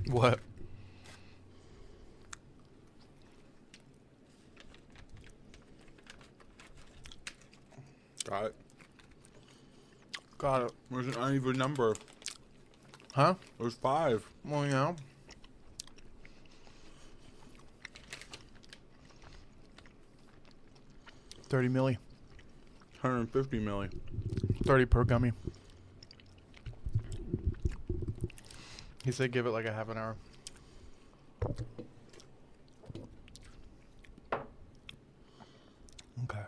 What? Got it. Got it. There's an uneven number. Huh? There's 5. Well, you know. $30 milli. 150 milli. 30 per gummy. He said give it like a half an hour. Okay.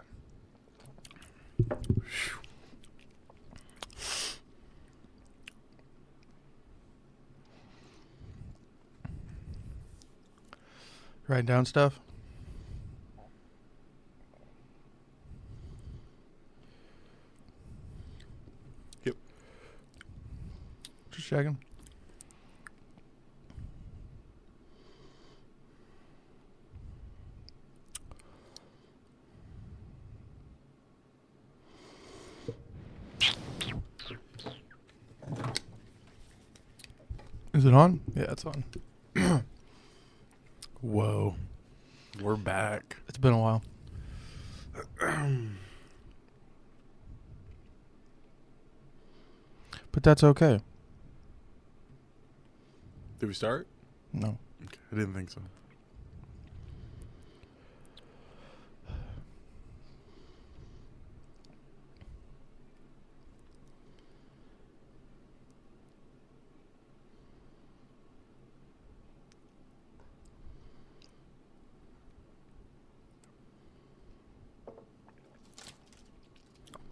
Write down stuff. Yep. Just checking. Is it on? Yeah, it's on. Whoa. We're back. It's been a while. But that's okay. Did we start? No. Okay. I didn't think so.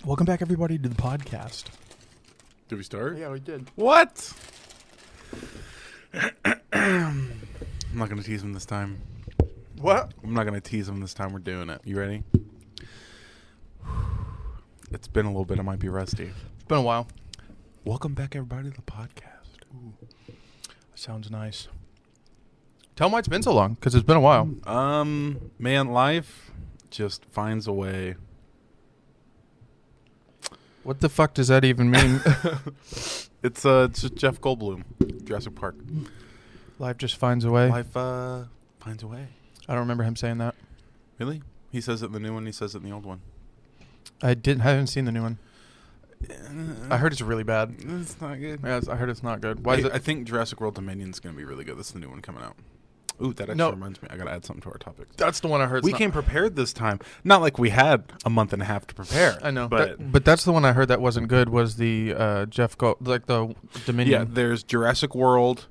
Welcome back, everybody, to the podcast. Did we start? Yeah, we did. What? I'm not going to tease him this time. What? I'm not going to tease him this time. We're doing it. You ready? It's been a little bit. I might be rusty. It's been a while. Welcome back, everybody, to the podcast. Ooh. Sounds nice. Tell them why it's been so long, because it's been a while. Man, life just finds a way. What the fuck does that even mean? It's just Jeff Goldblum, Jurassic Park. Life just finds a way. Life finds a way. I don't remember him saying that. Really? He says it in the new one. He says it in the old one. I haven't seen the new one. I heard it's really bad. It's not good. Yeah, I heard it's not good. Why is it? I think Jurassic World Dominion's going to be really good. This is the new one coming out. Ooh, that actually reminds me. I got to add something to our topic. That's the one I heard. We came prepared this time. Not like we had a month and a half to prepare. I know. But But that's the one I heard that wasn't good, was the like the Dominion. yeah, there's Jurassic World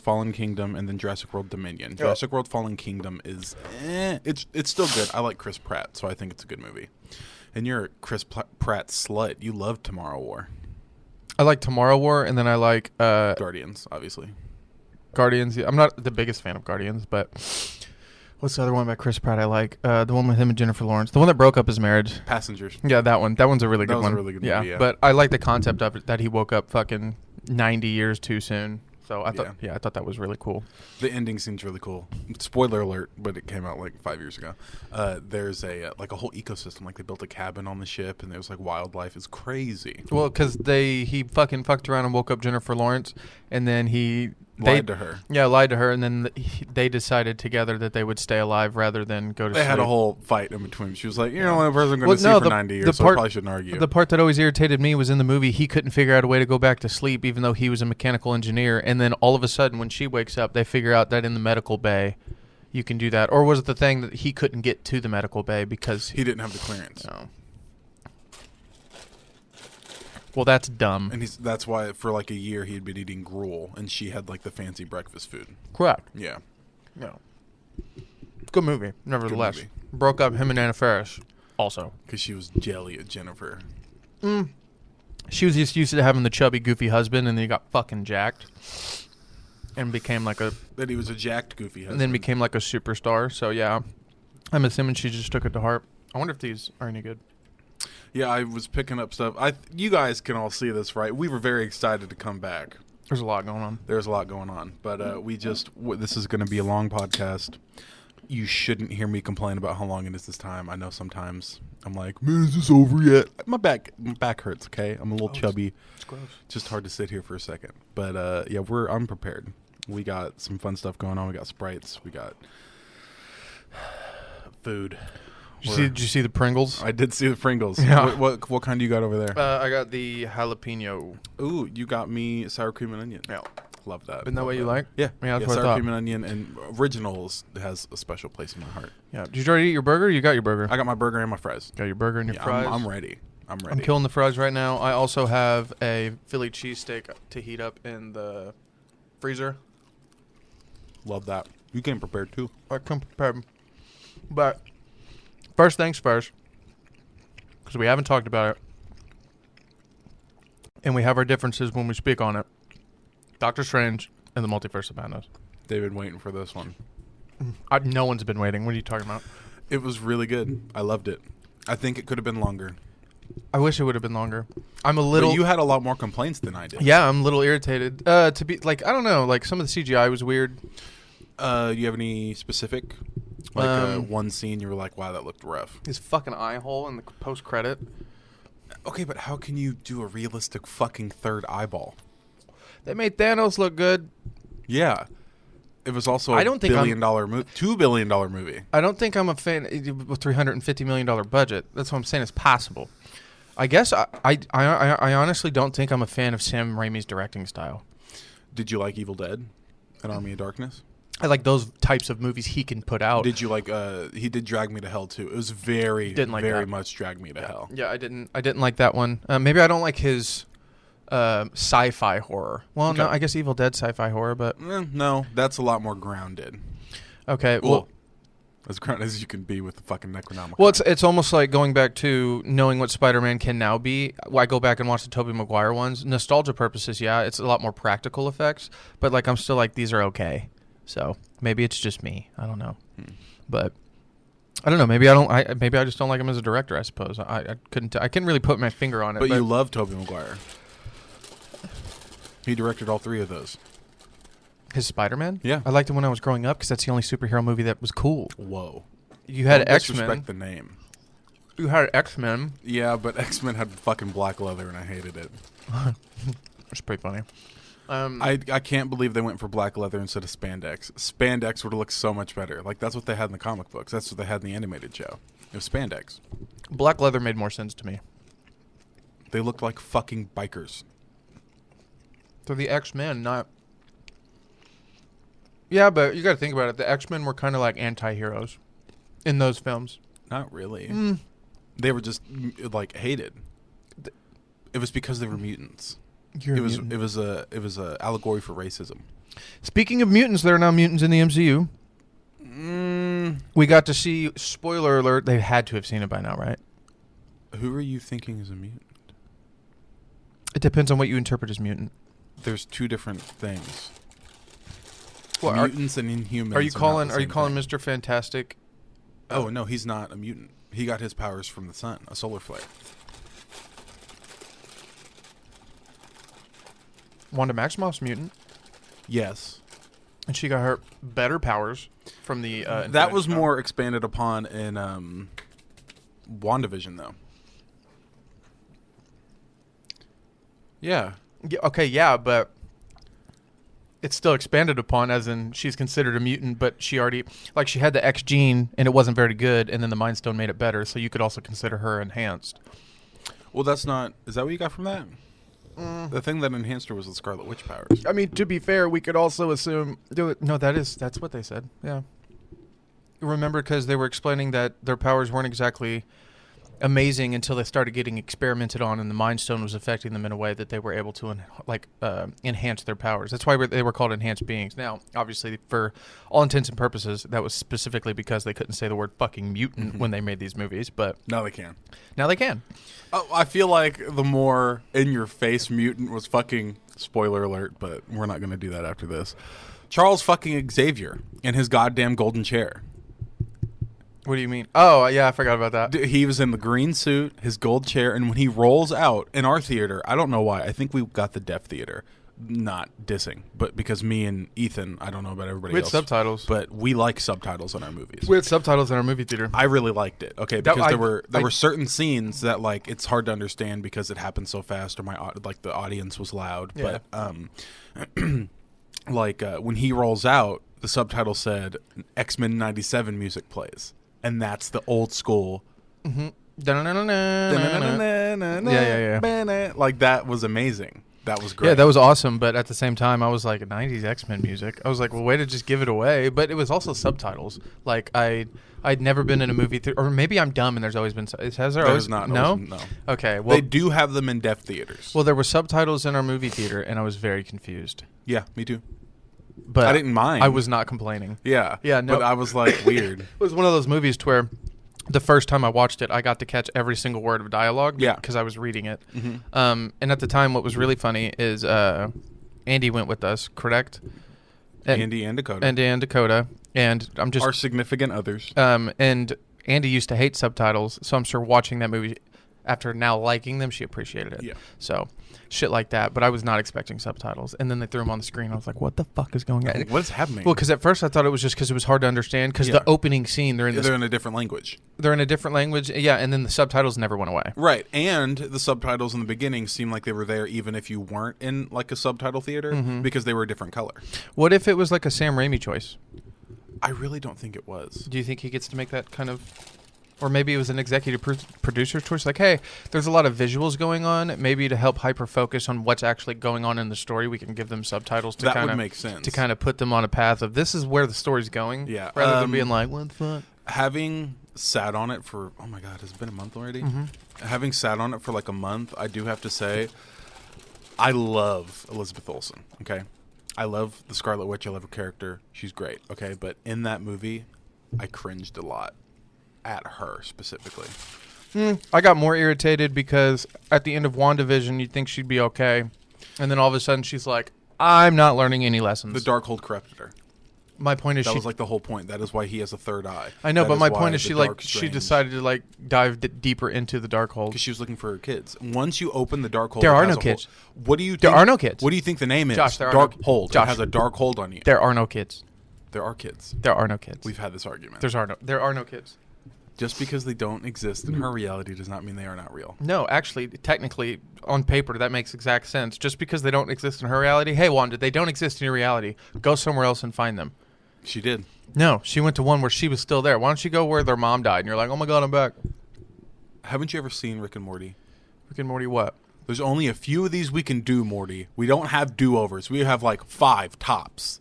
Fallen Kingdom, and then Jurassic World Dominion. Jurassic World Fallen Kingdom is it's still good. I like Chris Pratt, so I think it's a good movie. And you're a Chris Pratt slut. You love Tomorrow War. I like Tomorrow War, and then I like Guardians, obviously. Guardians. I'm not the biggest fan of Guardians, but what's the other one by Chris Pratt I like? The one with him and Jennifer Lawrence. The one that broke up his marriage. Passengers. Yeah, that one. That one's a really good one. That was a really good movie, yeah. But I like the concept of it, that he woke up fucking 90 years too soon. So I thought that was really cool. The ending seems really cool. Spoiler alert, but it came out like 5 years ago. There's a like a whole ecosystem. Like they built a cabin on the ship, and there's like wildlife. It's crazy. Well, because he fucking fucked around and woke up Jennifer Lawrence, and then Lied to her. Yeah, lied to her, and then they decided together that they would stay alive rather than go to sleep. They had a whole fight in between. She was like, "You're the only person going to see for 90 years, so I probably shouldn't argue." The part that always irritated me was in the movie, he couldn't figure out a way to go back to sleep, even though he was a mechanical engineer. And then all of a sudden, when she wakes up, they figure out that in the medical bay, you can do that. Or was it the thing that he couldn't get to the medical bay because he didn't have the clearance? No. Well, that's dumb. And that's why for like a year he had been eating gruel, and she had like the fancy breakfast food. Correct. Yeah. No. Good movie, nevertheless. Good movie. Broke up him and Anna Faris, also. Because she was jelly at Jennifer. She was just used to having the chubby, goofy husband, and then he got fucking jacked. And became like a... That he was a jacked, goofy husband. And then became like a superstar, so yeah. I'm assuming she just took it to heart. I wonder if these are any good. Yeah, I was picking up stuff. You guys can all see this, right? We were very excited to come back. There's a lot going on. There's a lot going on. But this is going to be a long podcast. You shouldn't hear me complain about how long it is this time. I know sometimes I'm like, man, is this over yet? My back hurts, okay? I'm a little chubby. It's gross. Just hard to sit here for a second. But, yeah, I'm prepared. We got some fun stuff going on. We got Sprites. We got food. Did you see the Pringles? I did see the Pringles. Yeah. What kind do you got over there? I got the jalapeno. Ooh, you got me sour cream and onion. Yeah. Love that. Isn't that what you like? Yeah. Yeah, that's what I sour thought. cream and onion and originals has a special place in my heart. Yeah. Did you already eat your burger? You got your burger. I got my burger and my fries. Got your burger and your Yeah, fries. I'm ready. I'm ready. I'm killing the fries right now. I also have a Philly cheesesteak to heat up in the freezer. Love that. You came prepared too. I come prepared. But first things first, because we haven't talked about it, and we have our differences when we speak on it. Doctor Strange and the Multiverse of Madness. They've been waiting for this one. No one's been waiting. What are you talking about? It was really good. I loved it. I think it could have been longer. I wish it would have been longer. I'm a little. But you had a lot more complaints than I did. Yeah, I'm a little irritated. To be like, I don't know. Like some of the CGI was weird. Do you have any specific, like one scene you were like, wow, that looked rough? His fucking eye hole in the post credit. Okay, but how can you do a realistic fucking third eyeball? They made Thanos look good. Yeah. It was also I don't think $1 billion movie, $2 billion movie. I don't think I'm a fan with $350 million budget. That's what I'm saying. It's possible. I guess I honestly don't think I'm a fan of Sam Raimi's directing style. Did you like Evil Dead and Army of Darkness? I like those types of movies he can put out. Did you like? He did Drag Me to Hell too. It was very much Drag Me to Hell. Yeah, I didn't like that one. Maybe I don't like his sci-fi horror. Well, Okay. no, I guess Evil Dead sci-fi horror, but No, that's a lot more grounded. okay. Well, as grounded as you can be with the fucking Necronomicon. well, it's almost like going back to knowing what Spider-Man can now be. I go back and watch the Tobey Maguire ones. Nostalgia purposes, yeah, it's a lot more practical effects, but like I'm still like these are okay. So maybe it's just me. I don't know, but I don't know. Maybe I just don't like him as a director. I suppose I couldn't really put my finger on it. But you love Tobey Maguire. He directed all three of those. His Spider-Man? Yeah. I liked him when I was growing up because that's the only superhero movie that was cool. Whoa. You had Don't X-Men. disrespect the name. You had X-Men. Yeah, but X-Men had fucking black leather and I hated it. It's pretty funny. I can't believe they went for black leather instead of spandex. Spandex would have looked so much better. Like, that's what they had in the comic books. That's what they had in the animated show. It was spandex. Black leather made more sense to me. They looked like fucking bikers. So the X-Men, not... Yeah, but you got to think about it. The X-Men were kind of like anti-heroes in those films. Not really. They were just, like, hated. It was because they were mutants. You're a mutant. It was a allegory for racism. Speaking of mutants, there are now mutants in the MCU. We got to see, spoiler alert, they had to have seen it by now, right? Who are you thinking is a mutant? It depends on what you interpret as mutant. There's two different things. Well, mutants and Inhumans. Are you calling thing. Mr. Fantastic? Oh no, he's not a mutant. He got his powers from the sun, a solar flare. Wanda Maximoff's mutant, Yes. and she got her better powers from the. That was Infinity Stone. more expanded upon in WandaVision, though. Yeah. Yeah, okay, yeah, but it's still expanded upon, as in she's considered a mutant, but she already she had the X gene and it wasn't very good, and then the Mind Stone made it better, so you could also consider her enhanced. Well, that's not. Is that what you got from that? The thing that enhanced her was the Scarlet Witch powers. I mean, to be fair, we could also assume. No, that's what they said. Yeah. Remember, because they were explaining that their powers weren't exactly amazing until they started getting experimented on, and the Mind Stone was affecting them in a way that they were able to enhance their powers. That's why they were called enhanced beings. Now, obviously, for all intents and purposes, that was specifically because they couldn't say the word fucking mutant when they made these movies, but Now they can. now they can. Oh, I feel like the more in-your-face mutant was fucking... Spoiler alert, but we're not going to do that after this. Charles fucking Xavier in his goddamn golden chair. What do you mean? Oh, yeah, I forgot about that. He was in the green suit, his gold chair, and when he rolls out in our theater, I don't know why. I think we got the deaf theater. Not dissing, but because me and Ethan, I don't know about everybody With else. subtitles. But we like subtitles in our movies. We had subtitles in our movie theater. I really liked it. Okay, because there were I- certain scenes that like it's hard to understand because it happened so fast, or the audience was loud. Yeah. But like when he rolls out, the subtitle said X-Men 97 music plays, and that's the old school. Mm-hmm. Yeah. Like that was amazing. That was great. Yeah, that was awesome. But at the same time, I was like, 90s X-Men music. I was like, well, way to just give it away. But it was also subtitles. Like I'd never been in a movie theater, or maybe I'm dumb and there's always been. Has there always not? No. No. Okay. Well, they do have them in deaf theaters. Well, there were subtitles in our movie theater, and I was very confused. Yeah, me too. But I didn't mind. I was not complaining. Yeah. Yeah. No. But I was like weird. It was one of those movies to where the first time I watched it, I got to catch every single word of dialogue because I was reading it. Mm-hmm. And at the time, what was really funny is Andy went with us, correct? Andy and Dakota. Andy and Dakota. And I'm just... Our significant others. And Andy used to hate subtitles, so I'm sure watching that movie, after now liking them, she appreciated it. Yeah. So, shit like that. But I was not expecting subtitles. And then they threw them on the screen. I was like, what the fuck is going on? What is happening? Well, because at first I thought it was just because it was hard to understand. Because the opening scene, they're in a different language. They're in a different language. Yeah, and then the subtitles never went away. Right. And the subtitles in the beginning seemed like they were there even if you weren't in like a subtitle theater because they were a different color. What if it was like a Sam Raimi choice? I really don't think it was. Do you think he gets to make that kind of... Or maybe it was an executive producer's choice. Like, hey, there's a lot of visuals going on. Maybe to help hyper-focus on what's actually going on in the story, we can give them subtitles to that would make sense. To kind of put them on a path of this is where the story's going. Yeah. Rather than being like, what the fuck? Having sat on it for... Oh, my God. Has it been a month already? Mm-hmm. Having sat on it for like a month, I do have to say, I love Elizabeth Olsen, okay? I love the Scarlet Witch. I love her character. She's great, okay? But in that movie, I cringed a lot. At her specifically. I got more irritated because at the end of WandaVision, you'd think she'd be okay. And then all of a sudden she's like, I'm not learning any lessons. The Darkhold corrupted her. My point is that was like the whole point. That is why he has a third eye. I know, that but my point is she decided to like dive deeper into the Darkhold. Because she was looking for her kids. Once you open the Darkhold... There are no kids. What do you think? There are no kids. What do you think the name is? Josh, there are Darkhold. Josh, it has a dark hold on you. There are no kids. There are kids. There are no kids. We've had this argument. There are no kids. Just because they don't exist in her reality does not mean they are not real. No, actually, technically, on paper, that makes exact sense. Just because they don't exist in her reality, hey, Wanda, they don't exist in your reality. Go somewhere else and find them. She did. No, she went to one where she was still there. Why don't you go where their mom died? And you're like, oh my God, I'm back. Haven't you ever seen Rick and Morty? Rick and Morty what? There's only a few of these we can do, Morty. We don't have do-overs. We have like 5 tops.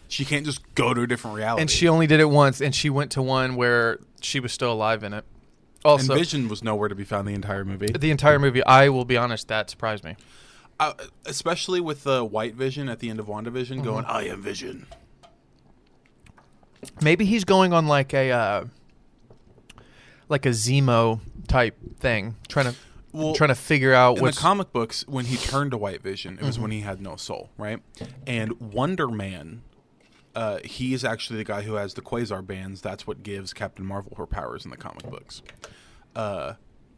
She can't just go to a different reality. And she only did it once, and she went to one where she was still alive in it. Also, and Vision was nowhere to be found the entire movie. The entire movie, I will be honest, that surprised me. Especially with the white Vision at the end of WandaVision going, I am Vision. Maybe he's going on like a Zemo type thing, trying to figure out in the comic books, when he turned to white Vision, it was when he had no soul, right? And Wonder Man... he is actually the guy who has the quasar bands. That's what gives Captain Marvel her powers in the comic books.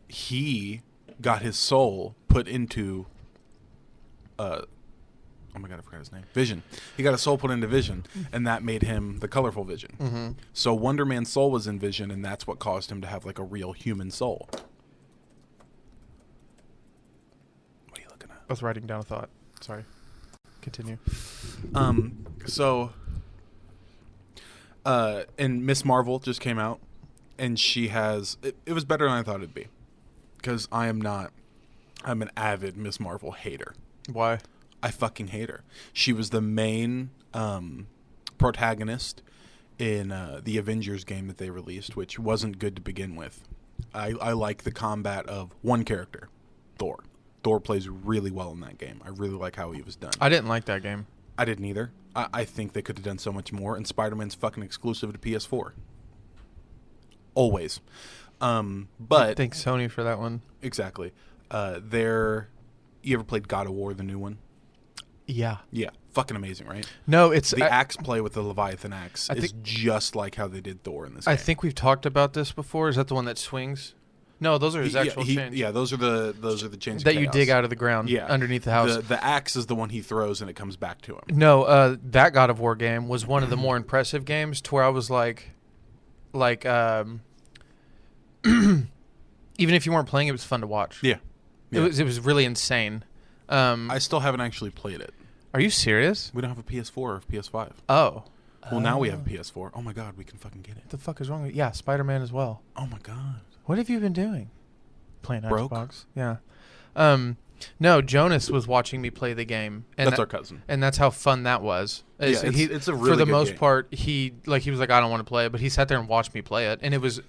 He got his soul put into... oh my God, I forgot his name. Vision. He got his soul put into Vision, and that made him the colorful Vision. Mm-hmm. So Wonder Man's soul was in Vision, and that's what caused him to have like a real human soul. What are you looking at? I was writing down a thought. Sorry. Continue. And Miss Marvel just came out, and she has... It was better than I thought it'd be. Because I'm an avid Miss Marvel hater. Why? I fucking hate her. She was the main protagonist in the Avengers game that they released, which wasn't good to begin with. I like the combat of one character, Thor. Thor plays really well in that game. I really like how he was done. I didn't like that game. I didn't either. I think they could have done so much more, and Spider-Man's fucking exclusive to PS4. Always. But thank Sony for that one. Exactly. You ever played God of War, the new one? Yeah. Yeah. Fucking amazing, right? No, it's... The axe play with the Leviathan axe is just like how they did Thor in this game. I think we've talked about this before. Is that the one that swings? No, those are his actual chains. Yeah, those are the chains that you dig out of the ground underneath the house. The axe is the one he throws and it comes back to him. No, that God of War game was one of the more impressive games to where I was like even if you weren't playing, it was fun to watch. Yeah. It was really insane. I still haven't actually played it. Are you serious? We don't have a PS4 or a PS5. Oh. Well, now we have a PS4. Oh my god, we can fucking get it. What the fuck is wrong with you? Yeah, Spider-Man as well. Oh my god. What have you been doing? Playing Broke? Xbox. Yeah. No, Jonas was watching me play the game. And That's our cousin. And that's how fun that was. Yeah, it's a really for the good most game. part, he was like, I don't want to play it, but he sat there and watched me play it, and it was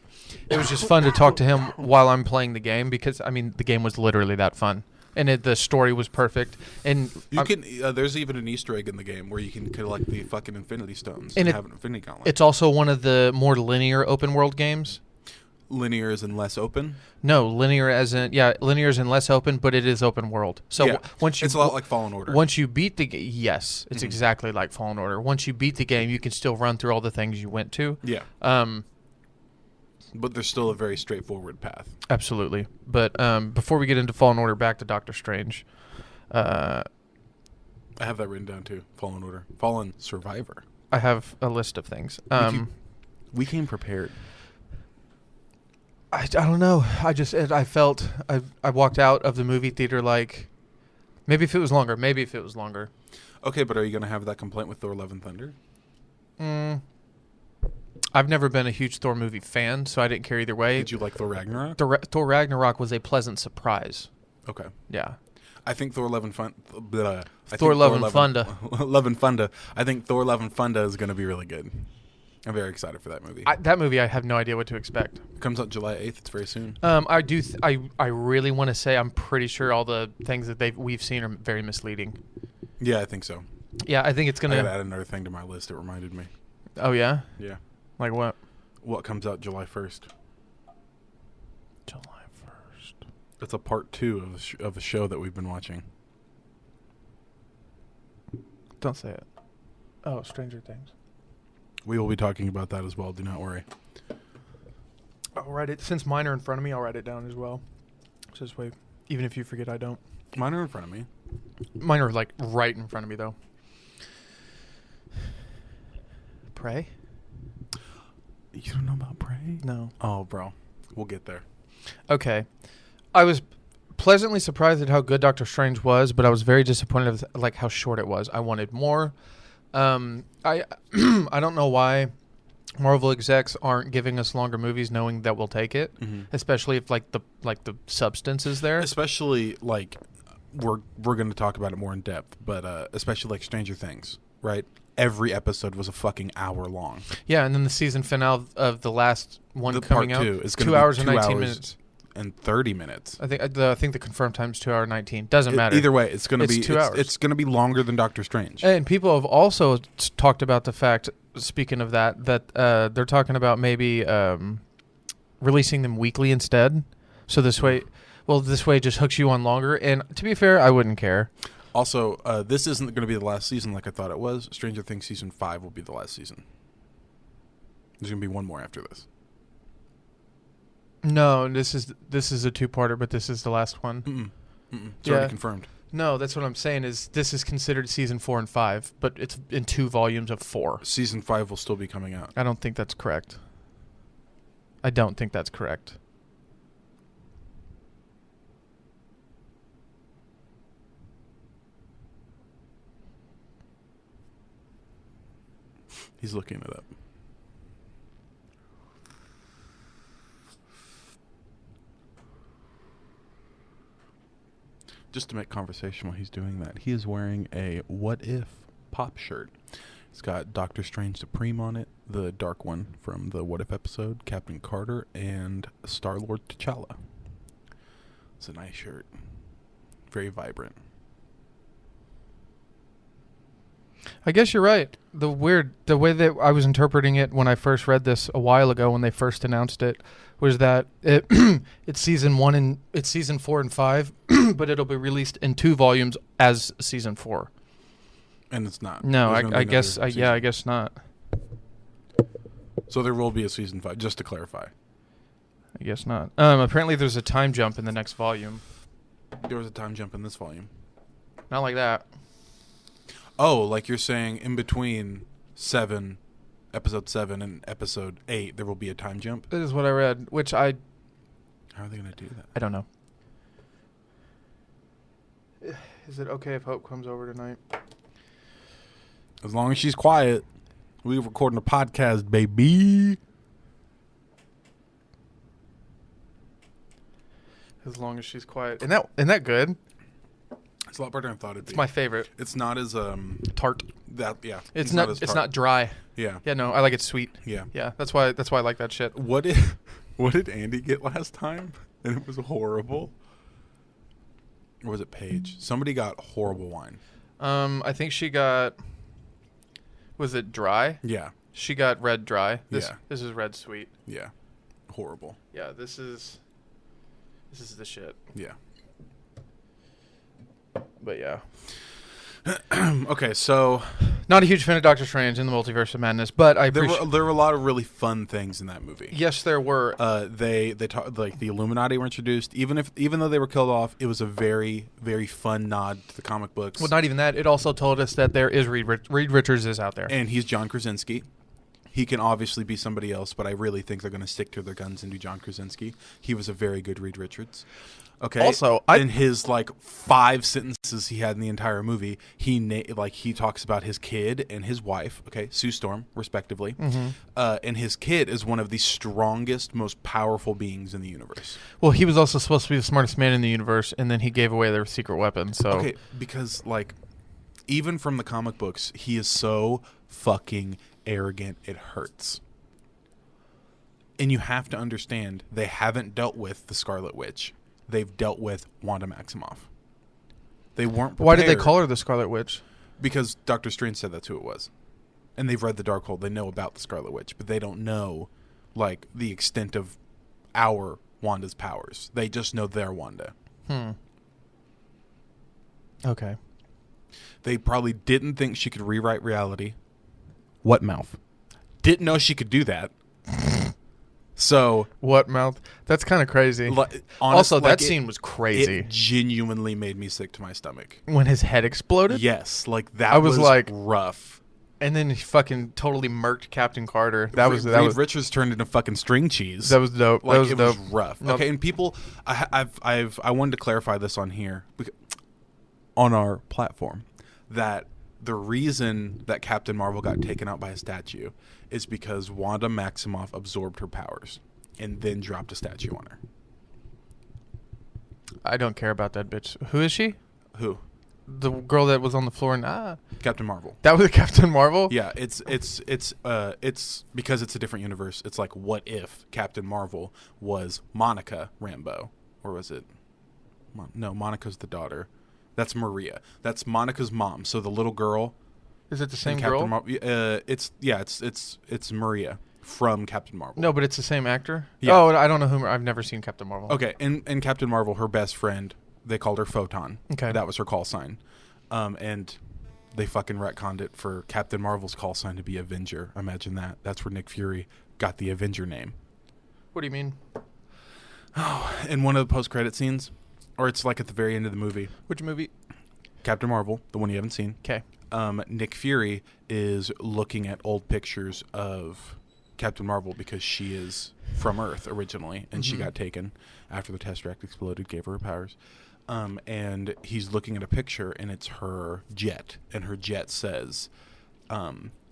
just fun to talk to him while I'm playing the game because I mean the game was literally that fun, and the story was perfect. And you can there's even an Easter egg in the game where you can collect the fucking Infinity Stones And and have an Infinity Gauntlet. it's also one of the more linear open world games. Linear is and less open. No, linear as in linear is in less open, but it is open world. So Yeah. once you It's a lot like Fallen Order. Once you beat the game, yes, it's exactly like Fallen Order. Once you beat the game, you can still run through all the things you went to. Yeah. But there's still a very straightforward path. Absolutely. But before we get into Fallen Order, back to Doctor Strange. I have that written down too. Fallen Order. Fallen Survivor. I have a list of things. We came prepared. I don't know. I felt I walked out of the movie theater like maybe if it was longer. Okay, but are you going to have that complaint with Thor: Love and Thunder? I've never been a huge Thor movie fan, so I didn't care either way. Did you like Thor Ragnarok? Thor Ragnarok was a pleasant surprise. Okay. Yeah. I think Thor: Love and Funda. Love and Funda. Love and Funda. I think Thor: Love and Funda is going to be really good. I'm very excited for that movie. That movie, I have no idea what to expect. It comes out July 8th. It's very soon. I really want to say I'm pretty sure all the things that we've seen are very misleading. Yeah, I think so. Yeah, I think it's gonna. I gotta add another thing to my list. It reminded me. Oh yeah. Yeah. Like what? What comes out July 1st? July 1st. It's a part 2 of a show that we've been watching. Don't say it. Oh, Stranger Things. We will be talking about that as well. Do not worry. I'll write it. Since mine are in front of me, I'll write it down as well. So this way, even if you forget, I don't. Mine are in front of me. Mine are like right in front of me, though. Prey? You don't know about Prey? No. Oh, bro. We'll get there. Okay. I was pleasantly surprised at how good Doctor Strange was, but I was very disappointed with like how short it was. I wanted more. I don't know why Marvel execs aren't giving us longer movies knowing that we'll take it, especially if like the substance is there. Especially like we're going to talk about it more in depth, but especially like Stranger Things, right? Every episode was a fucking hour long. Yeah, and then the season finale of the last one coming part out 2 is 2 hours and 19 minutes. And 30 minutes. I think the confirmed time is 2 hours 19. Doesn't matter. Either way, it's going to be 2 hours. It's going to be longer than Doctor Strange. And people have also talked about the fact, speaking of that they're talking about maybe releasing them weekly instead. So this way it just hooks you on longer. And to be fair, I wouldn't care. Also, this isn't going to be the last season like I thought it was. Stranger Things season 5 will be the last season. There's going to be one more after this. No, this is a 2-parter, but this is the last one. It's already confirmed. No, that's what I'm saying is this is considered season 4 and 5, but it's in 2 volumes of 4. Season 5 will still be coming out. I don't think that's correct. I don't think that's correct. He's looking it up. Just to make conversation while he's doing that, he is wearing a What If pop shirt. It's got Doctor Strange Supreme on it, the dark one from the What If episode, Captain Carter, and Star-Lord T'Challa. It's a nice shirt. Very vibrant. I guess you're right. The way that I was interpreting it when I first read this a while ago when they first announced it was that it's season 1 and it's season 4 and 5, but it'll be released in 2 volumes as season 4. And it's not. No, I guess not. So there will be a season 5, just to clarify. I guess not. Apparently there's a time jump in the next volume. There was a time jump in this volume. Not like that. Oh, like you're saying in between episode 7 and episode 8, there will be a time jump? That is what I read, which How are they going to do that? I don't know. Is it okay if Hope comes over tonight? As long as she's quiet, we're recording a podcast, baby. As long as she's quiet. Isn't that good? It's a lot better than I thought it'd be. It's my favorite. It's not as Tart. It's not not dry. Yeah. Yeah, no, I like it sweet. Yeah. Yeah, that's why I like that shit. What did Andy get last time? And it was horrible. Or was it Paige? Somebody got horrible wine. I think she got. Was it dry? Yeah. She got red dry. This is red sweet. Yeah. Horrible. Yeah, this is the shit. Yeah. But yeah. Okay, so Not a huge fan of Doctor Strange in the Multiverse of Madness, but I appreciate. there were a lot of really fun things in that movie. Yes, there were. They talked like the Illuminati were introduced. Even though they were killed off, it was a very very fun nod to the comic books. Well, not even that. It also told us that there is Reed Richards is out there, And he's John Krasinski. He can obviously be somebody else, but I really think they're going to stick to their guns and do John Krasinski. He was a very good Reed Richards. Okay. Also, in his like 5 sentences he had in the entire movie, he talks about his kid and his wife. Okay, Sue Storm, respectively. Mm-hmm. And his kid is one of the strongest, most powerful beings in the universe. well, he was also supposed to be the smartest man in the universe, and then he gave away their secret weapon. So Okay, because like, even from the comic books, he is so fucking arrogant it hurts. And you have to understand, they haven't dealt with the Scarlet Witch. They've dealt with Wanda Maximoff. They weren't prepared. Why did they call her the Scarlet Witch? Because Doctor Strange said that's who it was. And they've read the Darkhold. They know about the Scarlet Witch, but they don't know like the extent of our Wanda's powers. They just know their Wanda. Okay. They probably didn't think she could rewrite reality. What mouth? Didn't know she could do that. So What mouth? That's kind of crazy. Also, that scene was crazy. It genuinely made me sick to my stomach. When his head exploded? Yes, like that I was like, rough. And then he fucking totally murked Captain Carter. Reed Richards turned into fucking string cheese. That was dope. Like, that was it dope. was rough. Nope. Okay, and people, I wanted to clarify this on here, on our platform, that the reason that Captain Marvel got taken out by a statue is because Wanda Maximoff absorbed her powers and then dropped a statue on her. I don't care about that bitch. Who is she? Who? The girl that was on the floor and Captain Marvel. that was Captain Marvel? Yeah, it's because it's a different universe. It's like, what if Captain Marvel was Monica Rambeau, or was it? No, Monica's the daughter. That's Maria. That's Monica's mom. So the little girl. Is it the same Captain girl? It's Maria from Captain Marvel. No, but it's the same actor? Yeah. Oh, I don't know who. I've never seen Captain Marvel. Okay, in Captain Marvel, her best friend, they called her Photon. Okay. That was her call sign. And they fucking retconned it for Captain Marvel's call sign to be Avenger. Imagine that. That's where Nick Fury got the Avenger name. What do you mean? Oh, in one of the post-credit scenes, or it's like at the very end of the movie. Which movie? Captain Marvel, the one you haven't seen. Okay. Nick Fury is looking at old pictures of Captain Marvel because she is from Earth originally, and she got taken after the Tesseract exploded, gave her powers. And he's looking at a picture, and it's her jet, and her jet says,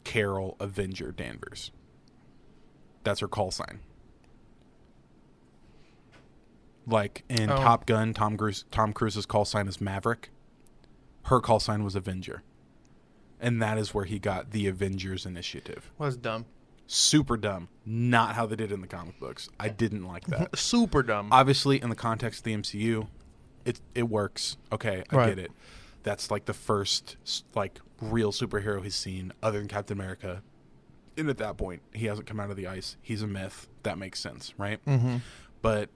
Carol Avenger Danvers. That's her call sign. Like in Top Gun, Tom Cruise's call sign is Maverick. Her call sign was Avenger. And that is where he got the Avengers Initiative. Well, that's dumb. Super dumb. Not how they did it in the comic books. I didn't like that. Super dumb. Obviously, in the context of the MCU, it works. Okay, I get it. That's like the first like real superhero he's seen other than Captain America. And at that point, he hasn't come out of the ice. He's a myth. That makes sense, right? Mm-hmm. But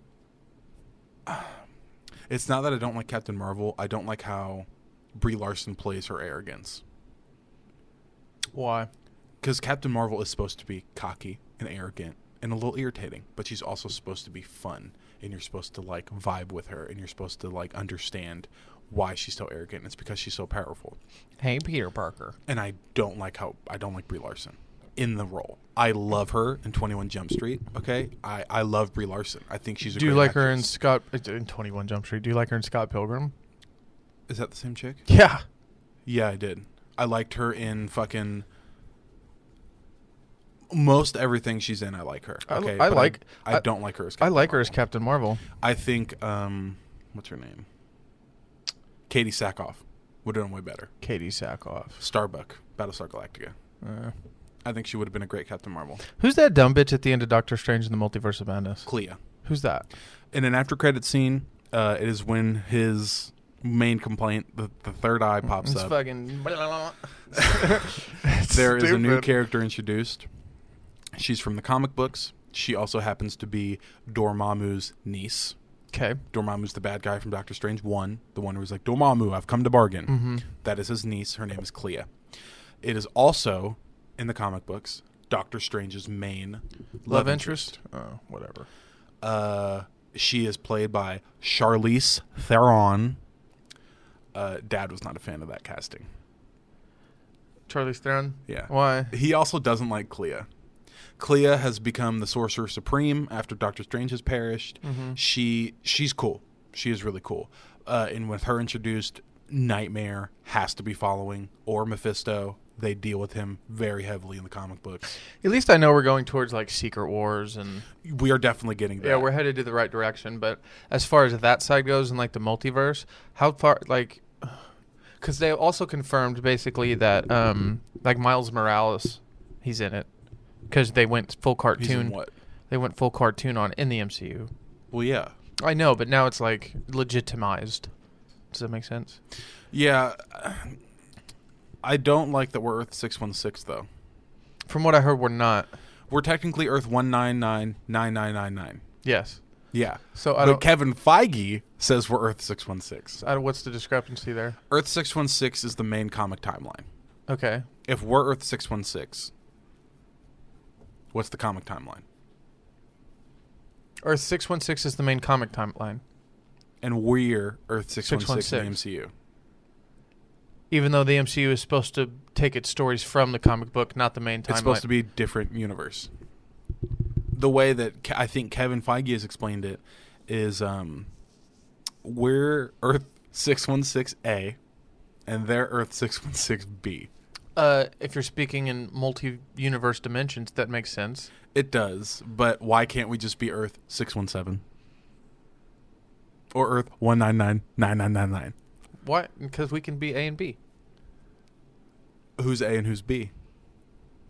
it's not that I don't like Captain Marvel. I don't like how Brie Larson plays her arrogance. Why? Because Captain Marvel is supposed to be cocky and arrogant and a little irritating, but she's also supposed to be fun, and you're supposed to like vibe with her, and you're supposed to like understand why she's so arrogant. It's because she's so powerful. Hey, Peter Parker. And I don't like Brie Larson in the role. I love her in 21 Jump Street. Okay, I love Brie Larson. I think she's a Do you great like her in actress. in 21 Jump Street? Do you like her in Scott Pilgrim? Is that the same chick? Yeah. Yeah, I did. I liked her in fucking most everything she's in. I like her. Okay, I don't like her as I Captain like her Marvel. as Captain Marvel. I think what's her name? Katie Sackhoff would have done way better. Katie Sackhoff. Starbuck, Battlestar Galactica. I think she would have been a great Captain Marvel. Who's that dumb bitch at the end of Doctor Strange in the Multiverse of Madness? Clea. Who's that? In an after-credit scene, it is when his main complaint, the third eye, pops It's up. fucking. There is a new character introduced. She's from the comic books. She also happens to be Dormammu's niece. Okay. Dormammu's the bad guy from Doctor Strange 1. The one who was like, Dormammu, I've come to bargain. Mm-hmm. That is his niece. Her name is Clea. It is also, in the comic books, Doctor Strange's main Love interest? Oh, whatever. She is played by Charlize Theron. Dad was not a fan of that casting. Charlize Theron? Yeah. Why? He also doesn't like Clea. Clea has become the Sorcerer Supreme after Doctor Strange has perished. Mm-hmm. She's cool. She is really cool. And with her introduced, Nightmare has to be following, or Mephisto. They deal with him very heavily in the comic books. At least I know we're going towards like Secret Wars and We are definitely getting there. yeah, we're headed to the right direction. But as far as that side goes and like the multiverse, how far like because they also confirmed basically that like Miles Morales, he's in it because they went full He's cartoon. in what? They went full cartoon on in the MCU. Well, yeah. I know, but now it's like legitimized. Does that make sense? Yeah. I don't like that we're Earth 616, though. From what I heard, we're not. We're technically Earth 1999999. Yes. Yeah. So I But don't. Kevin Feige says we're Earth 616. What's the discrepancy there? Earth 616 is the main comic timeline. Okay. If we're Earth 616, what's the comic timeline? Earth 616 is the main comic timeline. And we're Earth 616 in 616. the MCU. Even though the MCU is supposed to take its stories from the comic book, not the main timeline. It's supposed to be a different universe. The way that I think Kevin Feige has explained it is we're Earth 616A and they're Earth 616B. If you're speaking in multi-universe dimensions, that makes sense. It does, but why can't we just be Earth 617? Or Earth 1999999? Why? Because we can be A and B. Who's A and who's B?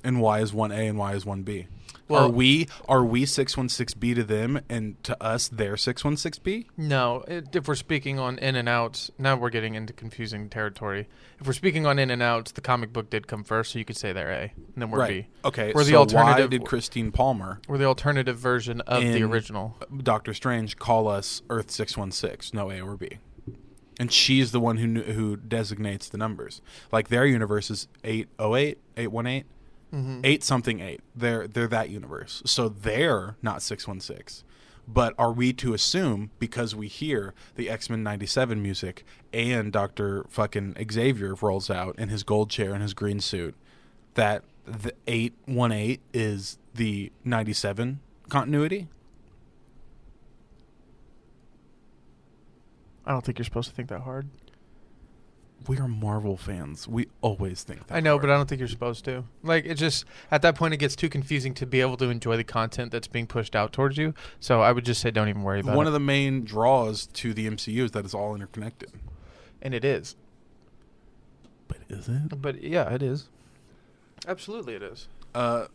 And why is one A and why is one B? Well, are we 616B to them and to us they're 616B? No. If we're speaking on in and outs, now we're getting into confusing territory. If we're speaking on in and outs, the comic book did come first, so you could say they're A, and then we're Right. B. Okay, We're the so alternative- why did Christine Palmer, We're the alternative version of the In- original. Doctor Strange, call us Earth 616, no A or B? And she's the one who designates the numbers. Like their universe is 808, 818. Mm-hmm. 8 something 8. They're that universe. So they're not 616. But are we to assume, because we hear the X-Men 97 music and Dr. fucking Xavier rolls out in his gold chair and his green suit, that the 818 is the 97 continuity? I don't think you're supposed to think that hard. We are Marvel fans. We always think that. I know, hard. but I don't think you're supposed to. Like, it just, at that point, it gets too confusing to be able to enjoy the content that's being pushed out towards you. So I would just say don't even worry about One it. of the main draws to the MCU is that it's all interconnected. And it is. But is it? But yeah, it is. Absolutely it is. To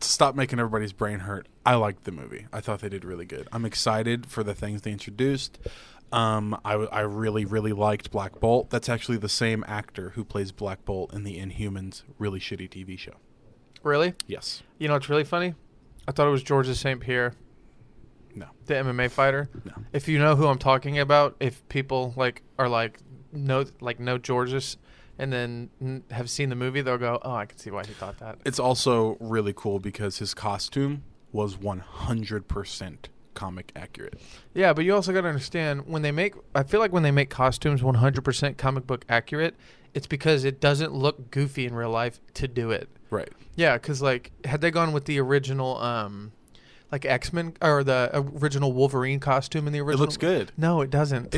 stop making everybody's brain hurt, I liked the movie. I thought they did really good. I'm excited for the things they introduced. I really, really liked Black Bolt. That's actually the same actor who plays Black Bolt in the Inhumans really shitty TV show. Really? Yes. You know what's really funny? I thought it was Georges St. Pierre. No. The MMA fighter. No. If you know who I'm talking about, if people know Georges and then have seen the movie, they'll go, "Oh, I can see why he thought that." It's also really cool because his costume was 100% comic accurate. Yeah, but you also got to understand I feel like when they make costumes 100% comic book accurate, it's because it doesn't look goofy in real life to do it. Right. Yeah, because had they gone with the original, like X-Men or the original Wolverine costume in the original. It looks good. No, it doesn't.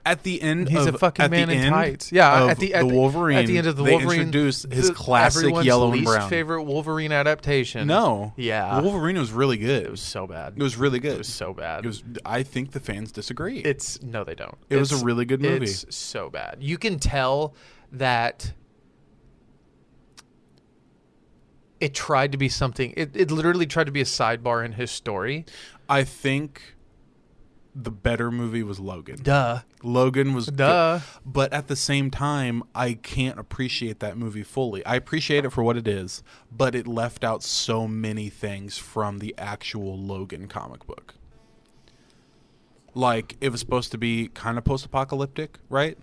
At the end, He's of, a fucking at man the in end tights. Yeah, of at the Wolverine. At the end of the they Wolverine, introduced his classic everyone's yellow and least brown. favorite Wolverine adaptation. No, Yeah, Wolverine was really good. it was so bad. It was really good. It was so bad. It was. I think the fans disagree. No, they don't. It was a really good movie. It's so bad. You can tell that it tried to be something. It literally tried to be a sidebar in his story. I think the better movie was Logan. Duh. Logan was Duh. good. But at the same time, I can't appreciate that movie fully. I appreciate it for what it is, but it left out so many things from the actual Logan comic book. Like, it was supposed to be kind of post-apocalyptic, right?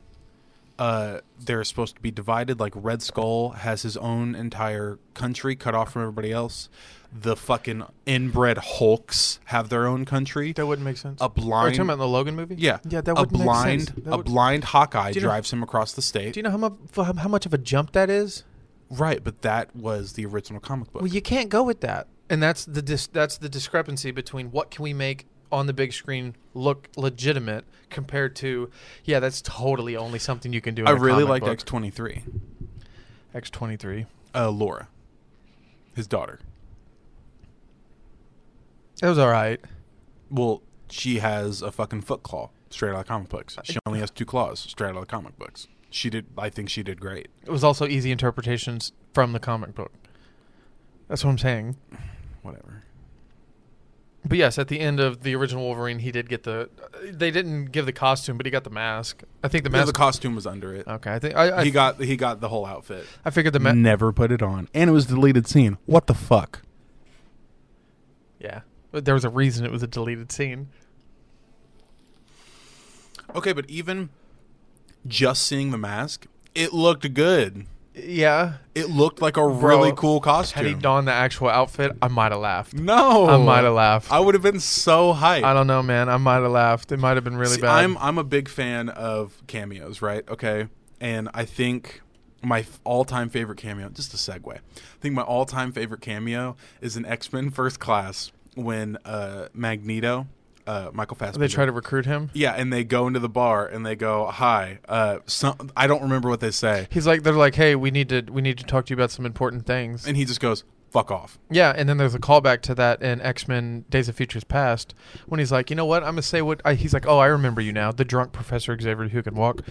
They're supposed to be divided. Like, Red Skull has his own entire country cut off from everybody else. The fucking inbred Hulks have their own country. That wouldn't make sense. A Are you blind, talking about the Logan movie? yeah, Yeah, that wouldn't make sense. a blind Hawkeye Do you know- drives him across the state. Do you know how much of a jump that is? Right, but that was the original comic book. Well, you can't go with that, and that's the discrepancy between what can we make on the big screen look legitimate compared to, yeah, that's totally only something you can do in I a really comic liked book. X-23. X-23. Laura, his daughter. It was all right. Well, she has a fucking foot claw straight out of comic books. She only has 2 claws straight out of comic books. I think she did great. It was also easy interpretations from the comic book. That's what I'm saying. Whatever. But yes, at the end of the original Wolverine, he did get they didn't give the costume, but he got the mask. I think the Yeah, mask. the costume was under it. Okay, I think He got the whole outfit. I figured the Never put it on, and it was a deleted scene. What the fuck? Yeah, but there was a reason it was a deleted scene. Okay, but even just seeing the mask, it looked good. Yeah, It looked like a really cool had costume. he donned the actual outfit, I might have laughed. No, I might have laughed. I would have been so hyped. I don't know, man. I might have laughed. It might have been really See, bad. I'm a big fan of cameos, right? Okay, and I think my all-time favorite cameo, just a segue. I think my all-time favorite cameo is in X-Men First Class when Magneto, Michael Fassbender. They try to recruit him. Yeah, and they go into the bar and they go, "Hi." I don't remember what they say, They're like, hey, we need to talk to you about some important things. and he just goes, "Fuck off." Yeah, and then there's a callback to that in X-Men Days of Futures Past when he's like, you know what, I'm gonna say he's like, oh, I remember you now, the drunk Professor Xavier who can walk,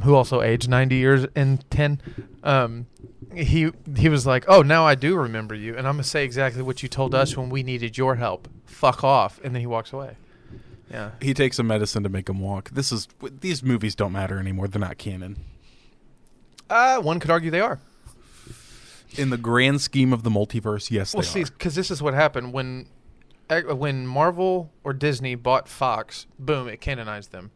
who also aged 90 years and 10. He was like, oh, now I do remember you, and I'm gonna say exactly what you told us when we needed your help. Fuck off, and then he walks away. Yeah, He takes some medicine to make him walk. These movies don't matter anymore. They're not canon. one could argue they are. In the grand scheme of the multiverse, yes, Well, they see, are. because this is what happened when Marvel or Disney bought Fox. Boom, it canonized them.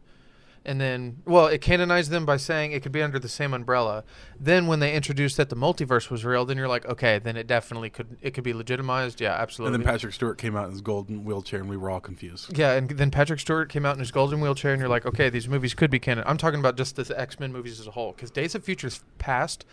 And then, it canonized them by saying it could be under the same umbrella. Then when they introduced that the multiverse was real, then you're like, okay, then it definitely could be legitimized. Yeah, absolutely. And then Patrick Stewart came out in his golden wheelchair, and we were all confused. Yeah, and then Patrick Stewart came out in his golden wheelchair, and you're like, okay, these movies could be canon. I'm talking about just the X-Men movies as a whole, because Days of Futures Past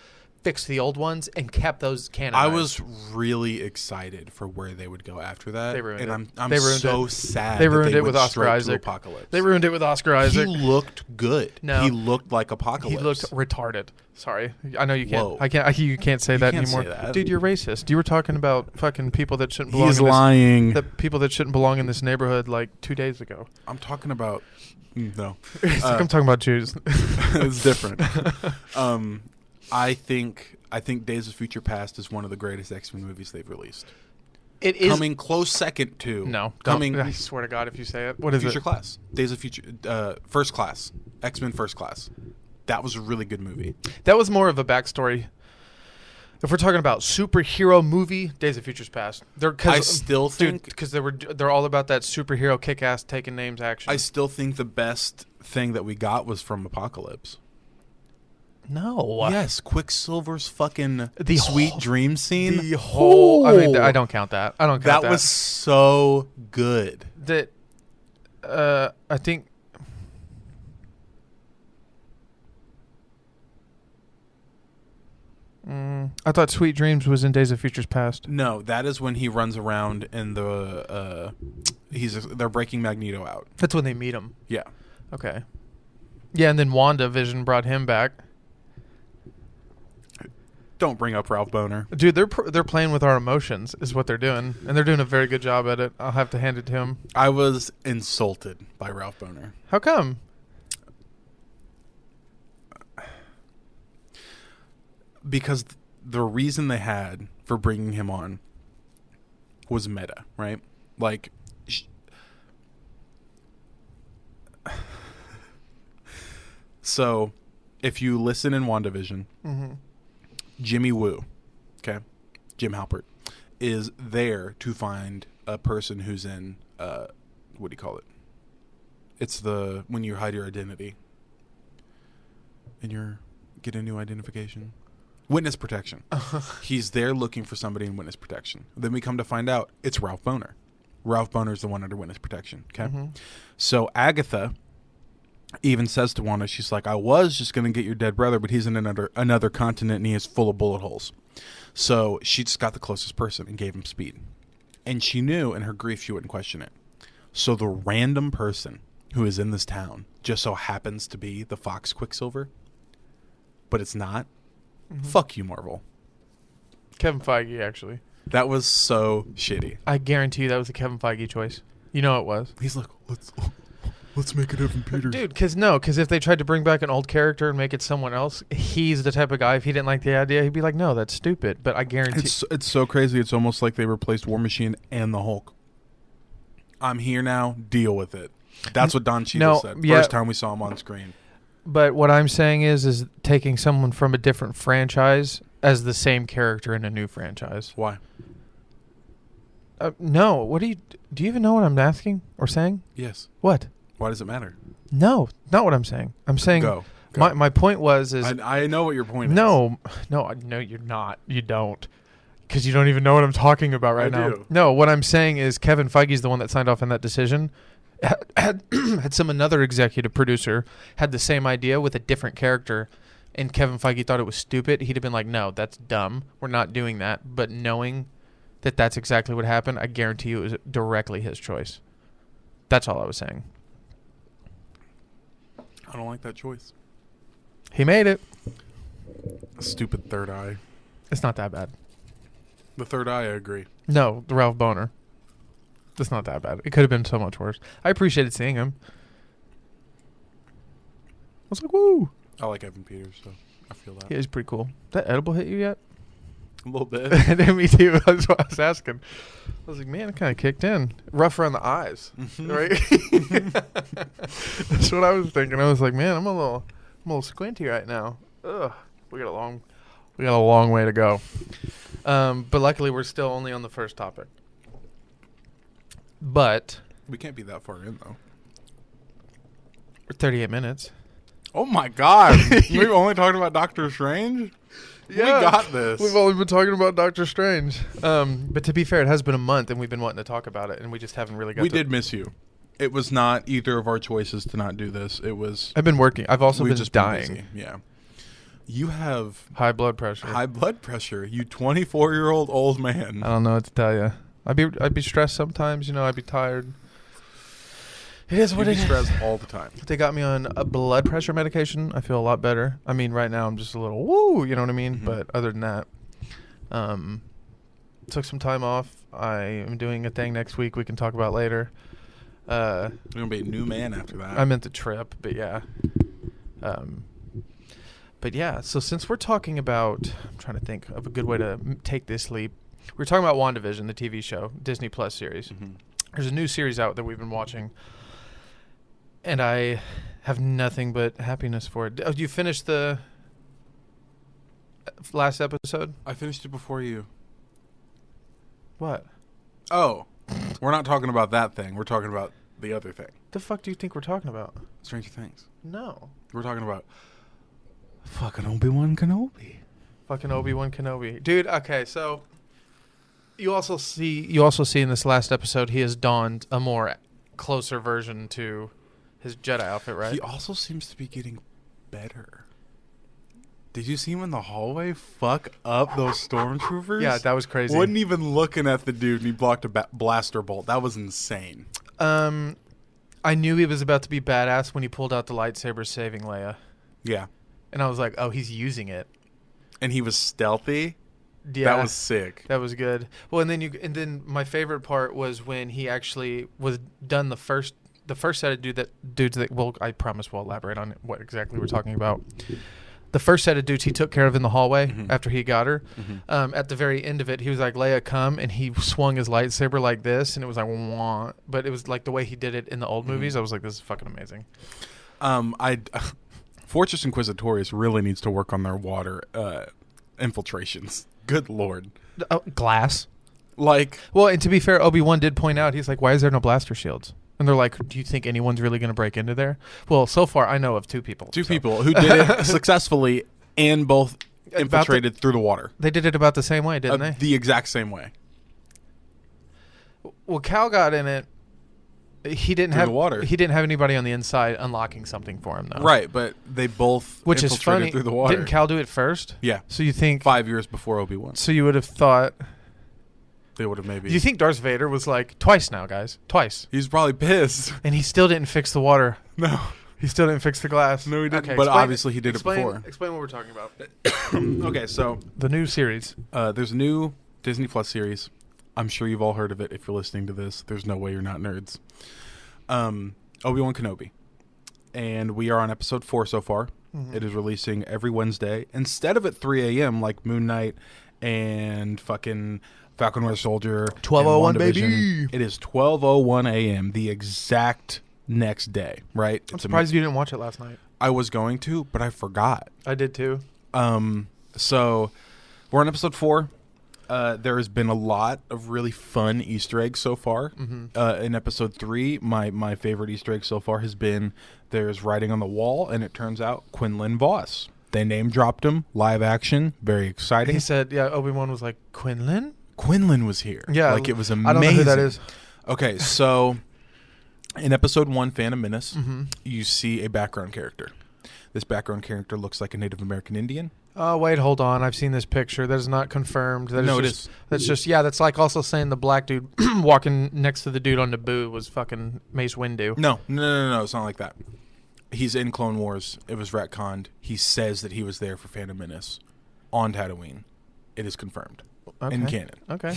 fixed the old ones and kept those canonized. I was really excited for where they would go after that. They ruined and it. I'm They ruined so it. sad. They that ruined it went with Oscar straight to Isaac. Apocalypse. They ruined it with Oscar Isaac. He looked good. No. He looked like Apocalypse. He looked retarded. Sorry, I know you can't. Whoa. I can't. You can't say that can't anymore, say that. dude. You're racist. You were talking about fucking people that shouldn't belong. He's in this, lying. The people that shouldn't belong in this neighborhood like 2 days ago. I'm talking about no. It's like I'm talking about Jews. It's different. I think Days of Future Past is one of the greatest X-Men movies they've released. It is Coming close second to Coming. I swear to God, if you say it, what is Future it? Class. Days of Future First Class. X-Men First Class. That was a really good movie. That was more of a backstory. If we're talking about superhero movie, Days of Futures Past. I still think because they're all about that superhero kick-ass taking names action. I still think the best thing that we got was from Apocalypse. No. Yes, Quicksilver's fucking The sweet whole- dream scene. The whole. I mean, I don't count that. I don't count that. That was so good. That. I think. I thought Sweet Dreams was in Days of Futures Past. No, that is when he runs around in the. They're breaking Magneto out. That's when they meet him. Yeah. Okay. Yeah, and then WandaVision brought him back. Don't bring up Ralph Boner. Dude, they're playing with our emotions, is what they're doing, and they're doing a very good job at it. I'll have to hand it to him. I was insulted by Ralph Boner. How come? Because the reason they had for bringing him on was meta, right? Like, so if you listen in WandaVision, Jimmy Woo, okay, Jim Halpert, is there to find a person who's in, what do you call it? It's when you hide your identity and get a new identification. Witness protection. He's there looking for somebody in witness protection. Then we come to find out it's Ralph Boner. Ralph Boner is the one under witness protection. Okay. So Agatha even says to Wanda, she's like, I was just going to get your dead brother, but he's in another continent and he is full of bullet holes. So she just got the closest person and gave him speed. And she knew in her grief she wouldn't question it. So the random person who is in this town just so happens to be the Fox Quicksilver, but it's not. Fuck you, Marvel. Kevin Feige, actually. That was so shitty. I guarantee you that was a Kevin Feige choice. You know it was. He's like, let's make it Evan Peters. Dude, because if they tried to bring back an old character and make it someone else, he's the type of guy, if he didn't like the idea, he'd be like, no, that's stupid. But I guarantee... It's so crazy. It's almost like they replaced War Machine and the Hulk. I'm here now. Deal with it. That's what Don Cheadle said. First time we saw him on screen. But what I'm saying is taking someone from a different franchise as the same character in a new franchise. Why? No. What do you even know what I'm asking or saying? Yes. What? Why does it matter? No, not what I'm saying. I'm saying Go. My point was I know what your point is. No, you're not. You don't. Because you don't even know what I'm talking about right now. Do. No, what I'm saying is Kevin Feige's the one that signed off on that decision. Had another executive producer had the same idea with a different character, and Kevin Feige thought it was stupid, he'd have been like, no, that's dumb. We're not doing that. But knowing that that's exactly what happened, I guarantee you it was directly his choice. That's all I was saying. I don't like that choice. He made it. A stupid third eye. It's not that bad. The third eye, I agree. No, the Ralph Boner. It's not that bad. It could have been so much worse. I appreciated seeing him. I was like, woo. I like Evan Peters, so I feel that. Yeah, he's pretty cool. That edible hit you yet? A little bit. Me too. That's what I was asking. I was like, man, it kind of kicked in. Rough around the eyes. Right? That's what I was thinking. I was like, man, I'm a little squinty right now. Ugh. We got a long way to go. But luckily we're still only on the first topic. But we can't be that far in, though. We're 38 minutes. Oh, my God. We've only talked about Doctor Strange? Yeah. We got this. We've only been talking about Doctor Strange. But to be fair, it has been a month, and we've been wanting to talk about it, and we just haven't really got We did miss you. It was not either of our choices to not do this. It was... I've been working. I've also been just dying. Been yeah. You have... High blood pressure. You 24-year-old old man. I don't know what to tell you. I'd be stressed sometimes, I'd be tired. It is what it is. You'd be stressed all the time. They got me on a blood pressure medication. I feel a lot better. I mean, right now I'm just a little woo, you know what I mean? Mm-hmm. But other than that, took some time off. I am doing a thing next week we can talk about later. You're going to be a new man after that. I meant the trip, but yeah. So since we're talking about, I'm trying to think of a good way to take this leap. We're talking about WandaVision, the TV show, Disney Plus series. Mm-hmm. There's a new series out that we've been watching, and I have nothing but happiness for it. Oh, you finished the last episode? I finished it before you. What? Oh, we're not talking about that thing. We're talking about the other thing. The fuck do you think we're talking about? Stranger Things. No. We're talking about fucking Obi-Wan Kenobi. Fucking Obi-Wan Kenobi. Dude, okay, so... You also see in this last episode he has donned a more closer version to his Jedi outfit, right? He also seems to be getting better. Did you see him in the hallway fuck up those stormtroopers? Yeah, that was crazy. Wasn't even looking at the dude, and he blocked a blaster bolt. That was insane. I knew he was about to be badass when he pulled out the lightsaber saving Leia. Yeah. And I was like, oh, he's using it. And he was stealthy. Yeah. That was sick. That was good. Well, and then my favorite part was when he actually was done the first set of dudes that, well, I promise we'll elaborate on what exactly we're talking about. The first set of dudes he took care of in the hallway after he got her. At the very end of it, he was like, Leia, come. And he swung his lightsaber like this. And it was like, wah. But it was like the way he did it in the old movies. I was like, this is fucking amazing. Fortress Inquisitorius really needs to work on their water infiltrations. Good Lord. Glass. Like. Well, and to be fair, Obi-Wan did point out, he's like, why is there no blaster shields? And they're like, do you think anyone's really going to break into there? Well, so far, I know of two people. Two people who did it successfully and both infiltrated through the water. They did it about the same way, didn't they? The exact same way. Well, Cal got in it. He didn't Through have the water. He didn't have anybody on the inside unlocking something for him, though. Right, but they both Which is infiltrated funny. through the water. Didn't Cal do it first? Yeah. So you think 5 years before Obi-Wan. So you would have thought They would have maybe. Do you think Darth Vader was like, twice now, guys? Twice. He's probably pissed. And he still didn't fix the water. No. He still didn't fix the glass. No, he didn't. Okay, but obviously he did it before. Explain what we're talking about. Okay, so The new series. there's a new Disney Plus series. I'm sure you've all heard of it if you're listening to this. There's no way you're not nerds. Obi-Wan Kenobi. And we are on episode 4 so far. It is releasing every Wednesday. Instead of at 3 a.m. like Moon Knight and fucking Falcon Winter Soldier. 12:01, baby. It is 12:01 a.m. the exact next day, right? I'm surprised you didn't watch it last night. I was going to, but I forgot. I did too. So we're on episode 4. There has been a lot of really fun Easter eggs so far. In episode 3, my favorite Easter egg so far has been there's writing on the wall, and it turns out Quinlan Voss. They name dropped him, live action, very exciting. He said, yeah, Obi-Wan was like, Quinlan? Quinlan was here. Yeah. Like, it was amazing. I don't know who that is. Okay, so in episode 1, Phantom Menace, you see a background character. This background character looks like a Native American Indian. Oh, wait, hold on. I've seen this picture. That is not confirmed. That No, is it just, is. That's just, yeah, that's like also saying the black dude walking next to the dude on Naboo was fucking Mace Windu. No, it's not like that. He's in Clone Wars. It was retconned. He says that he was there for Phantom Menace on Tatooine. It is confirmed in canon. Okay.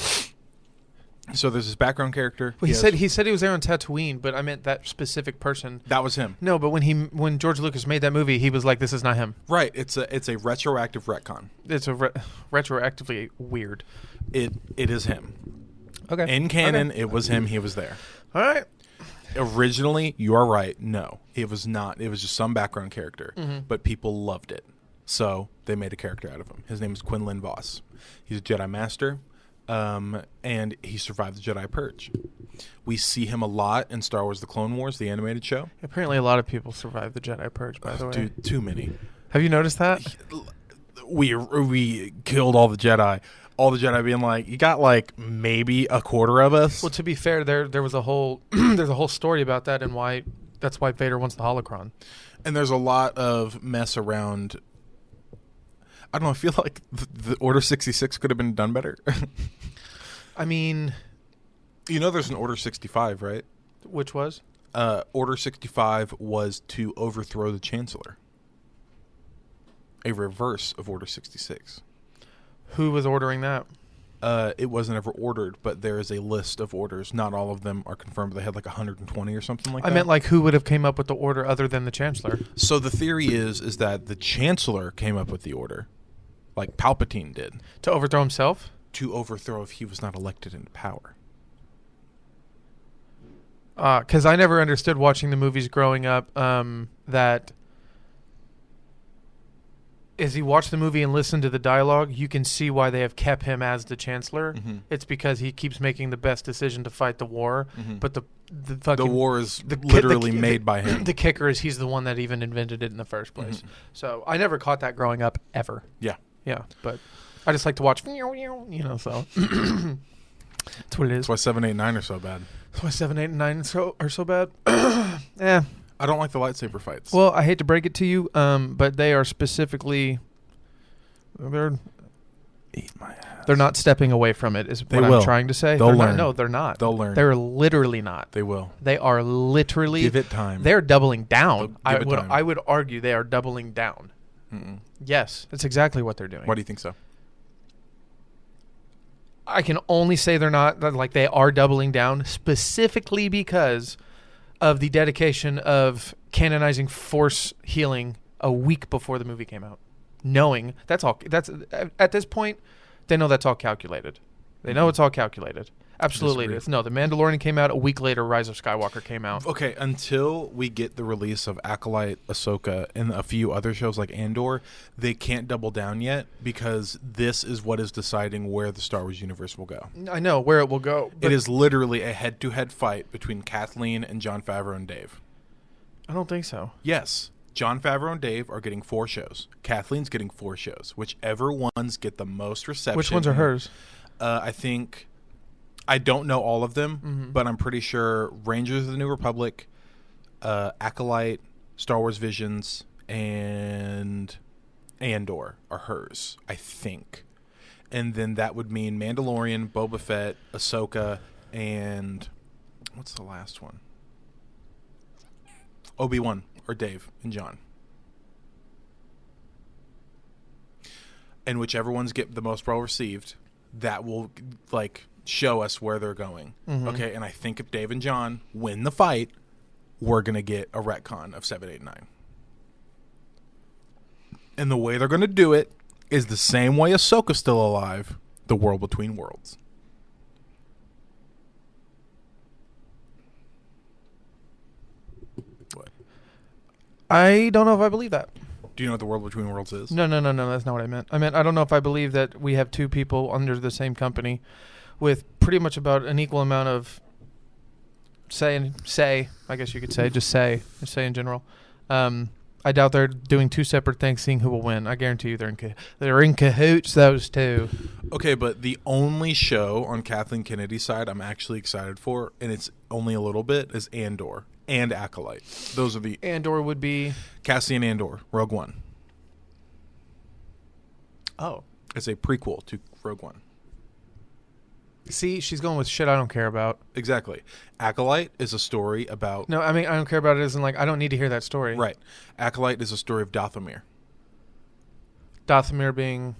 So there's this background character. Well, he said he was there on Tatooine, but I meant that specific person. That was him. No, but when George Lucas made that movie, he was like, "This is not him." Right. It's a retroactive retcon. It's a retroactively weird. It is him. Okay. In canon, it was him. He was there. All right. Originally, you are right. No, it was not. It was just some background character, but people loved it, so they made a character out of him. His name is Quinlan Voss. He's a Jedi Master. And he survived the Jedi Purge. We see him a lot in Star Wars: The Clone Wars, the animated show. Apparently, a lot of people survived the Jedi Purge. By the way, Dude, too many. Have you noticed that? We killed all the Jedi. All the Jedi being like, you got like maybe a quarter of us. Well, to be fair, there was a whole there's a whole story about that and why that's why Vader wants the holocron. And there's a lot of mess around. I don't know. I feel like the Order 66 could have been done better. I mean, you know, there's an Order 65, right? Which was? Order 65 was to overthrow the Chancellor. A reverse of Order 66. Who was ordering that? It wasn't ever ordered, but there is a list of orders. Not all of them are confirmed. But they had like 120 or something like that. I meant like who would have came up with the order other than the Chancellor? So the theory is that the Chancellor came up with the order. Like Palpatine did. To overthrow himself? To overthrow if he was not elected into power. Because I never understood watching the movies growing up that as you watch the movie and listen to the dialogue, you can see why they have kept him as the Chancellor. It's because he keeps making the best decision to fight the war. But the war is literally made by him. The kicker is he's the one that even invented it in the first place. So I never caught that growing up ever. Yeah. Yeah, but I just like to watch, you know, so that's what it is. That's why 7, 8, 9 are so bad. That's why 7, 8, and 9 are so bad. Yeah. I don't like the lightsaber fights. Well, I hate to break it to you, but they are specifically Eat my ass. They're not stepping away from it, is what I'm trying to say. They'll learn. No, they're not. They'll learn. They're literally not. They will. They are literally... Give it time. They're doubling down. Time. I would argue they are doubling down. Mm-mm. Yes, that's exactly what they're doing. Why do you think so? I can only say they're not, like they are doubling down specifically because of the dedication of canonizing Force healing a week before the movie came out. Knowing that's at this point, they know that's all calculated. They know it's all calculated. Absolutely. No, The Mandalorian came out a week later. Rise of Skywalker came out. Okay, until we get the release of Acolyte, Ahsoka, and a few other shows like Andor, they can't double down yet because this is what is deciding where the Star Wars universe will go. I know where it will go. It is literally a head-to-head fight between Kathleen and Jon Favreau and Dave. I don't think so. Yes. Jon Favreau and Dave are getting 4 shows. Kathleen's getting 4 shows. Whichever ones get the most reception. Which ones are hers? I think... I don't know all of them, but I'm pretty sure Rangers of the New Republic, Acolyte, Star Wars Visions, and Andor are hers, I think. And then that would mean Mandalorian, Boba Fett, Ahsoka, and... what's the last one? Obi-Wan, or Dave, and John. And whichever ones get the most well-received, that will, like... show us where they're going. Okay, and I think if Dave and John win the fight, we're going to get a retcon of 7, 8, 9. And the way they're going to do it is the same way Ahsoka's still alive, the world between worlds. What? I don't know if I believe that. Do you know what the world between worlds is? No, that's not what I meant. I don't know if I believe that we have 2 people under the same company with pretty much about an equal amount of say, I guess you could say, just say in general. I doubt they're doing 2 separate things, seeing who will win. I guarantee you they're in cahoots, those 2. Okay, but the only show on Kathleen Kennedy's side I'm actually excited for, and it's only a little bit, is Andor and Acolyte. Those are the... Andor would be... Cassian Andor, Rogue One. Oh. It's a prequel to Rogue One. See, she's going with shit I don't care about. Exactly. Acolyte is a story about... No, I don't care about it as in, like, I don't need to hear that story. Right. Acolyte is a story of Dathomir. Dathomir being...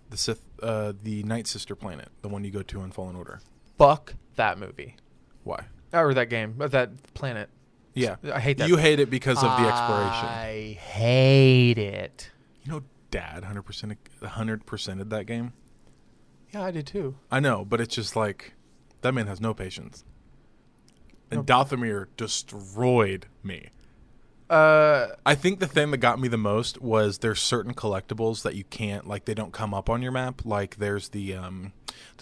The Sith, the Night Sister planet, the one you go to in Fallen Order. Fuck that movie. Why? Or that game, that planet. Yeah. I hate that. You hate it because of the exploration. I hate it. You know, Dad 100%ed that game. Yeah, I did too. I know, but it's just like, that man has no patience. And Dathomir destroyed me. I think the thing that got me the most was there's certain collectibles that you can't, like, they don't come up on your map. Like, there's the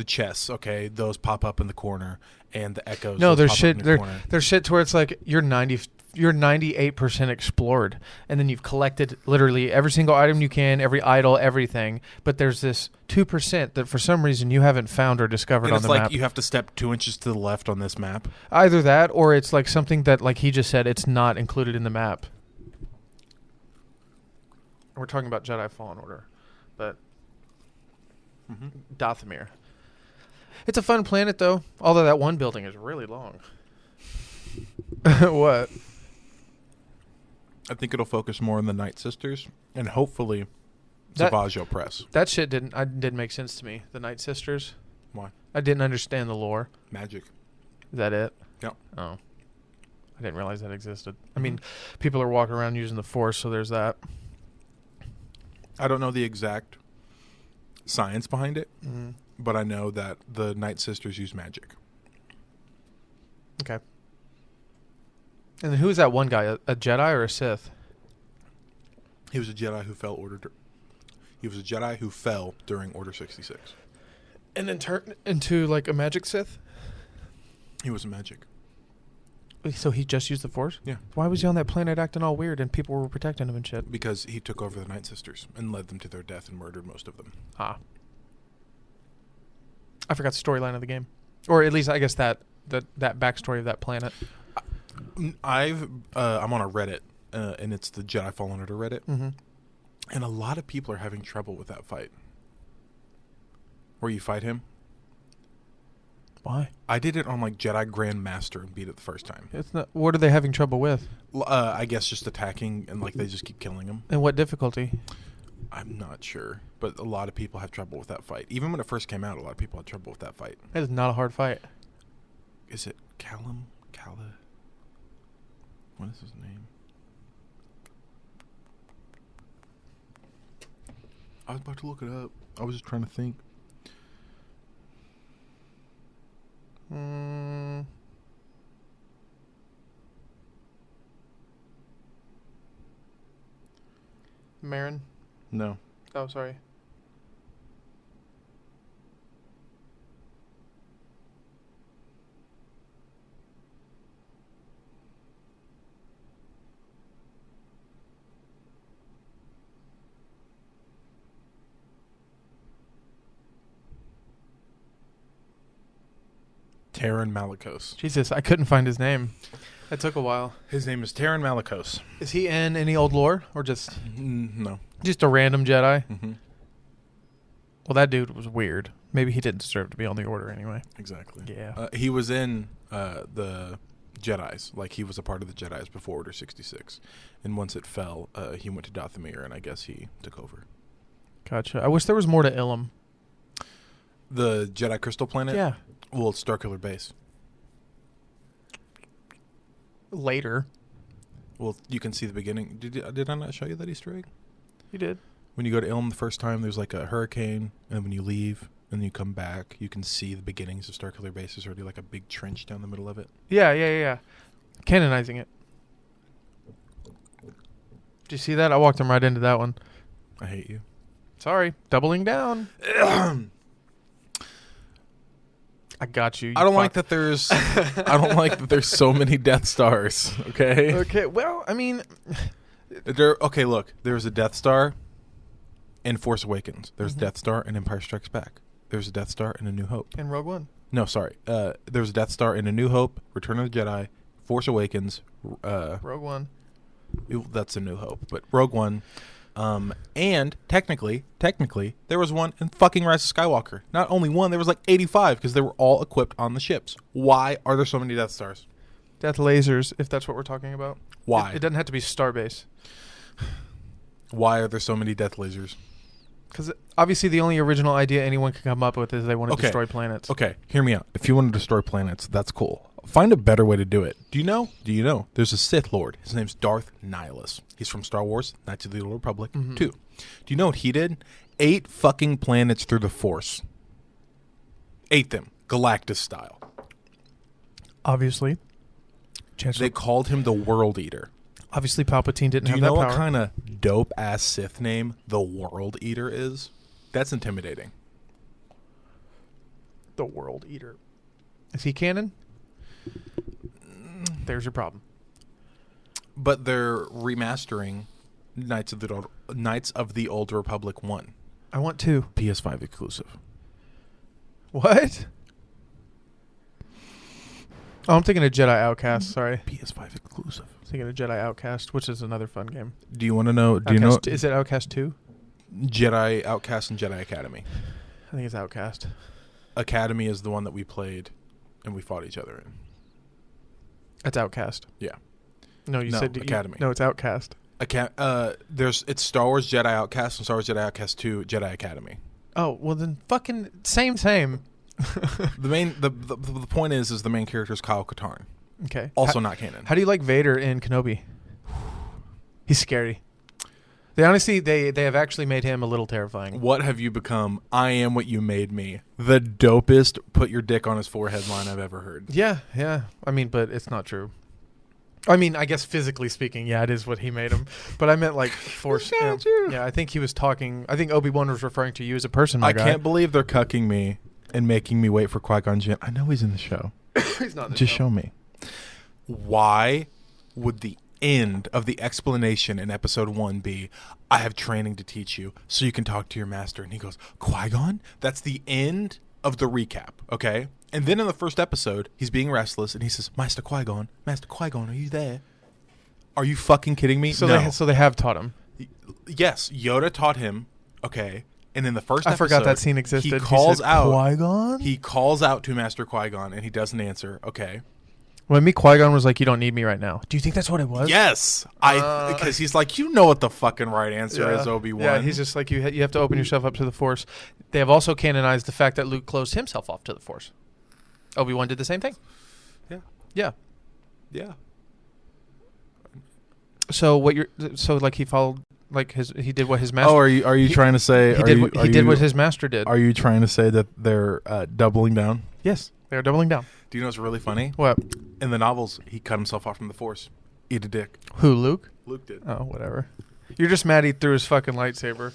chests, okay? Those pop up in the corner, and the echoes. No, there's shit. There's shit to where it's like you're 98% explored, and then you've collected literally every single item you can, every idol, everything. But there's this 2% that for some reason you haven't found or discovered and on the map. It's map. like you have to step 2 inches to the left on this map. Either that, or it's like something that, like he just said, it's not included in the map. We're talking about Jedi Fallen Order, but Dathomir. It's a fun planet, though. Although that one building is really long. What? I think it'll focus more on the Night Sisters and hopefully Savage Press. That shit didn't make sense to me. The Night Sisters. Why? I didn't understand the lore. Magic. Is that it? Yep. Oh. I didn't realize that existed. I mean, people are walking around using the Force, so there's that. I don't know the exact science behind it, but I know that the Night Sisters use magic. Okay. And then who is that one guy? A Jedi or a Sith? He was a Jedi who fell during Order 66. And then turned into like a magic Sith? He was a magic. So he just used the Force? Yeah. Why was he on that planet acting all weird and people were protecting him and shit? Because he took over the Night Sisters and led them to their death and murdered most of them. Ah. I forgot the storyline of the game. Or at least I guess that backstory of that planet. I'm on a Reddit, and it's the Jedi Fallen Order Reddit. And a lot of people are having trouble with that fight. Where you fight him. Why? I did it on like Jedi Grandmaster and beat it the first time. It's not. What are they having trouble with? I guess just attacking and like they just keep killing him. And what difficulty? I'm not sure, but a lot of people have trouble with that fight. Even when it first came out, a lot of people had trouble with that fight. That is not a hard fight. Is it Callum? Calla? What is his name? I was about to look it up. I was just trying to think. Marin? No. Oh, sorry. Taron Malicos. Jesus, I couldn't find his name. That took a while. His name is Taron Malicos. Is he in any old lore or just No. a random Jedi? Mm-hmm. Well, that dude was weird. Maybe he didn't deserve to be on the Order anyway. Exactly. Yeah. He was in the Jedis. Like, he was a part of the Jedis before Order 66. And once it fell, he went to Dathomir, and I guess he took over. Gotcha. I wish there was more to Ilum. The Jedi Crystal Planet? Yeah. Well, it's Starkiller Base. Later. Well, you can see the beginning. Did I not show you that Easter egg? You did. When you go to Ilm the first time, there's like a hurricane, and then when you leave and then you come back, you can see the beginnings of Starkiller Base. There's already like a big trench down the middle of it. Yeah. Canonizing it. Did you see that? I walked him right into that one. I hate you. Sorry. Doubling down. I got you. I don't like that there's I don't like that there's so many Death Stars, okay? Okay, well, I mean, Okay, look. There's a Death Star in Force Awakens. There's a Death Star in Empire Strikes Back. There's a Death Star in A New Hope. in Rogue One. No, sorry. There's a Death Star in A New Hope, Return of the Jedi, Force Awakens. Rogue One. That's A New Hope, but Rogue One. And technically, there was one in fucking Rise of Skywalker. Not only one, there was like 85 because they were all equipped on the ships. Why are there so many Death Stars? Death lasers, if that's what we're talking about. Why? It doesn't have to be Starbase. Why are there so many death lasers? Because obviously the only original idea anyone can come up with is they want to Okay. destroy planets. Okay, hear me out. If you want to destroy planets, that's cool. Find a better way to do it. Do you know? There's a Sith Lord. His name's Darth Nihilus. He's from Star Wars, Knights of the Old Republic 2. Do you know what he did? 8 fucking planets through the Force. 8 them. Galactus style. Obviously. They called him the World Eater. Obviously Palpatine didn't Do have you know that what power. kind of dope-ass Sith name the World Eater is? That's intimidating. The World Eater. Is he canon? There's your problem. But they're remastering Knights of the Old Republic 1. I want to. PS5 exclusive. What? Oh, I'm thinking of Jedi Outcast. Sorry. PS5 exclusive. I'm thinking of Jedi Outcast, which is another fun game. Do you want to know? Is it Outcast 2? Jedi Outcast and Jedi Academy? I think it's Outcast. Academy is the one that we played and we fought each other in. That's Outcast. Yeah. No, you said Academy. No, it's Outcast. It's Star Wars Jedi Outcast and Star Wars Jedi Outcast 2 Jedi Academy. Oh, well then fucking same. The point is the main character is Kyle Katarn. Okay. Also not canon. How do you like Vader in Kenobi? He's scary. They honestly, they have actually made him a little terrifying. What have you become? I am what you made me. The dopest put your dick on his forehead line I've ever heard. Yeah. I mean, but it's not true. I mean, I guess physically speaking, yeah, it is what he made him. But I meant like force. Yeah, I think he was talking. I think Obi-Wan was referring to you as a person. My guy. Can't believe they're cucking me and making me wait for Qui-Gon Jinn. I know he's in the show. He's not in the Just show. show me. Why would the end of the explanation in episode 1 be, I have training to teach you so you can talk to your master? And he goes, Qui-Gon? That's the end of the recap, okay? And then in the first episode, he's being restless and he says, Master Qui-Gon, are you there? Are you fucking kidding me? So no. they have taught him. Yes, Yoda taught him. Okay, and in the first I episode, forgot that scene existed. He calls said, out Qui-Gon? He calls out to Master Qui-Gon, and he doesn't answer. Okay. When Qui-Gon was like, "You don't need me right now." Do you think that's what it was? Yes, because he's like, you know what the fucking right answer is, Obi-Wan. Yeah, he's just like, you have to open yourself up to the Force. They have also canonized the fact that Luke closed himself off to the Force. Obi-Wan did the same thing. Yeah. So he followed he did what his master. Oh, are you trying to say he did what his master did? Are you trying to say that they're doubling down? Yes, they are doubling down. Do you know what's really funny? What? In the novels, he cut himself off from the Force. Eat a dick. Who, Luke? Luke did. Oh, whatever. You're just mad he threw his fucking lightsaber.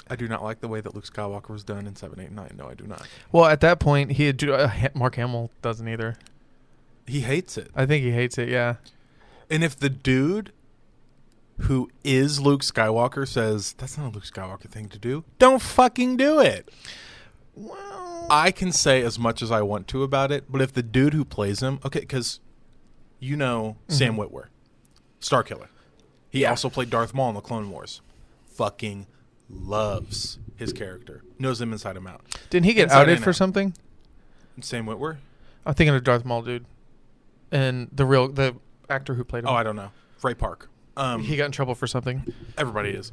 I do not like the way that Luke Skywalker was done in 7, 8, 9. No, I do not. Well, at that point, he had Mark Hamill doesn't either. He hates it. I think he hates it, yeah. And if the dude who is Luke Skywalker says, that's not a Luke Skywalker thing to do, don't fucking do it. Well, I can say as much as I want to about it, but if the dude who plays him, okay, because Sam Witwer, Starkiller. He also played Darth Maul in the Clone Wars. Fucking loves his character. Knows him inside him out. Didn't he get outed for something? Sam Witwer? I'm thinking of Darth Maul, dude. And the actor who played him. Oh, I don't know. Ray Park. He got in trouble for something. Everybody is.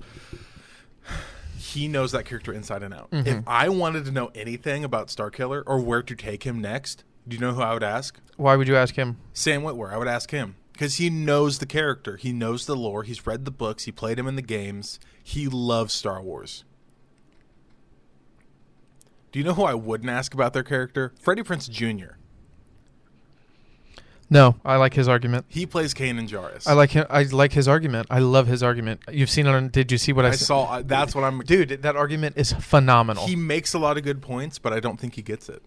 He knows that character inside and out. If I wanted to know anything about Starkiller or where to take him next, do you know who I would ask? Why would you ask him? Sam Witwer. I would ask him. Because he knows the character. He knows the lore. He's read the books. He played him in the games. He loves Star Wars. Do you know who I wouldn't ask about their character? Freddie Prinze Jr. No, I like his argument. He plays Kanan Jarrus. I like him. I like his argument. I love his argument. You've seen it on... Did you see what I saw? That's what I'm... Dude, that argument is phenomenal. He makes a lot of good points, but I don't think he gets it.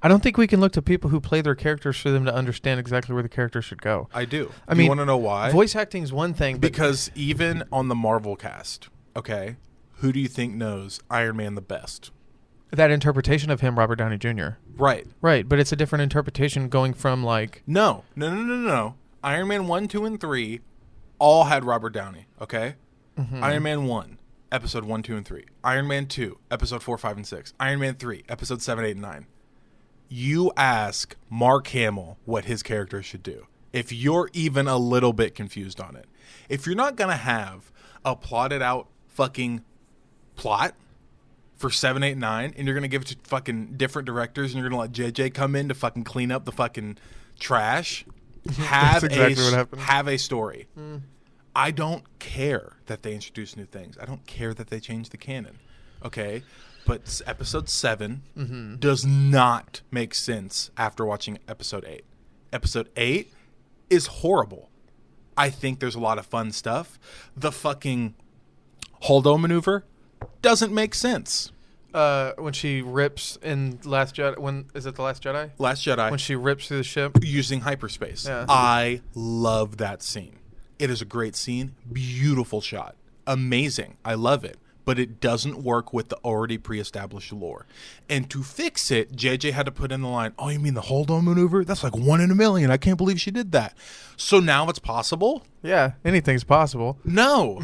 I don't think we can look to people who play their characters for them to understand exactly where the character should go. I do. I mean, you want to know why? Voice acting is one thing. Because even on the Marvel cast, okay, who do you think knows Iron Man the best? That interpretation of him, Robert Downey Jr. Right. Right, but it's a different interpretation going from like... No. Iron Man 1, 2, and 3 all had Robert Downey, okay? Iron Man 1, episode 1, 2, and 3. Iron Man 2, episode 4, 5, and 6. Iron Man 3, episode 7, 8, and 9. You ask Mark Hamill what his character should do. If you're even a little bit confused on it. If you're not going to have a plotted out fucking plot for 7, 8, 9, and you're going to give it to fucking different directors, and you're going to let JJ come in to fucking clean up the fucking trash, have a story. I don't care that they introduce new things. I don't care that they change the canon. Okay? But episode 7 does not make sense after watching episode 8. Episode 8 is horrible. I think there's a lot of fun stuff. The fucking Holdo maneuver doesn't make sense. When she rips in Last Jedi, is it the Last Jedi? Last Jedi. When she rips through the ship using hyperspace. Yeah. I love that scene. It is a great scene. Beautiful shot. Amazing. I love it. But it doesn't work with the already pre-established lore. And to fix it, JJ had to put in the line, oh, you mean the hold-on maneuver? That's like 1 in a million. I can't believe she did that. So now it's possible? Yeah, anything's possible. No.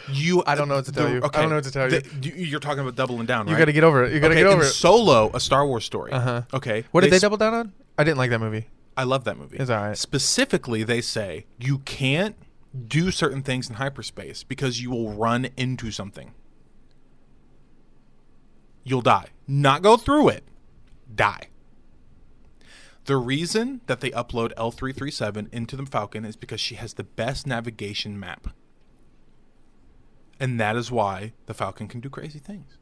I don't know what to tell you. Okay. I don't know what to tell you. You're talking about doubling down, right? You got to get over it. You got to get over it. Solo, a Star Wars story. Okay. What did they double down on? I didn't like that movie. I love that movie. It's all right. Specifically, they say you can't do certain things in hyperspace because you will run into something. You'll die. Not go through it. Die. The reason that they upload L337 into the Falcon is because she has the best navigation map. And that is why the Falcon can do crazy things.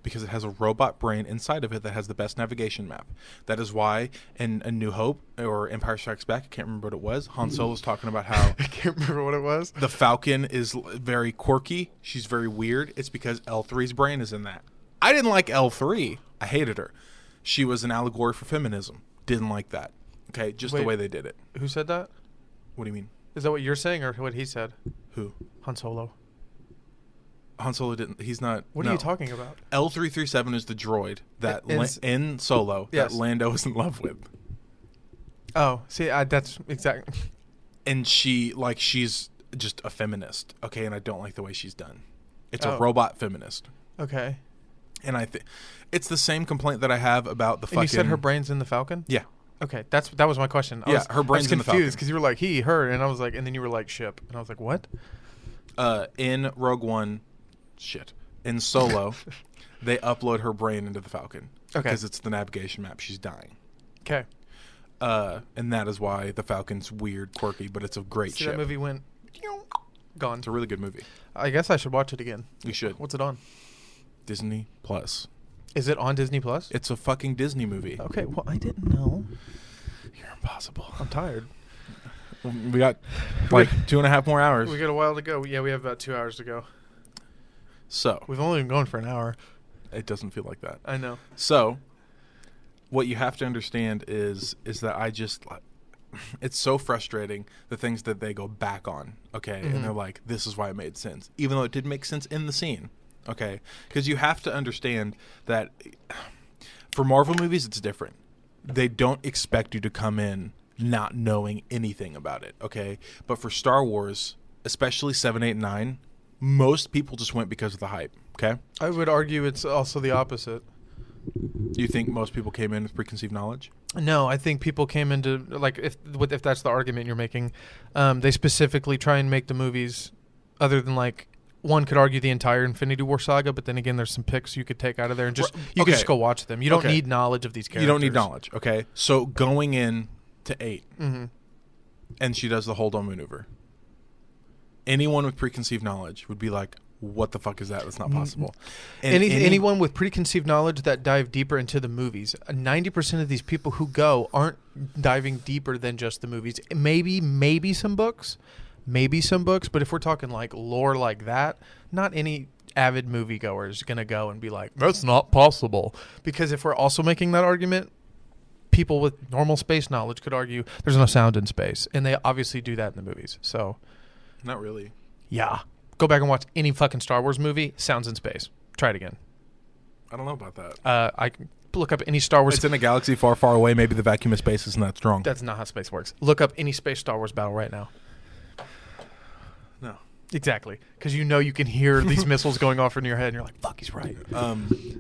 Because it has a robot brain inside of it that has the best navigation map. That is why in A New Hope or Empire Strikes Back, I can't remember what it was, Han Solo's talking about how... I can't remember what it was. The Falcon is very quirky. She's very weird. It's because L3's brain is in that. I didn't like L3. I hated her. She was an allegory for feminism. Didn't like that. Okay, just the way they did it. Who said that? What do you mean? Is that what you're saying or what he said? Who? Han Solo. Han Solo didn't. He's not. What are you talking about? L337 is the droid that in Solo that Lando is in love with. Oh, see, that's exactly. And she's just a feminist, okay? And I don't like the way she's done. It's a Oh. robot feminist. Okay. And I think it's the same complaint that I have about the fucking... And you said her brain's in the Falcon? Yeah. Okay, that was my question. Her brain's in the Falcon. confused because you were like he, her, and I was like, and then you were like ship, and I was like, what? In Rogue One, in Solo, they upload her brain into the Falcon. Okay. Because it's the navigation map. She's dying. Okay. And that is why the Falcon's weird, quirky, but it's a great ship. That movie went gone. It's a really good movie. I guess I should watch it again. You should. What's it on? Disney Plus. Is it on Disney Plus? It's a fucking Disney movie. Okay. Well, I didn't know. You're impossible. I'm tired. We got like 2.5 more hours. We got a while to go. Yeah, we have about 2 hours to go. So We've only been going for an hour. it doesn't feel like that. I know. So what you have to understand is that I just it's so frustrating the things that they go back on, okay? Mm-hmm. And they're like, this is why it made sense, even though it did make sense in the scene, okay? Because you have to understand that for Marvel movies, it's different. They don't expect you to come in not knowing anything about it, okay? But for Star Wars, especially 7, 8, 9, most people just went because of the hype, okay? I would argue it's also the opposite. Do you think most people came in with preconceived knowledge? No, I think people came into like if that's the argument you're making, they specifically try and make the movies other than like one could argue the entire Infinity War saga, but then again there's some picks you could take out of there and just you can just go watch them. You don't need knowledge of these characters. You don't need knowledge, okay? So going in to 8, Mm-hmm. and she does the hold on maneuver. Anyone with preconceived knowledge would be like, what the fuck is that? That's not possible. And Anyone with preconceived knowledge that dive deeper into the movies, 90% of these people who go aren't diving deeper than just the movies. Maybe some books, but if we're talking like lore like that, not any avid moviegoer is going to go and be like, that's not possible. Because if we're also making that argument, people with normal space knowledge could argue there's no sound in space. And they obviously do that in the movies. So, not really. yeah. Go back and watch any fucking Star Wars movie. Sounds in space. Try it again. I don't know about that. I can look up any Star Wars. It's in a galaxy far, far away. Maybe the vacuum of space isn't that strong. That's not how space works. Look up any space Star Wars battle right now. No. Exactly. Because you know you can hear these missiles going off in your head and you're like, fuck, he's right.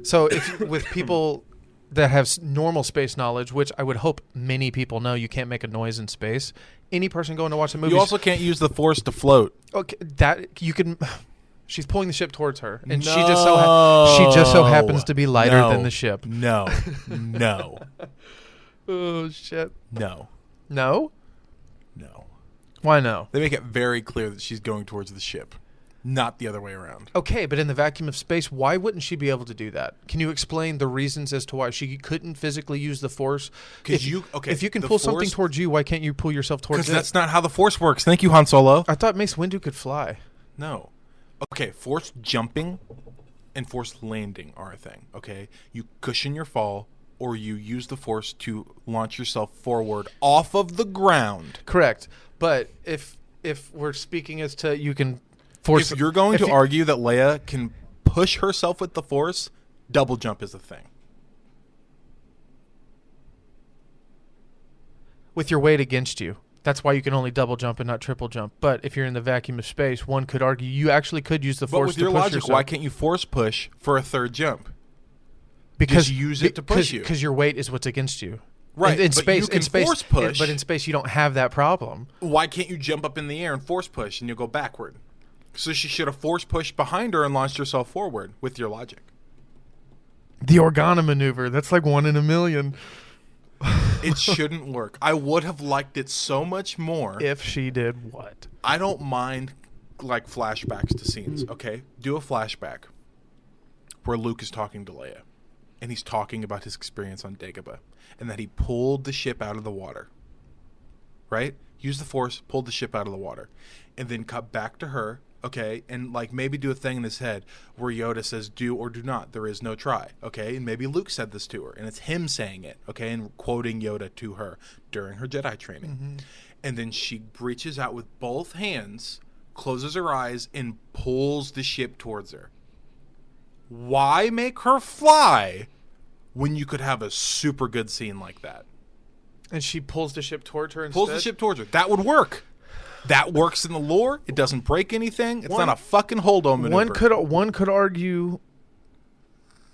So if with people that have normal space knowledge, which I would hope many people know, you can't make a noise in space. Any person going to watch a movie, you also can't use the Force to float. Okay, that you can. She's pulling the ship towards her, and she just so happens to be lighter than the ship. No. Oh shit! No. Why no? They make it very clear that she's going towards the ship, not the other way around. Okay, but in the vacuum of space, why wouldn't she be able to do that? Can you explain the reasons as to why she couldn't physically use the Force? If you can pull something towards you, why can't you pull yourself towards it? Because that's not how the Force works. Thank you, Han Solo. I thought Mace Windu could fly. No. Okay, Force jumping and Force landing are a thing, okay? You cushion your fall, or you use the Force to launch yourself forward off of the ground. Correct. But if we're speaking as to you can force... If you're going to argue that Leia can push herself with the Force, double jump is a thing. With your weight against you. That's why you can only double jump and not triple jump. But if you're in the vacuum of space, one could argue you actually could use the Force to push yourself. But with your logic, why can't you Force push for a third jump? Because just use it to push you. Because your weight is what's against you. Right, in but space, you can in space, force push. But in space, you don't have that problem. Why can't you jump up in the air and force push and you'll go backward? So she should have force pushed behind her and launched herself forward with your logic. The Organa maneuver, that's like 1 in a million. It shouldn't work. I would have liked it so much more. If she did what? I don't mind like flashbacks to scenes, okay? Do a flashback where Luke is talking to Leia. And he's talking about his experience on Dagobah. And that he pulled the ship out of the water. Right? Use the Force, pulled the ship out of the water. And then cut back to her, okay? And like maybe do a thing in his head where Yoda says, do or do not. There is no try, okay? And maybe Luke said this to her. And it's him saying it, okay? And quoting Yoda to her during her Jedi training. Mm-hmm. And then she reaches out with both hands, closes her eyes, and pulls the ship towards her. Why make her fly when you could have a super good scene like that? And she pulls the ship towards her instead? Pulls the ship towards her. That would work. That works in the lore. It doesn't break anything. It's not a fucking hold-on maneuver. One could argue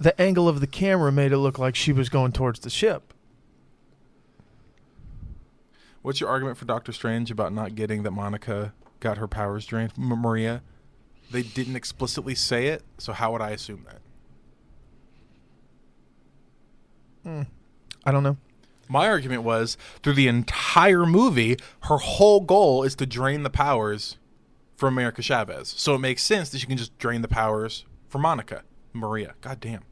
the angle of the camera made it look like she was going towards the ship. What's your argument for Doctor Strange about not getting that Monica got her powers drained? Maria, they didn't explicitly say it, so how would I assume that? I don't know. My argument was, through the entire movie, her whole goal is to drain the powers from America Chavez. So it makes sense that she can just drain the powers for Maria. God damn.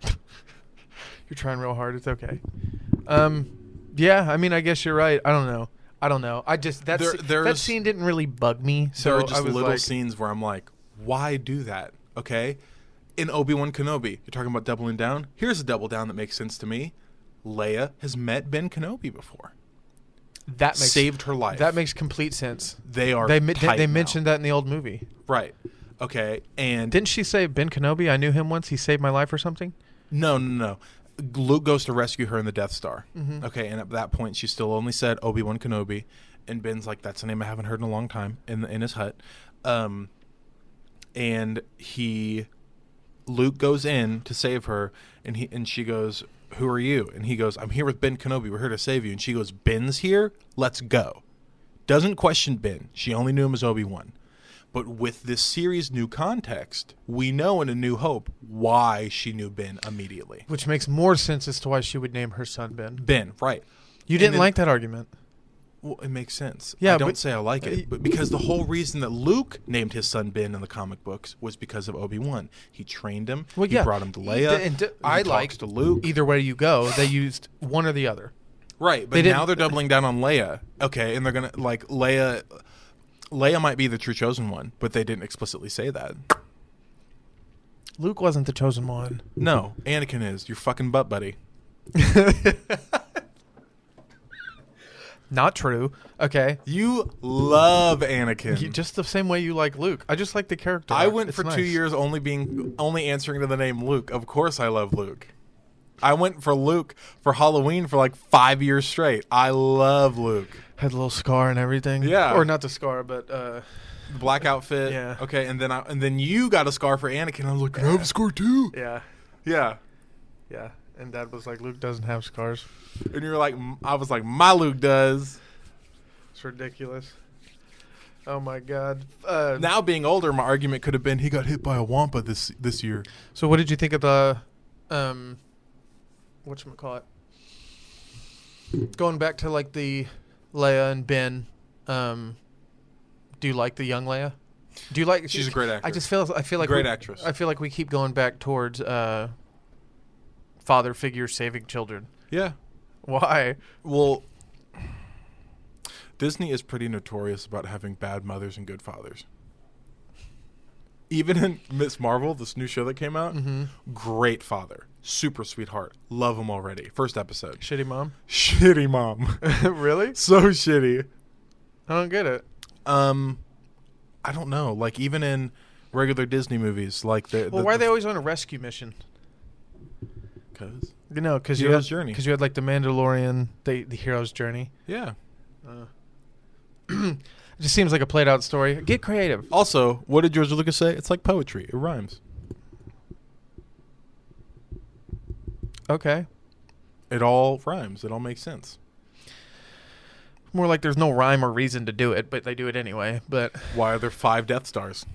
You're trying real hard. It's okay. Yeah, I mean, I guess you're right. I don't know. I just that scene didn't really bug me. So there are just I was little like, scenes where I'm like, why do that? Okay, in Obi-Wan Kenobi, you're talking about doubling down. Here's a double down that makes sense to me. Leia has met Ben Kenobi before. That makes, saved her life. That makes complete sense. They mentioned that in the old movie, right? Okay, and didn't she say Ben Kenobi? I knew him once. He saved my life or something. No. Luke goes to rescue her in the Death Star. Mm-hmm. Okay, and at that point, she still only said Obi-Wan Kenobi, and Ben's like, "That's a name I haven't heard in a long time." In his hut, and Luke goes in to save her, and she goes, "Who are you?" And he goes, "I'm here with Ben Kenobi. We're here to save you." And she goes, "Ben's here? Let's go." Doesn't question Ben. She only knew him as Obi-Wan. But with this series' new context, we know in A New Hope why she knew Ben immediately. Which makes more sense as to why she would name her son Ben. Ben, right. You didn't like that argument. Well, it makes sense. Yeah, I don't say I like it, but because the whole reason that Luke named his son Ben in the comic books was because of Obi-Wan. He trained him. He brought him to Leia. I like to Luke. Either way you go, they used one or the other. Right, but now they're doubling down on Leia. Okay, and they're gonna like Leia. Leia might be the true chosen one, but they didn't explicitly say that. Luke wasn't the chosen one. No, Anakin is. Your fucking butt buddy. Not true. Okay. You love Anakin. Just the same way you like Luke. I just like the character. I went for 2 years only answering to the name Luke. Of course I love Luke. I went for Luke for Halloween for like 5 years straight. I love Luke. Had a little scar and everything. Yeah. Or not the scar, but the black outfit. Yeah. Okay, and then you got a scar for Anakin. I was like, can I have a scar too? Yeah. Yeah. Yeah. And Dad was like, Luke doesn't have scars. And you were like, I was like, my Luke does. It's ridiculous. Oh my God. Now being older, my argument could have been he got hit by a wampa this year. So what did you think of the whatchamacallit? Going back to like the Leia and Ben, do you like the young Leia? Do you like? She's a great actress. I feel like great actress. I feel like we keep going back towards father figures saving children. Yeah. Why? Well, Disney is pretty notorious about having bad mothers and good fathers. Even in Miss Marvel, this new show that came out, great father, super sweetheart, love him already. First episode. Shitty mom? Shitty mom. Really? So shitty. I don't get it. I don't know. Like even in regular Disney movies, like why are they always on a rescue mission? Because because Hero's Journey. Because you had like the Mandalorian, the hero's journey. Yeah. It just seems like a played out story. Get creative. Also, what did George Lucas say? It's like poetry. It rhymes. Okay. It all rhymes. It all makes sense. More like there's no rhyme or reason to do it, but they do it anyway. But why are there 5 Death Stars?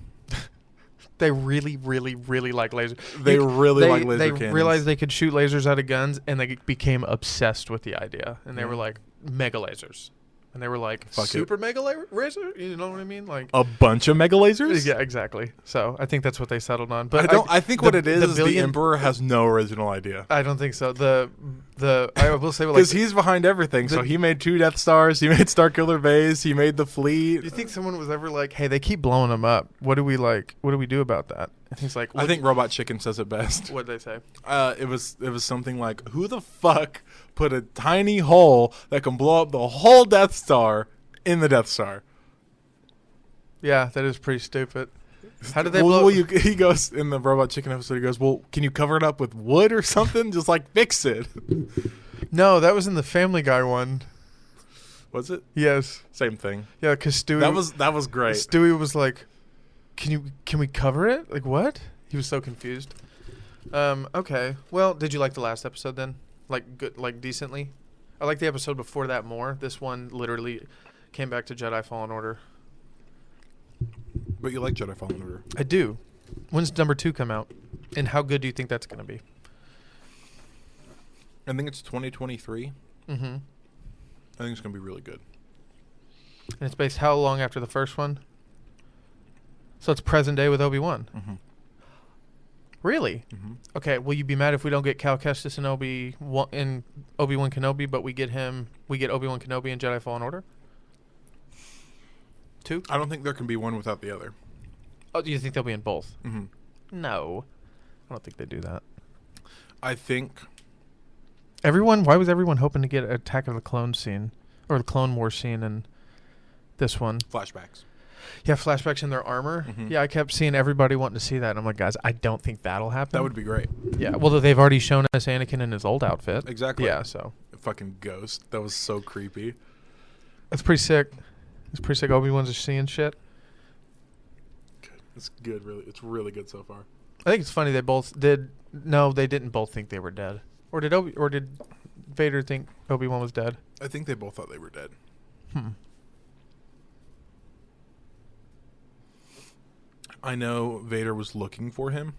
They really, really, really like lasers. They like laser cannons. They realized they could shoot lasers out of guns, and they became obsessed with the idea. And they were like, mega lasers. And they were like, super mega laser? You know what I mean? Like a bunch of mega lasers? Yeah, exactly. So I think that's what they settled on. But I think what it is the Emperor has no original idea. I don't think so. I will say, because he's behind everything. So he made 2 Death Stars. He made Starkiller Base. He made the fleet. Do you think someone was ever like, "Hey, they keep blowing them up. What do we do about that?" And he's like, I think Robot Chicken says it best. What'd they say? It was something like, "Who the fuck put a tiny hole that can blow up the whole Death Star in the Death Star?" Yeah, that is pretty stupid. How did they blow? He goes in the Robot Chicken episode. He goes, "Well, can you cover it up with wood or something? Just like fix it." No, that was in the Family Guy one. Was it? Yes. Same thing. Yeah, because Stewie... That was great. Stewie was like, can we cover it? Like, what? He was so confused. Okay. Well, did you like the last episode then? Like, good, like decently? I like the episode before that more. This one literally came back to Jedi Fallen Order. But you like Jedi Fallen Order. I do. When's number 2 come out? And how good do you think that's going to be? I think it's 2023. Mm-hmm. I think it's going to be really good. And it's based how long after the first one? So it's present day with Obi-Wan. Mm-hmm. Really? Mm-hmm. Okay, will you be mad if we don't get Cal Kestis and Obi-Wan Kenobi, but we get Obi-Wan Kenobi in Jedi Fallen Order? 2? I don't think there can be one without the other. Oh, do you think they'll be in both? Mm-hmm. No. I don't think they do that. I think... Why was everyone hoping to get Attack of the Clones scene? Or the Clone War scene in this one? Flashbacks. Yeah, flashbacks in their armor. Mm-hmm. Yeah, I kept seeing everybody wanting to see that. And I'm like, guys, I don't think that'll happen. That would be great. Yeah, well, they've already shown us Anakin in his old outfit. Exactly. Yeah, so. A fucking ghost. That was so creepy. That's pretty sick. It's pretty sick. Obi-Wan's just seeing shit. Good. It's good, really. It's really good so far. I think it's funny they both did. No, they didn't both think they were dead. Or did Vader think Obi-Wan was dead? I think they both thought they were dead. I know Vader was looking for him,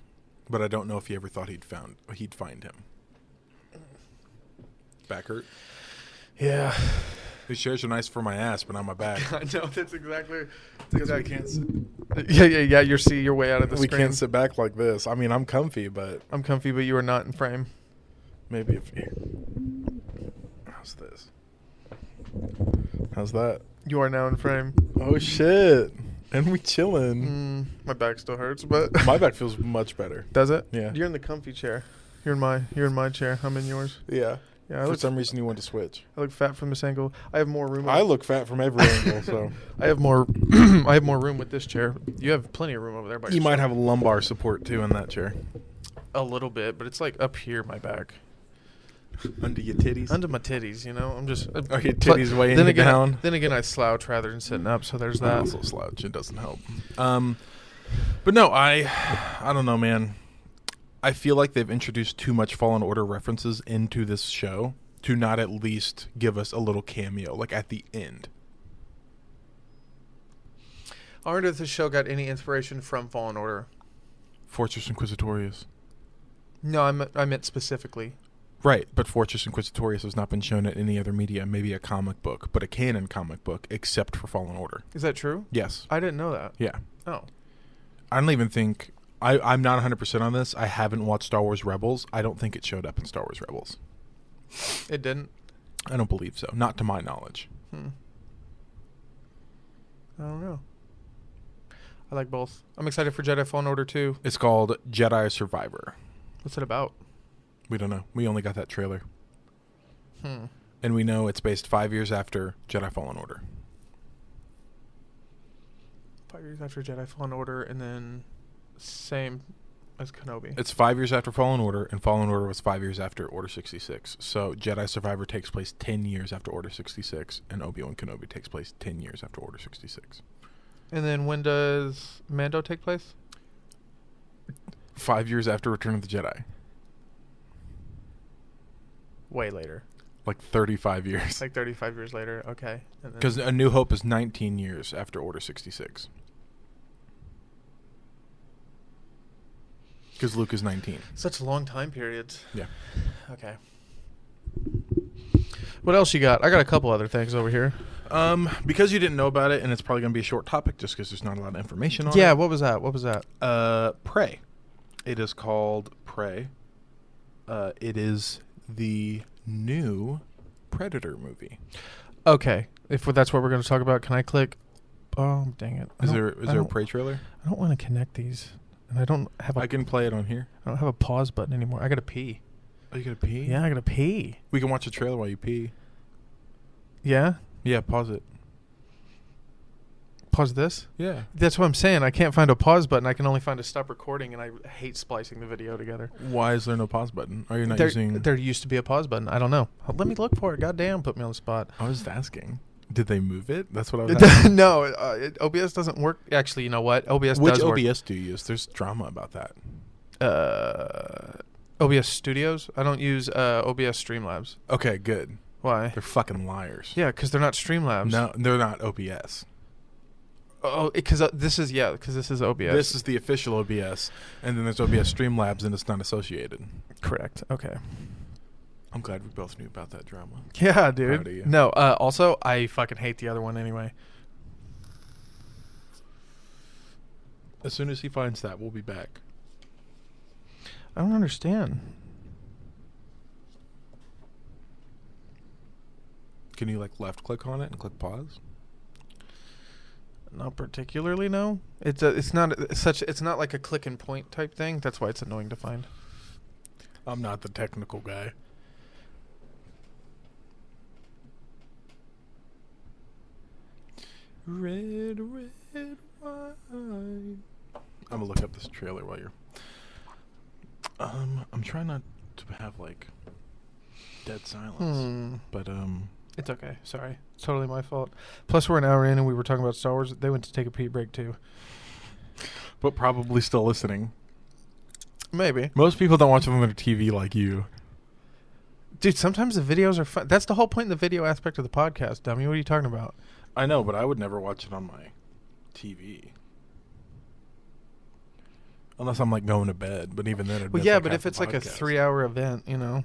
but I don't know if he ever thought he'd find him. Back hurt? Yeah. These chairs are nice for my ass, but not my back. I know, that's exactly. Because we can't sit. Yeah. You're way out of the We screen. can't sit back like this. I mean, I'm comfy, but I'm comfy, but you are not in frame. maybe if you... How's this? How's that? You are now in frame. Oh, shit. And we chilling. My back still hurts, but My back feels much better. does it? Yeah. You're in the comfy chair. You're in my chair. I'm in yours. Yeah. Yeah. For some reason, you want to switch. I look fat from this angle. I have more room. I look fat from every angle, so... I have more. I have more room with this chair. You have plenty of room over there. By You might have a lumbar support, too, in that chair. a little bit, but it's like up here, my back, Under your titties? under my titties. You know, I'm just. Are your titties weighing then you again, down? Then again, I slouch rather than sitting up, so there's I that. also slouch. It doesn't help. But no, I don't know, man. I feel like they've introduced too much Fallen Order references into this show to not at least give us a little cameo, like at the end. I wonder if this show got any inspiration from Fallen Order. Fortress Inquisitorius. No, I meant specifically. Right, but Fortress Inquisitorius has not been shown in any other media, maybe a comic book, but a canon comic book, except for Fallen Order. Is that true? Yes. I didn't know that. Yeah. Oh. I don't even think... I'm not 100% on this. I haven't watched Star Wars Rebels. I don't think it showed up in Star Wars Rebels. It didn't? I don't believe so. Not to my knowledge. I don't know. I like both. I'm excited for Jedi Fallen Order 2. It's called Jedi Survivor. What's it about? We don't know. We only got that trailer. And we know it's based 5 years after Jedi Fallen Order. 5 years after Jedi Fallen Order, and then same as Kenobi. It's 5 years after Fallen Order, and Fallen Order was 5 years after Order 66. So Jedi Survivor takes place 10 years after Order 66, and Obi-Wan Kenobi takes place 10 years after Order 66. And then when does Mando take place? 5 years after Return of the Jedi. Way later. Like 35 years. Like 35 years later. Okay. Because A New Hope is 19 years after Order 66. Because Luke is 19. Such long time periods. Yeah. Okay. What else you got? I got a couple other things over here. Because you didn't know about it, and it's probably going to be a short topic just because there's not a lot of information on it. Yeah, what was that? What was that? Prey. It is called Prey. It is the new Predator movie. Okay. If that's what we're going to talk about, can I click? Oh, dang it. Is there a Prey trailer? I don't want to connect these. And I don't have I can play it on here. I don't have a pause button anymore. I got to pee. Oh, you got to pee? Yeah, I got to pee. We can watch the trailer while you pee. Yeah? Yeah, pause it. Pause this? Yeah. That's what I'm saying. I can't find a pause button. I can only find a stop recording, and I hate splicing the video together. Why is there no pause button? Are you not using... There used to be a pause button. I don't know. Let me look for it. Goddamn, put me on the spot. I was just asking. Did they move it? That's what I was asking. No, OBS doesn't work. Actually, you know what? OBS Which does work. OBS do you use? There's drama about that. OBS Studios. I don't use OBS Streamlabs. Okay, good. Why? They're fucking liars. Yeah, because they're not Streamlabs. No, they're not OBS. Oh, because this is OBS. This is the official OBS, and then there's OBS Streamlabs, and it's not associated. Correct. Okay. I'm glad we both knew about that drama. Yeah, Proud of dude. you. No. Also, I fucking hate the other one anyway. As soon as he finds that, we'll be back. I don't understand. Can you like left click on it and click pause? Not particularly. No. It's not like a click and point type thing. That's why it's annoying to find. I'm not the technical guy. Red, red wine. I'm gonna look up this trailer while you're. I'm trying not to have like dead silence, but It's okay. Sorry. It's totally my fault. Plus, we're an hour in and we were talking about Star Wars. They went to take a pee break too. but probably still listening. Maybe. Most people don't watch them on their TV like you. Dude, sometimes the videos are fun. That's the whole point of the video aspect of the podcast, dummy. What are you talking about? I know, but I would never watch it on my TV. Unless I'm like going to bed, but even then, Well, yeah, but if it's like a 3-hour event, you know.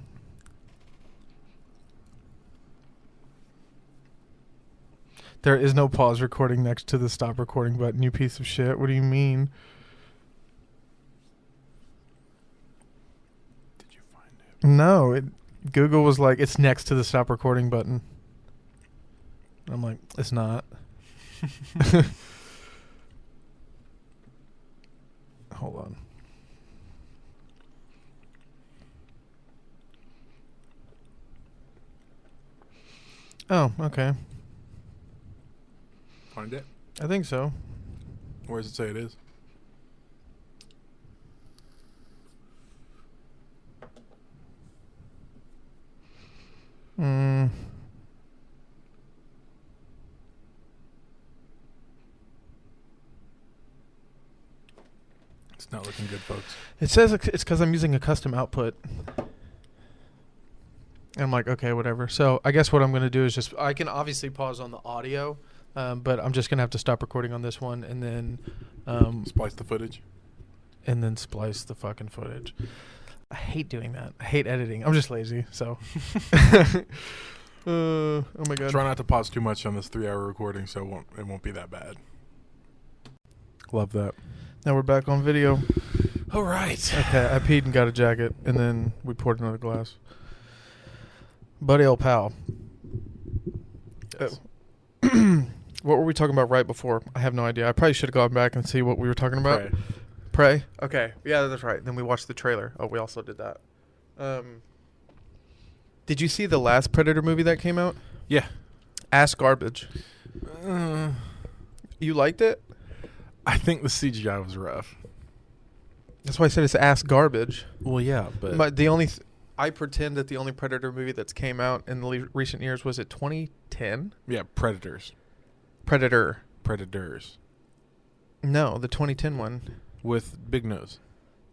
There is no pause recording next to the stop recording button, you piece of shit. What do you mean? Did you find it? No, Google was like, it's next to the stop recording button. I'm like, it's not. Hold on. Oh, okay. Find it? I think so. Where does it say it is? It's not looking good, folks. It says it's because I'm using a custom output. And I'm like, okay, whatever. So I guess what I'm going to do is I can obviously pause on the audio, but I'm just going to have to stop recording on this one and then... Splice the footage? And then splice the fucking footage. I hate doing that. I hate editing. I'm just lazy, so... oh my god. Try not to pause too much on this 3-hour recording so it won't be that bad. Love that. Now we're back on video. All right. Okay, I peed and got a jacket, and then we poured another glass. Buddy old pal. Yes. What were we talking about right before? I have no idea. I probably should have gone back and see what we were talking about. Pray? Okay. Yeah, that's right. Then we watched the trailer. Oh, we also did that. Did you see the last Predator movie that came out? Yeah. Ass garbage. You liked it? I think the CGI was rough. That's why I said it's ass garbage. Well, yeah, but I pretend that the only Predator movie that's came out in the recent years was it 2010? yeah, Predators. Predators. No, the 2010 one. With Big Nose.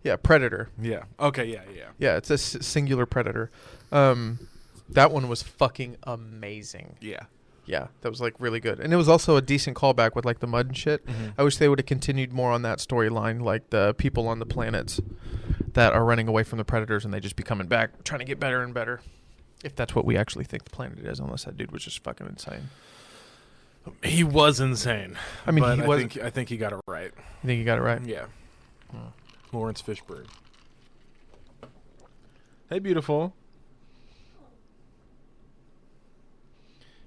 Yeah, Predator. Yeah. Okay, yeah. Yeah, it's a singular Predator. That one was fucking amazing. Yeah. Yeah, that was like really good. And it was also a decent callback with like the mud and shit. Mm-hmm. I wish they would have continued more on that storyline, like the people on the planets that are running away from the Predators and they just be coming back, trying to get better and better. If that's what we actually think the planet is, unless that dude was just fucking insane. He was insane. I mean, but he was. I think he got it right. You think you got it right? Yeah. Lawrence Fishburne. Hey, beautiful.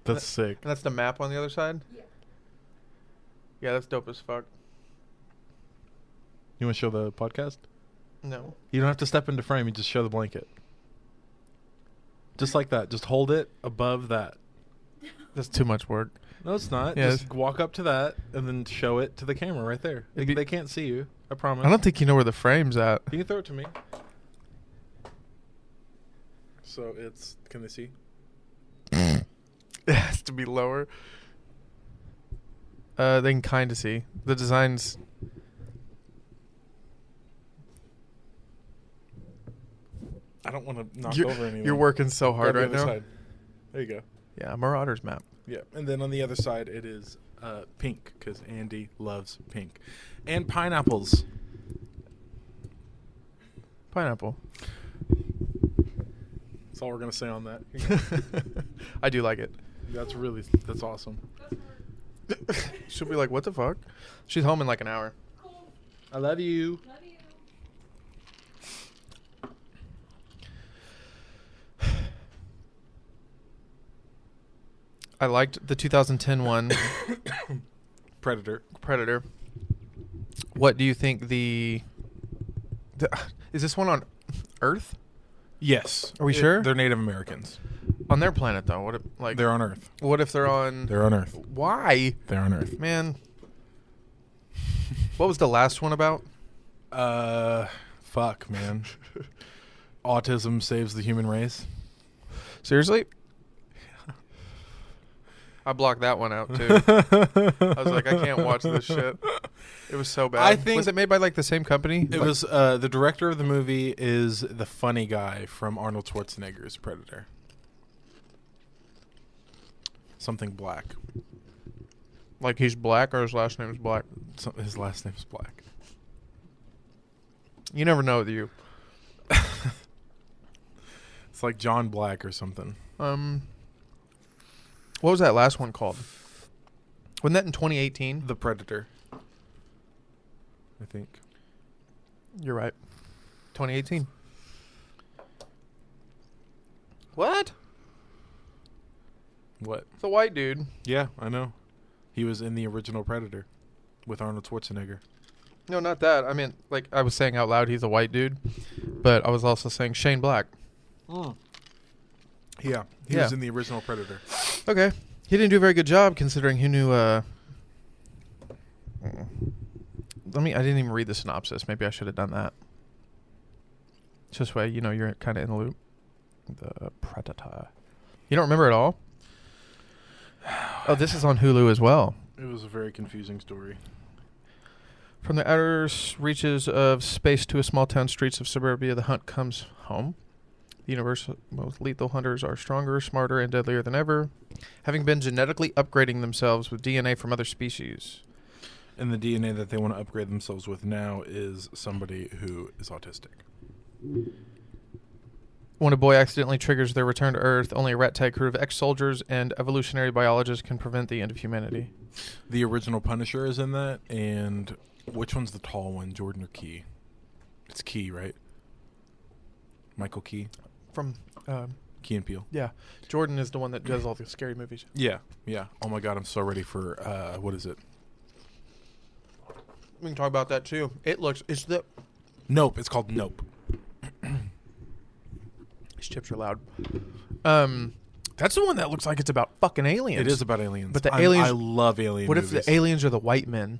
That's sick. And that's the map on the other side? Yeah. Yeah, that's dope as fuck. You want to show the podcast? No. You don't have to step into frame. You just show the blanket. Just like that. Just hold it above that. That's too much work. No, it's not. Yeah, just walk up to that and then show it to the camera right there. They can't see you. I promise. I don't think you know where the frame's at. You can throw it to me. So it's... Can they see? It has to be lower. They can kind of see the designs. I don't want to knock over anyone. You're working so hard Grab right the other now. side. There you go. Yeah, Marauders map. Yeah, and then on the other side it is pink because Andy loves pink, and pineapples. Pineapple. That's all we're gonna say on that. I do like it. That's awesome. She'll be like, "What the fuck?" She's home in like an hour. I love you. I liked the 2010 one, Predator. What do you think the is this one on Earth? Yes. Are we sure? They're Native Americans. On their planet though. What if, like They're on Earth. What if they're on? They're on Earth. Why? They're on Earth. Man. What was the last one about? Fuck, man. Autism saves the human race. Seriously? I blocked that one out too. I was like, I can't watch this shit. It was so bad. I think was it made by like the same company? It was the director of the movie is the funny guy from Arnold Schwarzenegger's Predator. Something Black. Like he's black or his last name is Black? His last name's Black. You never know with you. It's like John Black or something. What was that last one called? Wasn't that in 2018? The Predator. I think. You're right. 2018. What? What? It's a white dude. Yeah, I know. He was in the original Predator with Arnold Schwarzenegger. No, not that. I mean, like I was saying out loud, he's a white dude, but I was also saying Shane Black. Yeah, he was in the original Predator. Okay, he didn't do a very good job considering he knew. I didn't even read the synopsis. Maybe I should have done that. Just way you're kind of in the loop. The Predator. You don't remember it all? Oh, this is on Hulu as well. It was a very confusing story. From the outer reaches of space to a small town streets of suburbia, the hunt comes home. The universe's most lethal hunters are stronger, smarter, and deadlier than ever, having been genetically upgrading themselves with DNA from other species. And the DNA that they want to upgrade themselves with now is somebody who is autistic. When a boy accidentally triggers their return to Earth, only a rat-tag crew of ex-soldiers and evolutionary biologists can prevent the end of humanity. The original Punisher is in that, and which one's the tall one, Jordan or Key? It's Key, right? Michael Key? From Key and Peele. Yeah. Jordan is the one that does all the scary movies. Yeah. Oh my God, I'm so ready for, what is it? We can talk about that too. Nope, it's called Nope. These chips are loud. That's the one that looks like it's about fucking aliens. It is about aliens. But the aliens... I love alien movies. What if the aliens are the white men?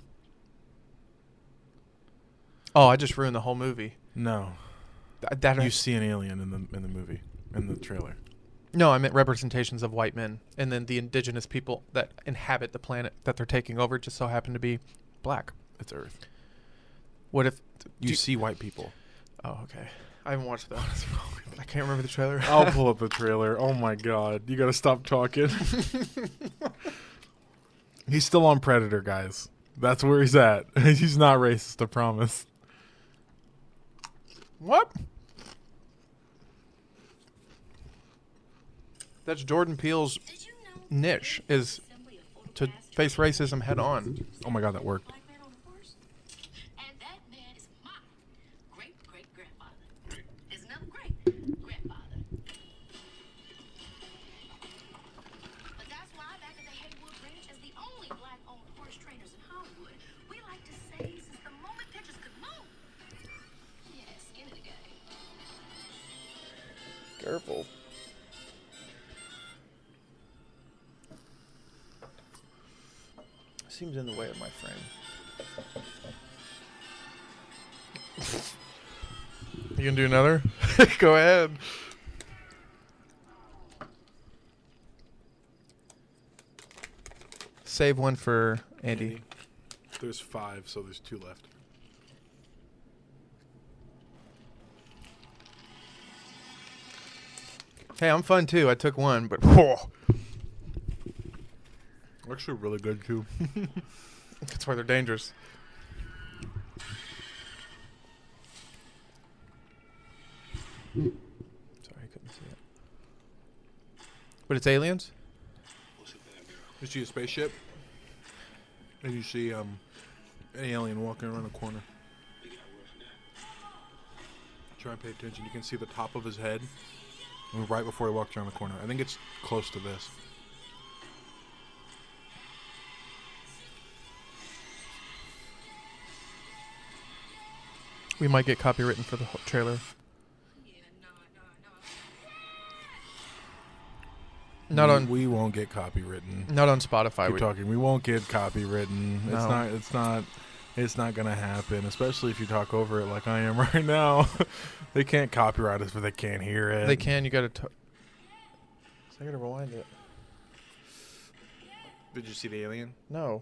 Oh, I just ruined the whole movie. No. You see an alien in the movie, in the trailer. No, I meant representations of white men, and then the indigenous people that inhabit the planet that they're taking over just so happen to be black. It's Earth. What if you see white people? Oh, okay. I haven't watched that. I can't remember the trailer. I'll pull up the trailer. Oh my God, you gotta stop talking. He's still on Predator, guys. That's where he's at. He's not racist, I promise. What? That's Jordan Peele's niche, is to face racism head on. Oh my God, that worked. And that man is my great-great-grandfather. Is another great-grandfather. But that's why back at the Haywood Ranch, as the only black-owned horse trainers in Hollywood, we like to say since the moment pictures could move. Yeah, skin of the game. Careful. Seems in the way of my frame. You can do another? Go ahead. Save one for Andy. There's 5, so there's 2 left. Hey, I'm fun too. I took one, but whoa. Actually, really good too. That's why they're dangerous. Sorry, I couldn't see it. But it's aliens? You see a spaceship, and you see an alien walking around a corner. Try and pay attention. You can see the top of his head right before he walks around the corner. I think it's close to this. We might get copywritten for the trailer. We won't get copywritten. Not on Spotify. Keep talking. We won't get copywritten. No. It's not gonna happen. Especially if you talk over it like I am right now. They can't copyright us, but they can't hear it. They can. You got to. I got to rewind it. Did you see the alien? No.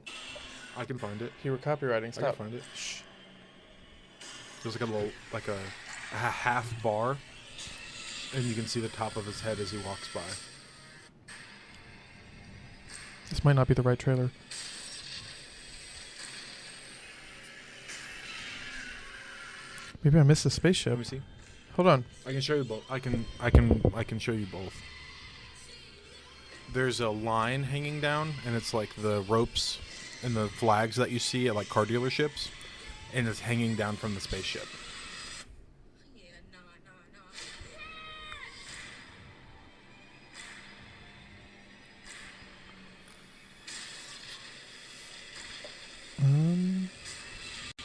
I can find it. You were copywriting. I Stop. can find it. Shh. There's like a little, like a half bar, and you can see the top of his head as he walks by. This might not be the right trailer. Maybe I missed the spaceship. Let me see. Hold on. I can show you both. I can show you both. There's a line hanging down, and it's like the ropes and the flags that you see at like car dealerships, and it's hanging down from the spaceship.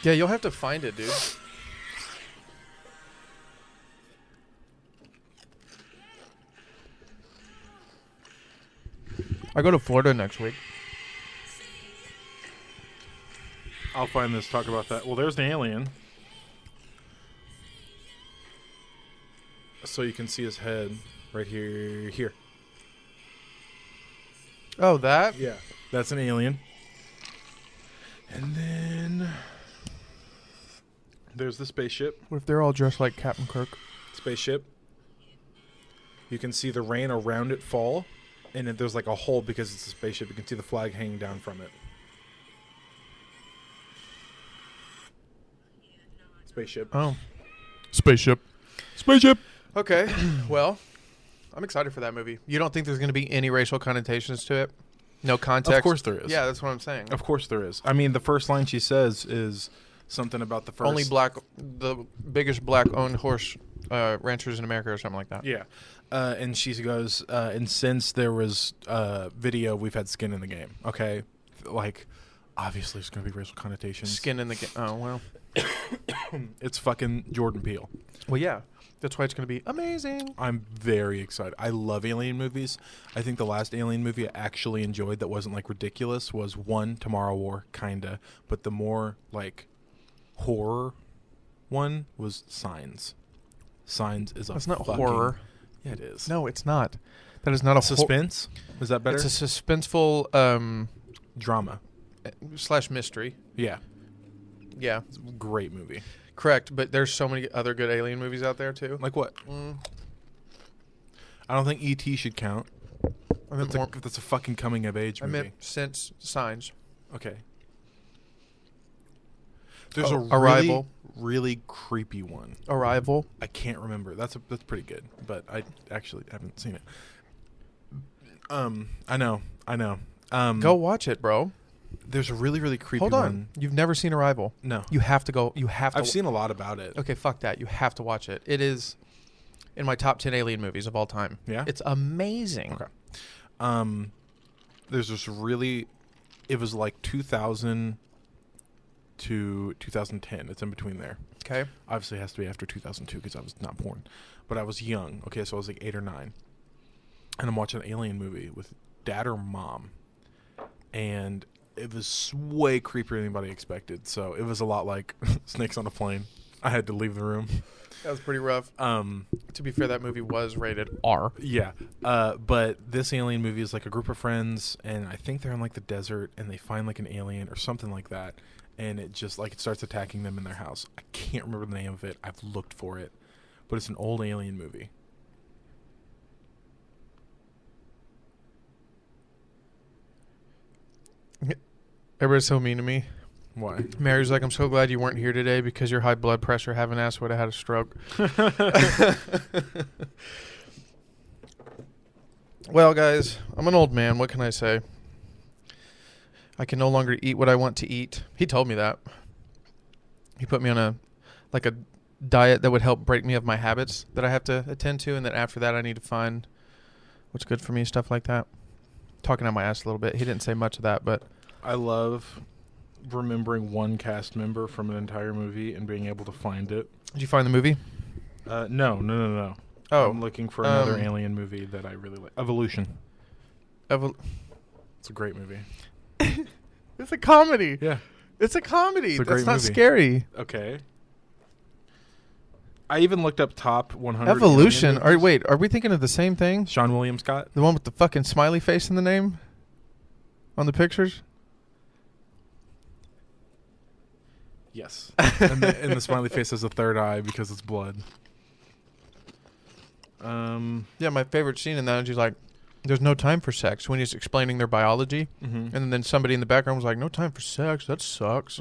Yeah, you'll have to find it, dude. I go to Florida next week. I'll find this. Talk about that. Well, there's the alien. So you can see his head right here. Here. Oh, that? Yeah. That's an alien. And then there's the spaceship. What if they're all dressed like Captain Kirk? Spaceship. You can see the rain around it fall. And there's like a hole because it's a spaceship. You can see the flag hanging down from it. Spaceship. Oh. Spaceship. Spaceship. Okay. Well, I'm excited for that movie. You don't think there's going to be any racial connotations to it? No context? Of course there is. Yeah, that's what I'm saying. Of course there is. I mean, the first line she says is something about the first... Only the biggest black-owned horse ranchers in America or something like that. Yeah. And she goes, and since there was video, we've had skin in the game. Okay? Like, obviously there's going to be racial connotations. Skin in the game. Oh, well. It's fucking Jordan Peele. Well, yeah. That's why it's going to be amazing. I'm very excited. I love alien movies. I think the last alien movie I actually enjoyed that wasn't like ridiculous was Tomorrow War, kinda. But the more like horror one was Signs. Signs is a That's not fucking, horror. Yeah, it is. No, it's not. That is not a Suspense? Is that better? It's a suspenseful drama. / mystery. Yeah. Yeah. It's a great movie. Correct, but there's so many other good alien movies out there too. Like what? I don't think E.T. should count. I meant more, That's a fucking coming of age movie. I meant since Signs. Okay. There's a Arrival. really creepy one. Arrival. I can't remember. That's pretty good, but I actually haven't seen it. I know. Go watch it, bro. There's a really creepy Hold on. one. You've never seen Arrival? No. You have to go. You have to. I've seen a lot about it. Okay, fuck that. You have to watch it. It is in my top 10 alien movies of all time. Yeah? It's amazing. Okay. There's this really... It was like 2000 to 2010. It's in between there. Okay. Obviously it has to be after 2002 because I was not born. But I was young. Okay, so I was like 8 or 9. And I'm watching an alien movie with dad or mom. And it was way creepier than anybody expected. So it was a lot like Snakes on a Plane. I had to leave the room. That was pretty rough. To be fair, that movie was rated R. Yeah. But this alien movie is like a group of friends, and I think they're in like the desert, and they find like an alien or something like that, and it just like it starts attacking them in their house. I can't remember the name of it. I've looked for it, but it's an old alien movie. Everybody's so mean to me. Why? Mary's like, I'm so glad you weren't here today because your high blood pressure. Haven't asked would have had a stroke. Well, guys, I'm an old man. What can I say? I can no longer eat what I want to eat. He told me that. He put me on a diet that would help break me of my habits that I have to attend to, and that after that I need to find what's good for me, stuff like that. Talking on my ass a little bit. He didn't say much of that, but I love remembering one cast member from an entire movie and being able to find it. did you find the movie? No. Oh, I'm looking for another alien movie that I really like. Evolution. It's a great movie. It's a comedy. Yeah. It's a comedy. It's a That's great not movie. scary. Okay. I even looked up top 100 Evolution. alien movies. Are we thinking of the same thing? Sean William Scott. The one with the fucking smiley face in the name? On the pictures? Yes. and the smiley face has a third eye because it's blood. Yeah, my favorite scene in that is he's like, there's no time for sex when he's explaining their biology. Mm-hmm. And then somebody in the background was like, no time for sex. That sucks.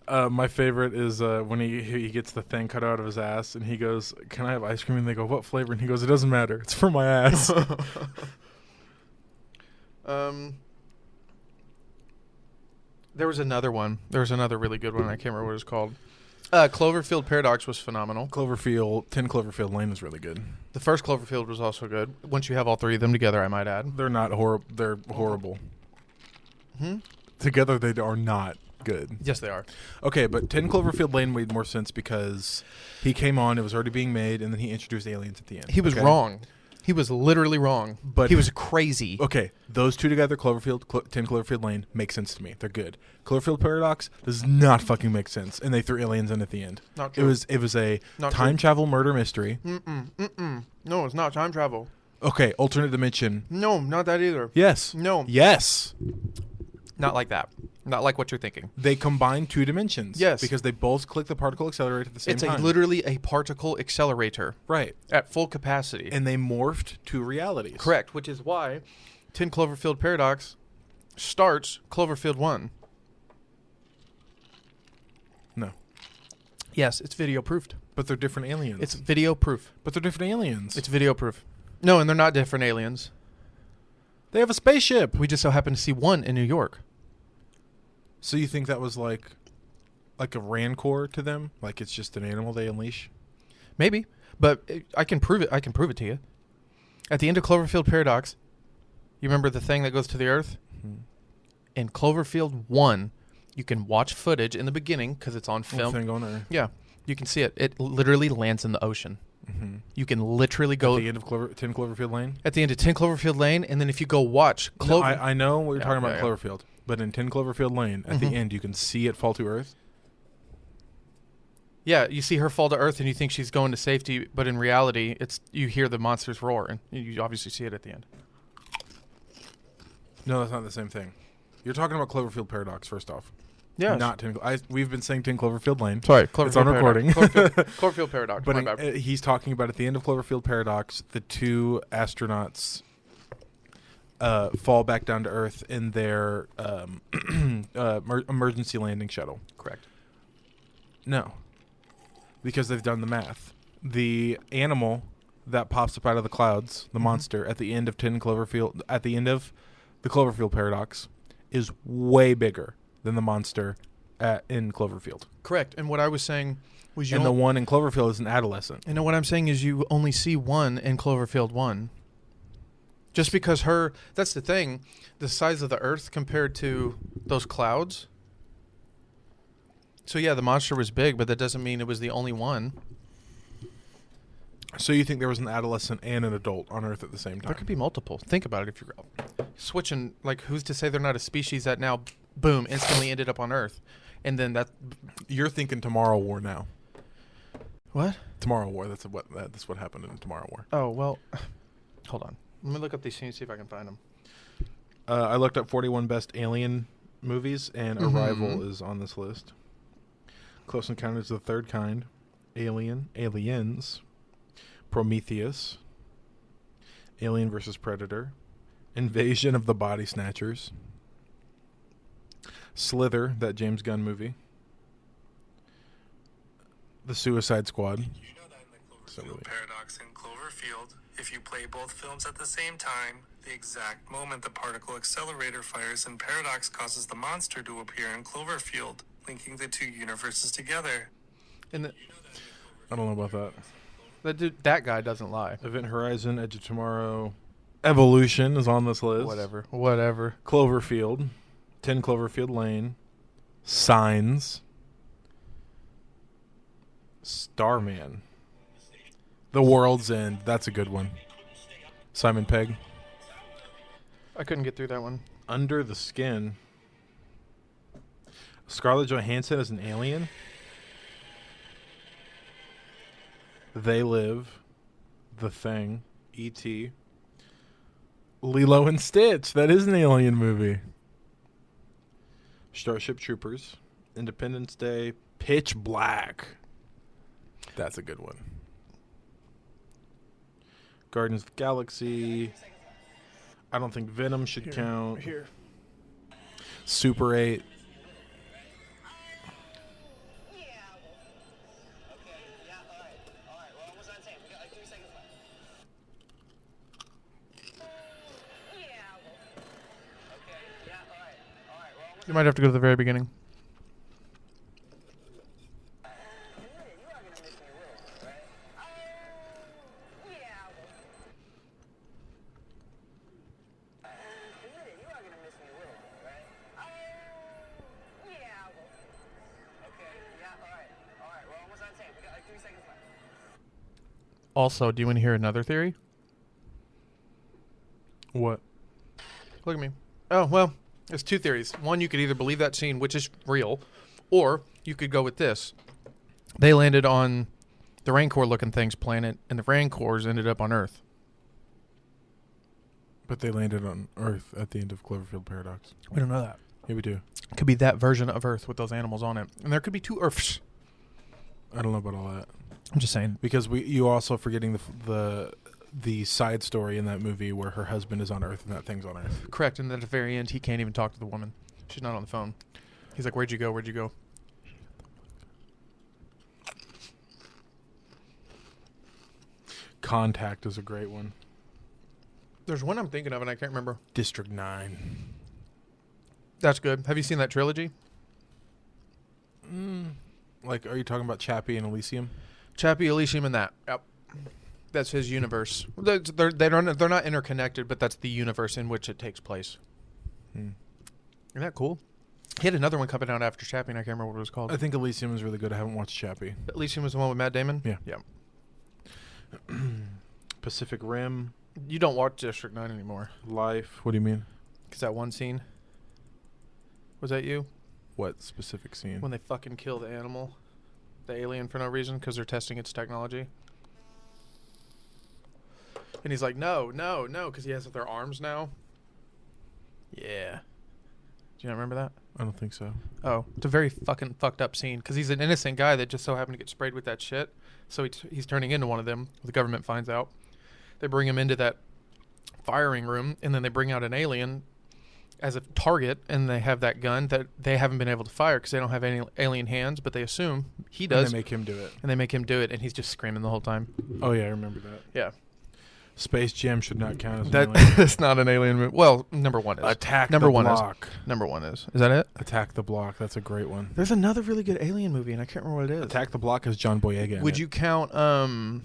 My favorite is when he gets the thing cut out of his ass and he goes, "Can I have ice cream?" And they go, "What flavor?" And he goes, "It doesn't matter. It's for my ass." There was another one. There was another really good one. I can't remember what it was called. Cloverfield Paradox was phenomenal. 10 Cloverfield Lane is really good. The first Cloverfield was also good. Once you have all three of them together, I might add. They're not horrible. They're horrible. Hmm? Together, they are not good. Yes, they are. Okay, but 10 Cloverfield Lane made more sense because he came on, it was already being made, and then he introduced aliens at the end. He was okay? wrong. He was literally wrong. But he was crazy. Okay, those two together, 10 Cloverfield Lane, make sense to me. They're good. Cloverfield Paradox does not fucking make sense, and they threw aliens in at the end. Not true. It was a Not time true. travel murder mystery. No, it's not time travel. Okay, alternate dimension. No, not that either. Yes. No. Yes. Not like that. Not like what you're thinking. They combine two dimensions. Yes. Because they both click the particle accelerator at the same It's time. literally a particle accelerator Right. at full capacity. And they morphed two realities. Correct, which is why 10 Cloverfield Paradox starts Cloverfield 1. No. Yes, it's video proofed. But they're different aliens. It's video proof. But they're different aliens. It's video proof. No, and they're not different aliens. They have a spaceship. We just so happen to see one in New York. So you think that was like a rancor to them? Like it's just an animal they unleash? Maybe, but I can prove it. I can prove it to you. At the end of Cloverfield Paradox, you remember the thing that goes to the Earth? Mm-hmm. In Cloverfield 1, you can watch footage in the beginning because it's on film. Thing on Earth. Yeah, you can see it. It literally lands in the ocean. Mm-hmm. You can literally go At the end of 10 Cloverfield Lane? at the end of 10 Cloverfield Lane, and then if you go watch No, I know what you're Yeah, talking about yeah, Cloverfield. But in 10 Cloverfield Lane, at the Mhm. end, you can see it fall to Earth. Yeah, you see her fall to Earth and you think she's going to safety, but in reality, it's you hear the monsters roar, and you obviously see it at the end. No, that's not the same thing. You're talking about Cloverfield Paradox, first off. Yeah, Not 10. We've been saying 10 Cloverfield Lane. sorry, Cloverfield It's on recording. Cloverfield Paradox. But My bad. he's talking about at the end of Cloverfield Paradox, the two astronauts fall back down to Earth in their emergency landing shuttle. Correct. No. Because they've done the math. The animal that pops up out of the clouds, the monster, at the end of 10 Cloverfield, at the end of the Cloverfield Paradox, is way bigger than the monster in Cloverfield. Correct. And what I was saying was And the one in Cloverfield is an adolescent. And what I'm saying is you only see one in Cloverfield 1. Just because that's the thing, the size of the Earth compared to those clouds. So yeah, the monster was big, but that doesn't mean it was the only one. So you think there was an adolescent and an adult on Earth at the same time? There could be multiple. Think about it if you're switching, like who's to say they're not a species that now, boom, instantly ended up on Earth. And then that... You're thinking Tomorrow War now. What? Tomorrow War. That's what happened in Tomorrow War. Oh, well, hold on. Let me look up these scenes, see if I can find them. I looked up 41 best alien movies, and Arrival is on this list. Close Encounters of the Third Kind, Aliens, Prometheus, Alien vs. Predator, Invasion of the Body Snatchers, Slither, that James Gunn movie, The Suicide Squad. You know that in the Cloverfield paradox in Cloverfield, if you play both films at the same time, the exact moment the particle accelerator fires in paradox causes the monster to appear in Cloverfield, linking the two universes together. And I don't know about that. that guy doesn't lie. Event Horizon, Edge of Tomorrow, Evolution is on this list. Whatever. Cloverfield, 10 Cloverfield Lane, Signs, Starman, The World's End. That's a good one. Simon Pegg. I couldn't get through that one. Under the Skin. Scarlett Johansson as an alien. They Live, The Thing, E.T., Lilo and Stitch. That is an alien movie. Starship Troopers, Independence Day, Pitch Black. That's a good one. Guardians of the Galaxy. I don't think Venom should count. Here. Super 8. You might have to go to the very beginning. Also, do you want to hear another theory? What? Look at me. Oh, well, there's two theories. One, you could either believe that scene, which is real, or you could go with this. They landed on the Rancor-looking thing's planet, and the Rancors ended up on Earth. But they landed on Earth at the end of Cloverfield Paradox. We don't know that. Yeah, we do. It could be that version of Earth with those animals on it. And there could be two Earths. I don't know about all that. I'm just saying. Because you also forgetting the side story in that movie where her husband is on Earth and that thing's on Earth. Correct. And then at the very end, he can't even talk to the woman. She's not on the phone. He's like, where'd you go? Where'd you go? Contact is a great one. There's one I'm thinking of, and I can't remember. District 9. That's good. Have you seen that trilogy? Like, are you talking about Chappie and Elysium? Chappie, Elysium, and that. Yep. That's his universe. They're not interconnected, but that's the universe in which it takes place. Isn't that cool? He had another one coming out after Chappie, and I can't remember what it was called. I think Elysium is really good. I haven't watched Chappie. Elysium was the one with Matt Damon? Yeah. Yeah. Pacific Rim. You don't watch District 9 anymore. Life. What do you mean? Because that one scene. Was that you? What specific scene? When they fucking kill the animal. The alien for no reason because they're testing its technology. And he's like, no, because he has their arms now. Yeah. Do you not remember that? I don't think so. Oh, it's a very fucking fucked up scene because he's an innocent guy that just so happened to get sprayed with that shit. So he's turning into one of them. The government finds out. They bring him into that firing room, and then they bring out an alien as a target, and they have that gun that they haven't been able to fire because they don't have any alien hands, but they assume he does. And they make him do it. And he's just screaming the whole time. Oh, yeah, I remember that. Yeah. Space Jam should not count as an alien. That's not an alien movie. Well, number one is. Attack number the one Block. Number one is. Is that it? Attack the Block. That's a great one. There's another really good alien movie, and I can't remember what it is. Attack the Block has John Boyega in Would it. you count Men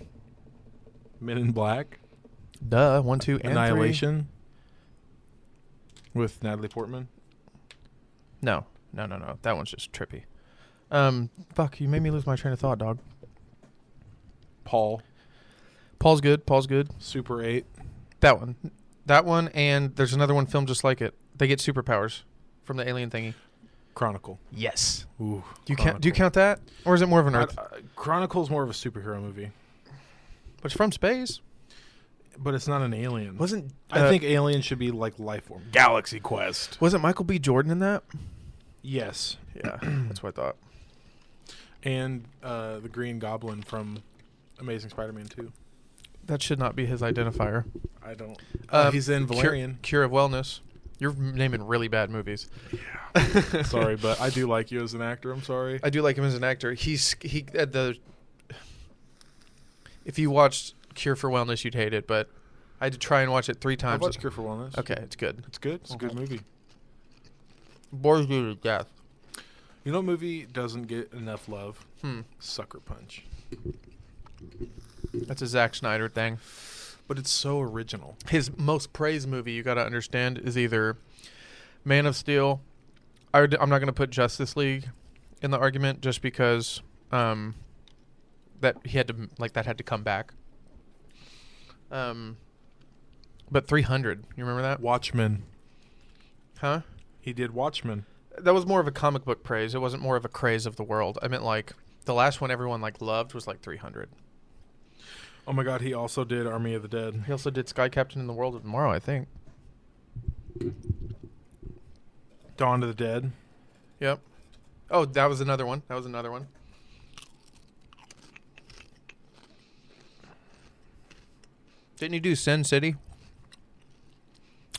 in Black? 1, 2, and Annihilation? With Natalie Portman? 3? No. That one's just trippy. Fuck, you made me lose my train of thought, dog. Paul's good. Super 8. That one, and there's another one filmed just like it. They get superpowers from the alien thingy. Chronicle. Yes. Ooh. Do you count that, or is it more of an Earth? Chronicle's more of a superhero movie, But it's from space. but it's not an alien. Wasn't I think Alien should be like life form. Galaxy Quest. wasn't Michael B. Jordan in that? Yes, Yeah, that's what I thought. and the Green Goblin from Amazing Spider-Man 2. That should not be his identifier. I don't. Um, He's in Valerian. Cure of Wellness. You're naming really bad movies. Sorry, but I do like you as an actor. I'm sorry. I do like him as an actor. He at the. If you watched Cure for Wellness, you'd hate it, but I had to try and watch it 3 I times. watched Cure for Wellness. Okay, it's good. It's good. It's a good movie. Bores you to death. You know what movie doesn't get enough love? Hmm. Sucker Punch. That's a Zack Snyder thing. But it's so original. His most praised movie, you got to understand, is either Man of Steel. I'm not going to put Justice League in the argument just because that he had to that had to come back. But 300, you remember that? Watchmen. Huh? He did Watchmen. That was more of a comic book praise. It wasn't more of a craze of the world. I meant the last one everyone loved was 300. Oh my God, he also did Army of the Dead. He also did Sky Captain in the World of Tomorrow, I think. Dawn of the Dead. Yep. Oh, that was another one. Didn't you do Sin City?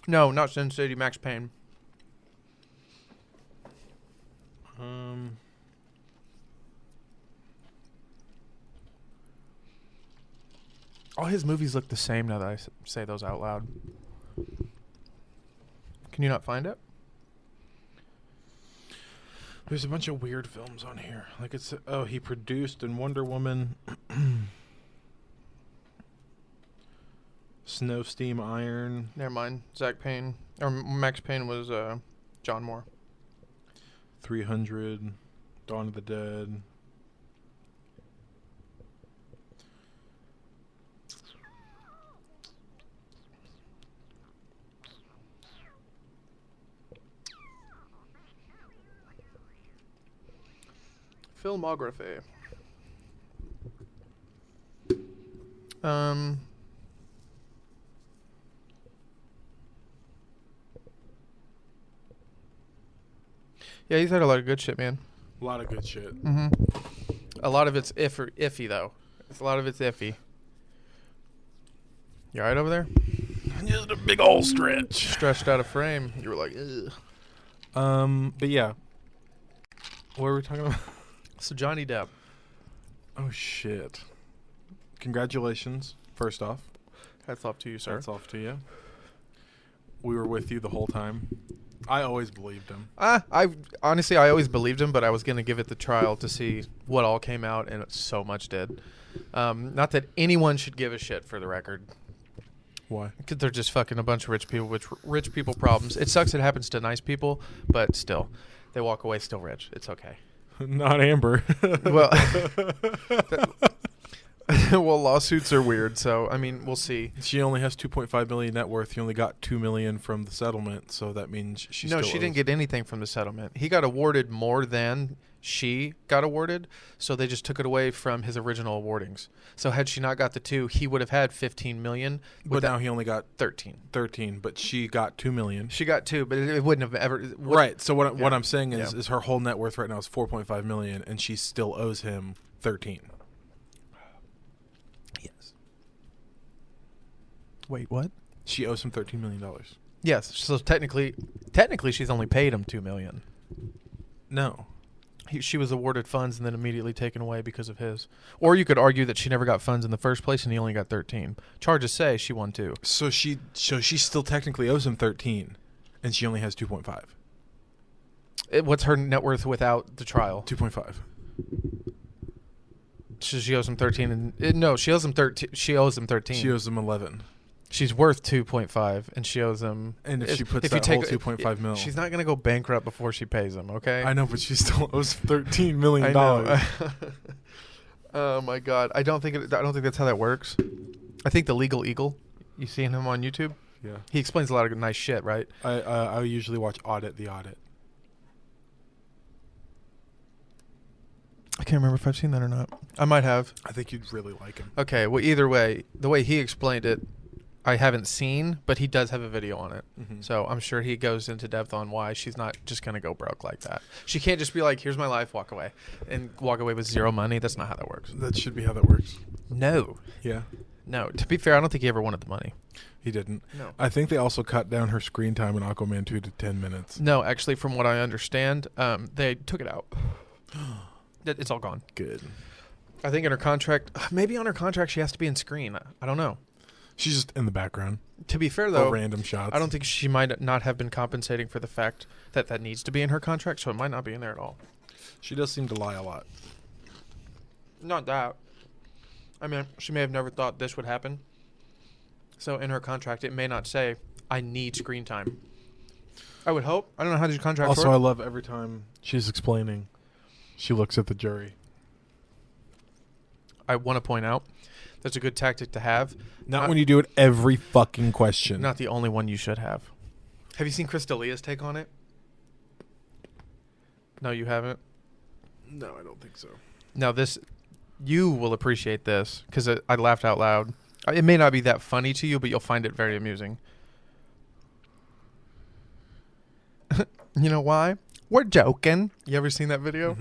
No, not Sin City. Max Payne. All his movies look the same now that I say those out loud. Can you not find it? There's a bunch of weird films on here. He produced in Wonder Woman, Snow, Steam, Iron. Never mind. Zach Payne. Or Max Payne was John Moore. 300, Dawn of the Dead. Filmography. Yeah, he's had a lot of good shit, man. A lot of good shit. Mm-hmm. A lot of it's iffy, though. A lot of it's iffy. You all right over there? Just a big old stretch. Stretched out of frame. You were like, ugh. But yeah. What were we talking about? So Johnny Depp. Oh, shit. Congratulations, first off. Hats off to you, sir. Hats off to you. We were with you the whole time. I always believed him. I honestly always believed him, but I was going to give it the trial to see what all came out, and so much did. Not that anyone should give a shit, for the record. Why? Because they're just fucking a bunch of rich people with rich people problems. It sucks it happens to nice people, but still. They walk away still rich. It's okay. Not Amber. Well, well, lawsuits are weird, so, I mean, we'll see. She only has $2.5 million net worth. He only got $2 million from the settlement, so that means she No, she didn't get anything from the settlement. He got awarded more than she got awarded, so they just took it away from his original awardings. So had she not got the 2, he would have had $15 million. But now he only got 13. 13, but she got $2 million. She got 2, but it wouldn't have ever. Right. So what Yeah. I'm saying is, Yeah. is her whole net worth right now is $4.5 million, and she still owes him 13. Yes. Wait, what? She owes him $13 million. Yes. So technically, she's only paid him $2 million. No. She was awarded funds and then immediately taken away because of his. Or you could argue that she never got funds in the first place and he only got 13. Charges say she won 2. So she still technically owes him 13, and she only has 2.5. What's her net worth without the trial? 2.5. So she owes him 13, and no, she owes him 13. She owes him 13. She owes him 11. She's worth 2.5, and she owes him. And if she puts you that take whole 2.5 mil, she's not gonna go bankrupt before she pays him. Okay. I know, but she still owes $13 million. I know. Oh my God! I don't think that's how that works. I think the Legal Eagle. You seen him on YouTube? Yeah. He explains a lot of nice shit, right? I usually watch Audit the Audit. can't remember if I've seen that or not. I might have. I think you'd really like him. Okay, well, either way, the way he explained it, I haven't seen, but he does have a video on it. So I'm sure he goes into depth on why she's not just going to go broke like that. She can't just be like, here's my life, walk away. And walk away with zero money. That's not how that works. That should be how that works. No. Yeah. No. To be fair, I don't think he ever wanted the money. He didn't. No. I think they also cut down her screen time in Aquaman 2 to 10 minutes. No, actually, from what I understand, they took it out. It's all gone. Good. I think in her contract, maybe on her contract she has to be in screen. I don't know. She's just in the background. To be fair, though, random shots. I don't think she might not have been compensating for the fact that that needs to be in her contract, so it might not be in there at all. She does seem to lie a lot. Not that. I mean, she may have never thought this would happen. So in her contract, it may not say, I need screen time. I would hope. I don't know how these contracts Also, work. I love every time she's explaining, she looks at the jury. I want to point out that's a good tactic to have. Not when you do it every fucking question. Not the only one you should have. Have you seen Chris D'Elia's take on it? No, you haven't? No, I don't think so. Now, this, you will appreciate this because I laughed out loud. It may not be that funny to you, but you'll find it very amusing. You know why? We're joking. You ever seen that video?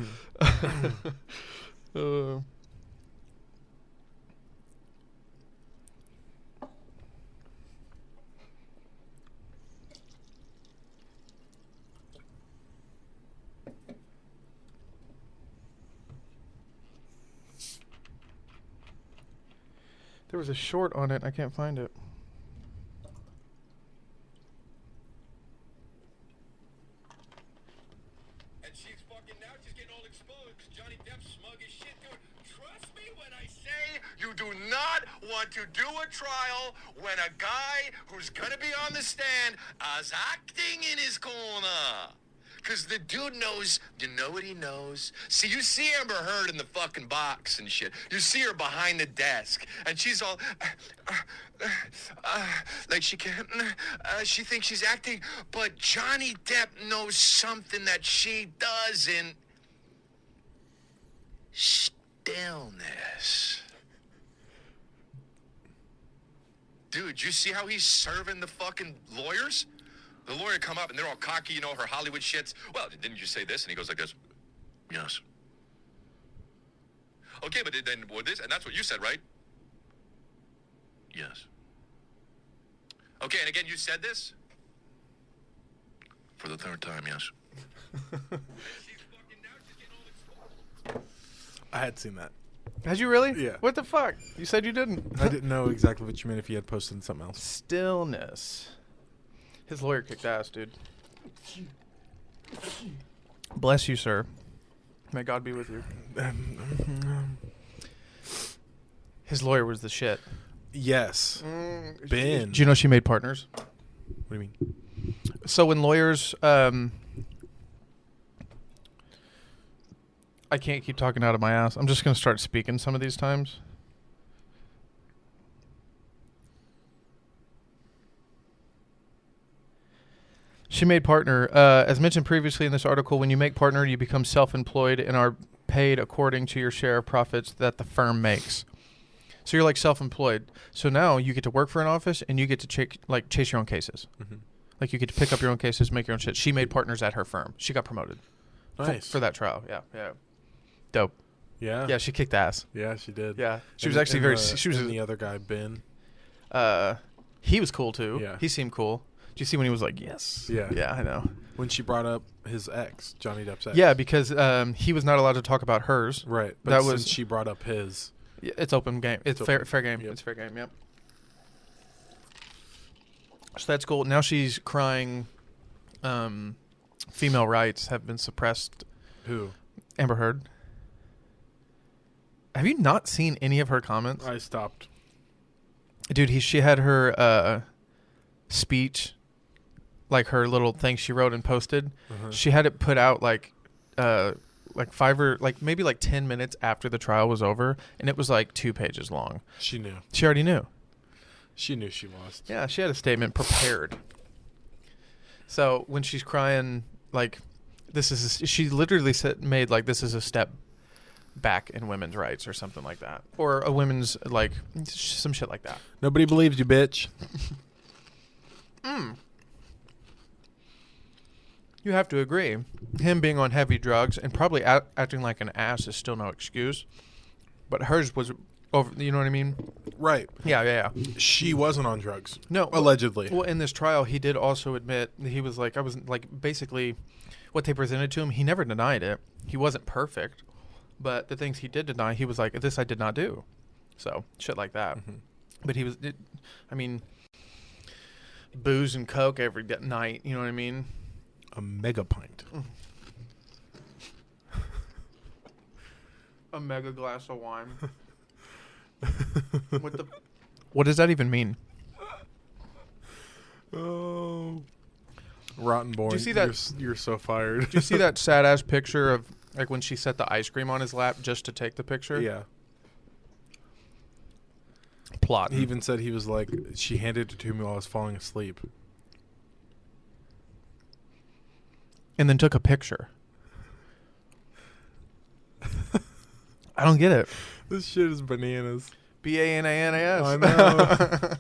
There was a short on it. I can't find it. And she's fucking now, she's getting all exposed because Johnny Depp's smug as shit, dude. Trust me when I say you do not want to do a trial when a guy who's gonna be on the stand is acting in his corner. Because the dude knows, you know what he knows? See, you see Amber Heard in the fucking box and shit. You see her behind the desk, and she's all, like she can't, she thinks she's acting, but Johnny Depp knows something that she doesn't. Stillness. Dude, you see how he's serving the fucking lawyers? The lawyer come up and they're all cocky, you know, her Hollywood shits. Well, didn't you say this? And he goes like this. Yes. Okay, but then what this? And that's what you said, right? Yes. Okay, and again, you said this? For the third time, yes. I had seen that. Had you really? Yeah. What the fuck? You said you didn't. I didn't know exactly what you meant if you had posted something else. Stillness. His lawyer kicked ass, dude. Bless you, sir. May God be with you. His lawyer was the shit. Yes. Ben. Do you know she made partners? What do you mean? So when lawyers, I can't keep talking out of my ass. I'm just going to start speaking some of these times. She made partner. As mentioned previously in this article, when you make partner, you become self-employed and are paid according to your share of profits that the firm makes. So you're like self-employed. So now you get to work for an office and you get to chase your own cases. Mm-hmm. Like you get to pick up your own cases, make your own shit. She made partners at her firm. She got promoted. Nice. For that trial. Yeah. Dope. Yeah. Yeah, she kicked ass. Yeah, she did. Yeah. She And- was actually and very... the- She was... and the other guy, Ben. He was cool too. Yeah. He seemed cool. Did you see when he was like, yes? Yeah. Yeah, I know. When she brought up his ex, Johnny Depp's ex. Yeah, because he was not allowed to talk about hers. Right. But That since was- she brought up his. Yeah, it's open game. It's open. fair game. Yep. It's fair game. Yep. So that's cool. Now she's crying. Female rights have been suppressed. Who? Amber Heard. Have you not seen any of her comments? I stopped. Dude, she had her speech, like her little thing she wrote and posted. Uh-huh. She had it put out like 5 or maybe 10 minutes after the trial was over, and it was like 2 pages long. She knew. She already knew. She knew she lost. Yeah, she had a statement prepared. So when she's crying, like, this is she literally made like this is a step back in women's rights or something like that, or a women's like some shit like that. Nobody believes you, bitch. You have to agree. Him being on heavy drugs and probably acting like an ass is still no excuse. But hers was over. You know what I mean? Right. Yeah. She wasn't on drugs. No, allegedly. Well, in this trial, he did also admit he was like, I was like, basically, what they presented to him, he never denied it. He wasn't perfect, but the things he did deny, he was like, this I did not do. So shit like that. Mm-hmm. But he was, I mean, booze and coke every night. You know what I mean? A mega pint. A mega glass of wine. What does that even mean? Oh, rotten boy! Do you see that? You're so fired. Do you see that sad ass picture of like when she set the ice cream on his lap just to take the picture? Yeah. Plot. He even said he was like, she handed it to me while I was falling asleep. And then took a picture. I don't get it. This shit is bananas. BANANAS. I know.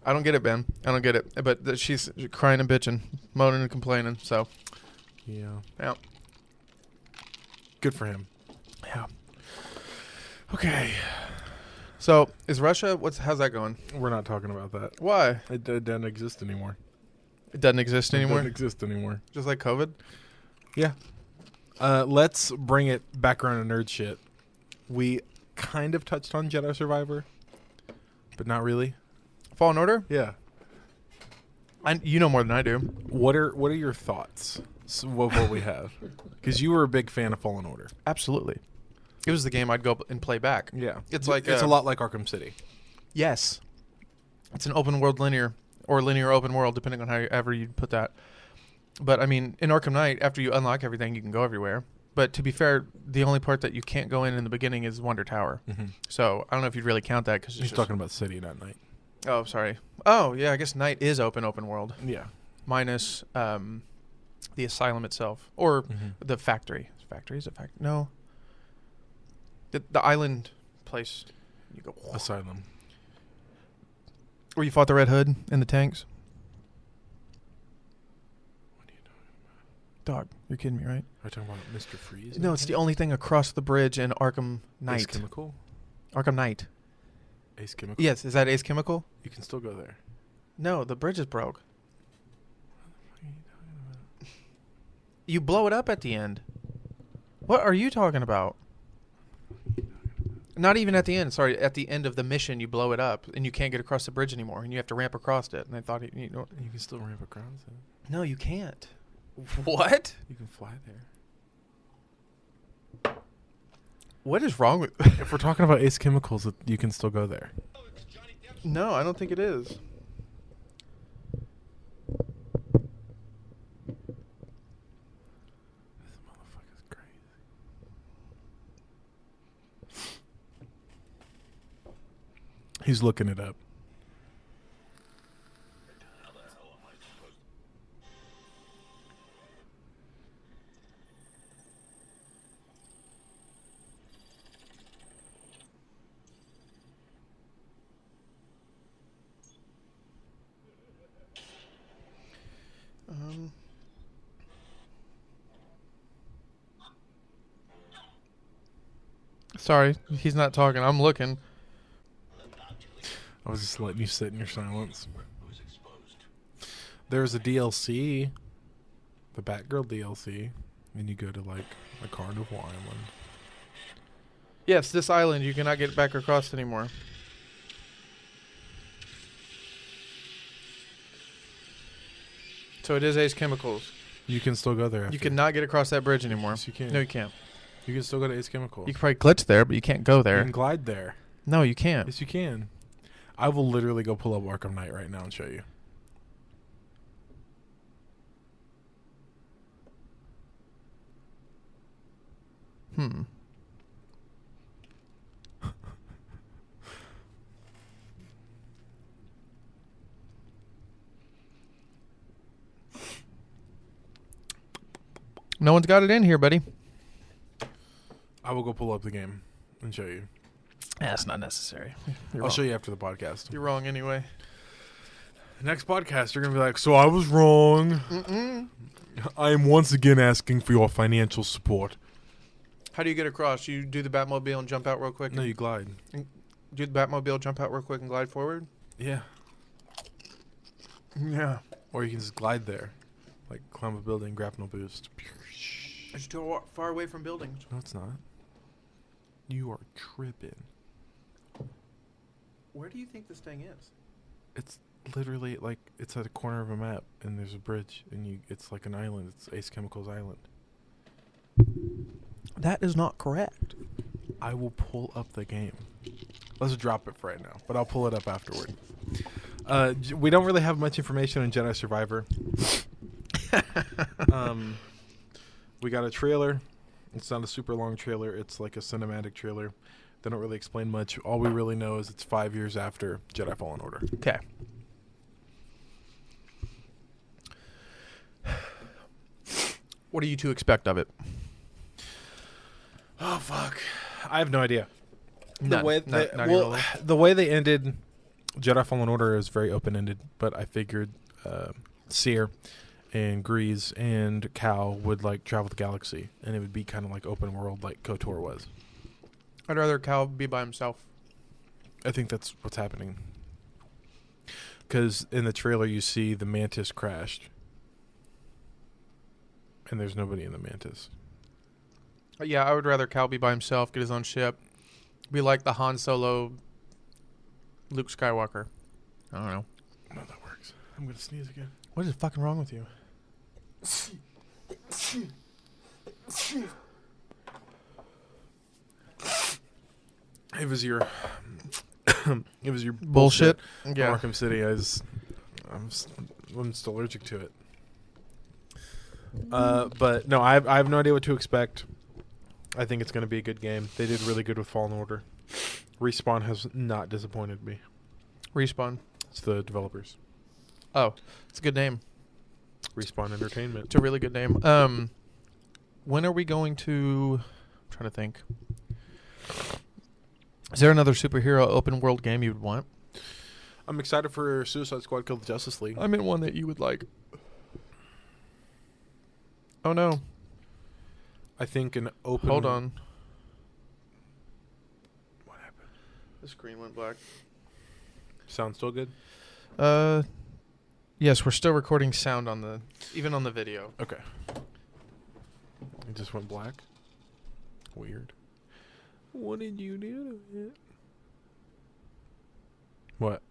I don't get it, Ben. I don't get it. But she's crying and bitching, moaning and complaining. So, Yeah. Good for him. Yeah. Okay. So, is Russia? How's that going? We're not talking about that. Why? It doesn't exist anymore. It doesn't exist anymore. It doesn't exist anymore. Just like COVID. Yeah. Let's bring it back around to nerd shit. We kind of touched on Jedi Survivor, but not really. Fallen Order. Yeah. You know more than I do. What are your thoughts of what we have? Because you were a big fan of Fallen Order. Absolutely. It was the game I'd go and play back. Yeah. It's like it's a lot like Arkham City. Yes. It's an open world linear or linear open world, depending on however you put that. But I mean, in Arkham Knight, after you unlock everything, you can go everywhere. But to be fair, the only part that you can't go in the beginning is Wonder Tower. Mm-hmm. So I don't know if you'd really count that because He's talking about City, not Night. Oh, sorry. Oh, yeah. I guess Night is open world. Yeah. Minus the asylum itself or the factory. Factory is a factory. No. The island place. You go Asylum. where you fought the Red Hood and the tanks. What are you talking about? Dog, you're kidding me, right? Are you talking about Mr. Freeze? No, it's the only thing across the bridge in Arkham Ace Knight. Chemical? Arkham Knight. Ace Chemical? Yes, is that Ace Chemical? You can still go there. No, the bridge is broke. What are you talking about? You blow it up at the end. What are you talking about? Not even at the end. Sorry, at the end of the mission, you blow it up, and you can't get across the bridge anymore, and you have to ramp across it. And I thought, You can still ramp across it. no, you can't. What? You can fly there. What is wrong with? If we're talking about Ace Chemicals, you can still go there. No, I don't think it is. This motherfucker's crazy. He's looking it up. Sorry, he's not talking. I'm looking. I was just letting you sit in your silence. There's a DLC, the Batgirl DLC, and you go to like a Carnival Island. Yes, this island you cannot get back across anymore. So it is Ace Chemicals. You can still go there. You cannot get across that bridge anymore. Yes, you can. No, you can't. You can still go to Ace Chemical. You can probably glitch there, but you can't go You there. can glide there. No, you can't. Yes, you can. I will literally go pull up Arkham Knight right now and show you. No one's got it in here, buddy. I will go pull up the game and show you. That's not necessary. I'll show you after the podcast. You're wrong anyway. Next podcast, you're going to be like, so I was wrong. I am once again asking for your financial support. How do you get across? You do the Batmobile and jump out real quick? No, you glide. Do the Batmobile, jump out real quick, and glide forward? Yeah. Yeah. Or you can just glide there. Like climb a building, grapple boost. It's too far away from buildings. No, it's not. You are tripping. Where do you think this thing is? It's literally like it's at a corner of a map, and there's a bridge, and it's like an island. It's Ace Chemicals Island. That is not correct. I will pull up the game. Let's drop it for right now, but I'll pull it up afterward. We don't really have much information on Jedi Survivor. We got a trailer. It's not a super long trailer. It's like a cinematic trailer. They don't really explain much. All we really know is it's 5 years after Jedi Fallen Order. Okay. What are you to expect of it? Oh, fuck. I have no idea. None. The way they ended Jedi Fallen Order is very open-ended, but I figured Seer and Grease and Cal would like travel the galaxy, and it would be kind of like open world like KOTOR was. I'd rather Cal be by himself. I think that's what's happening. Because in the trailer you see the Mantis crashed, and there's nobody in the Mantis. Yeah, I would rather Cal be by himself, get his own ship, be like the Han Solo, Luke Skywalker. I don't know. No, that works. I'm gonna sneeze again. What is fucking wrong with you? It was your Bullshit. Yeah. Arkham City. I'm still allergic to it. But no, I have no idea what to expect. I think it's going to be a good game. They did really good with Fallen Order. Respawn has not disappointed me. Respawn. It's the developers. Oh, it's a good name. Respawn Entertainment. It's a really good name. When are we going to... I'm trying to think. Is there another superhero open world game you would want? I'm excited for Suicide Squad Kill the Justice League. I meant one that you would like. Oh no. I think an open... Hold on. What happened? The screen went black. Sound still good? Yes, we're still recording sound on the... Even on the video. Okay. It just went black? Weird. What did you do to it? What?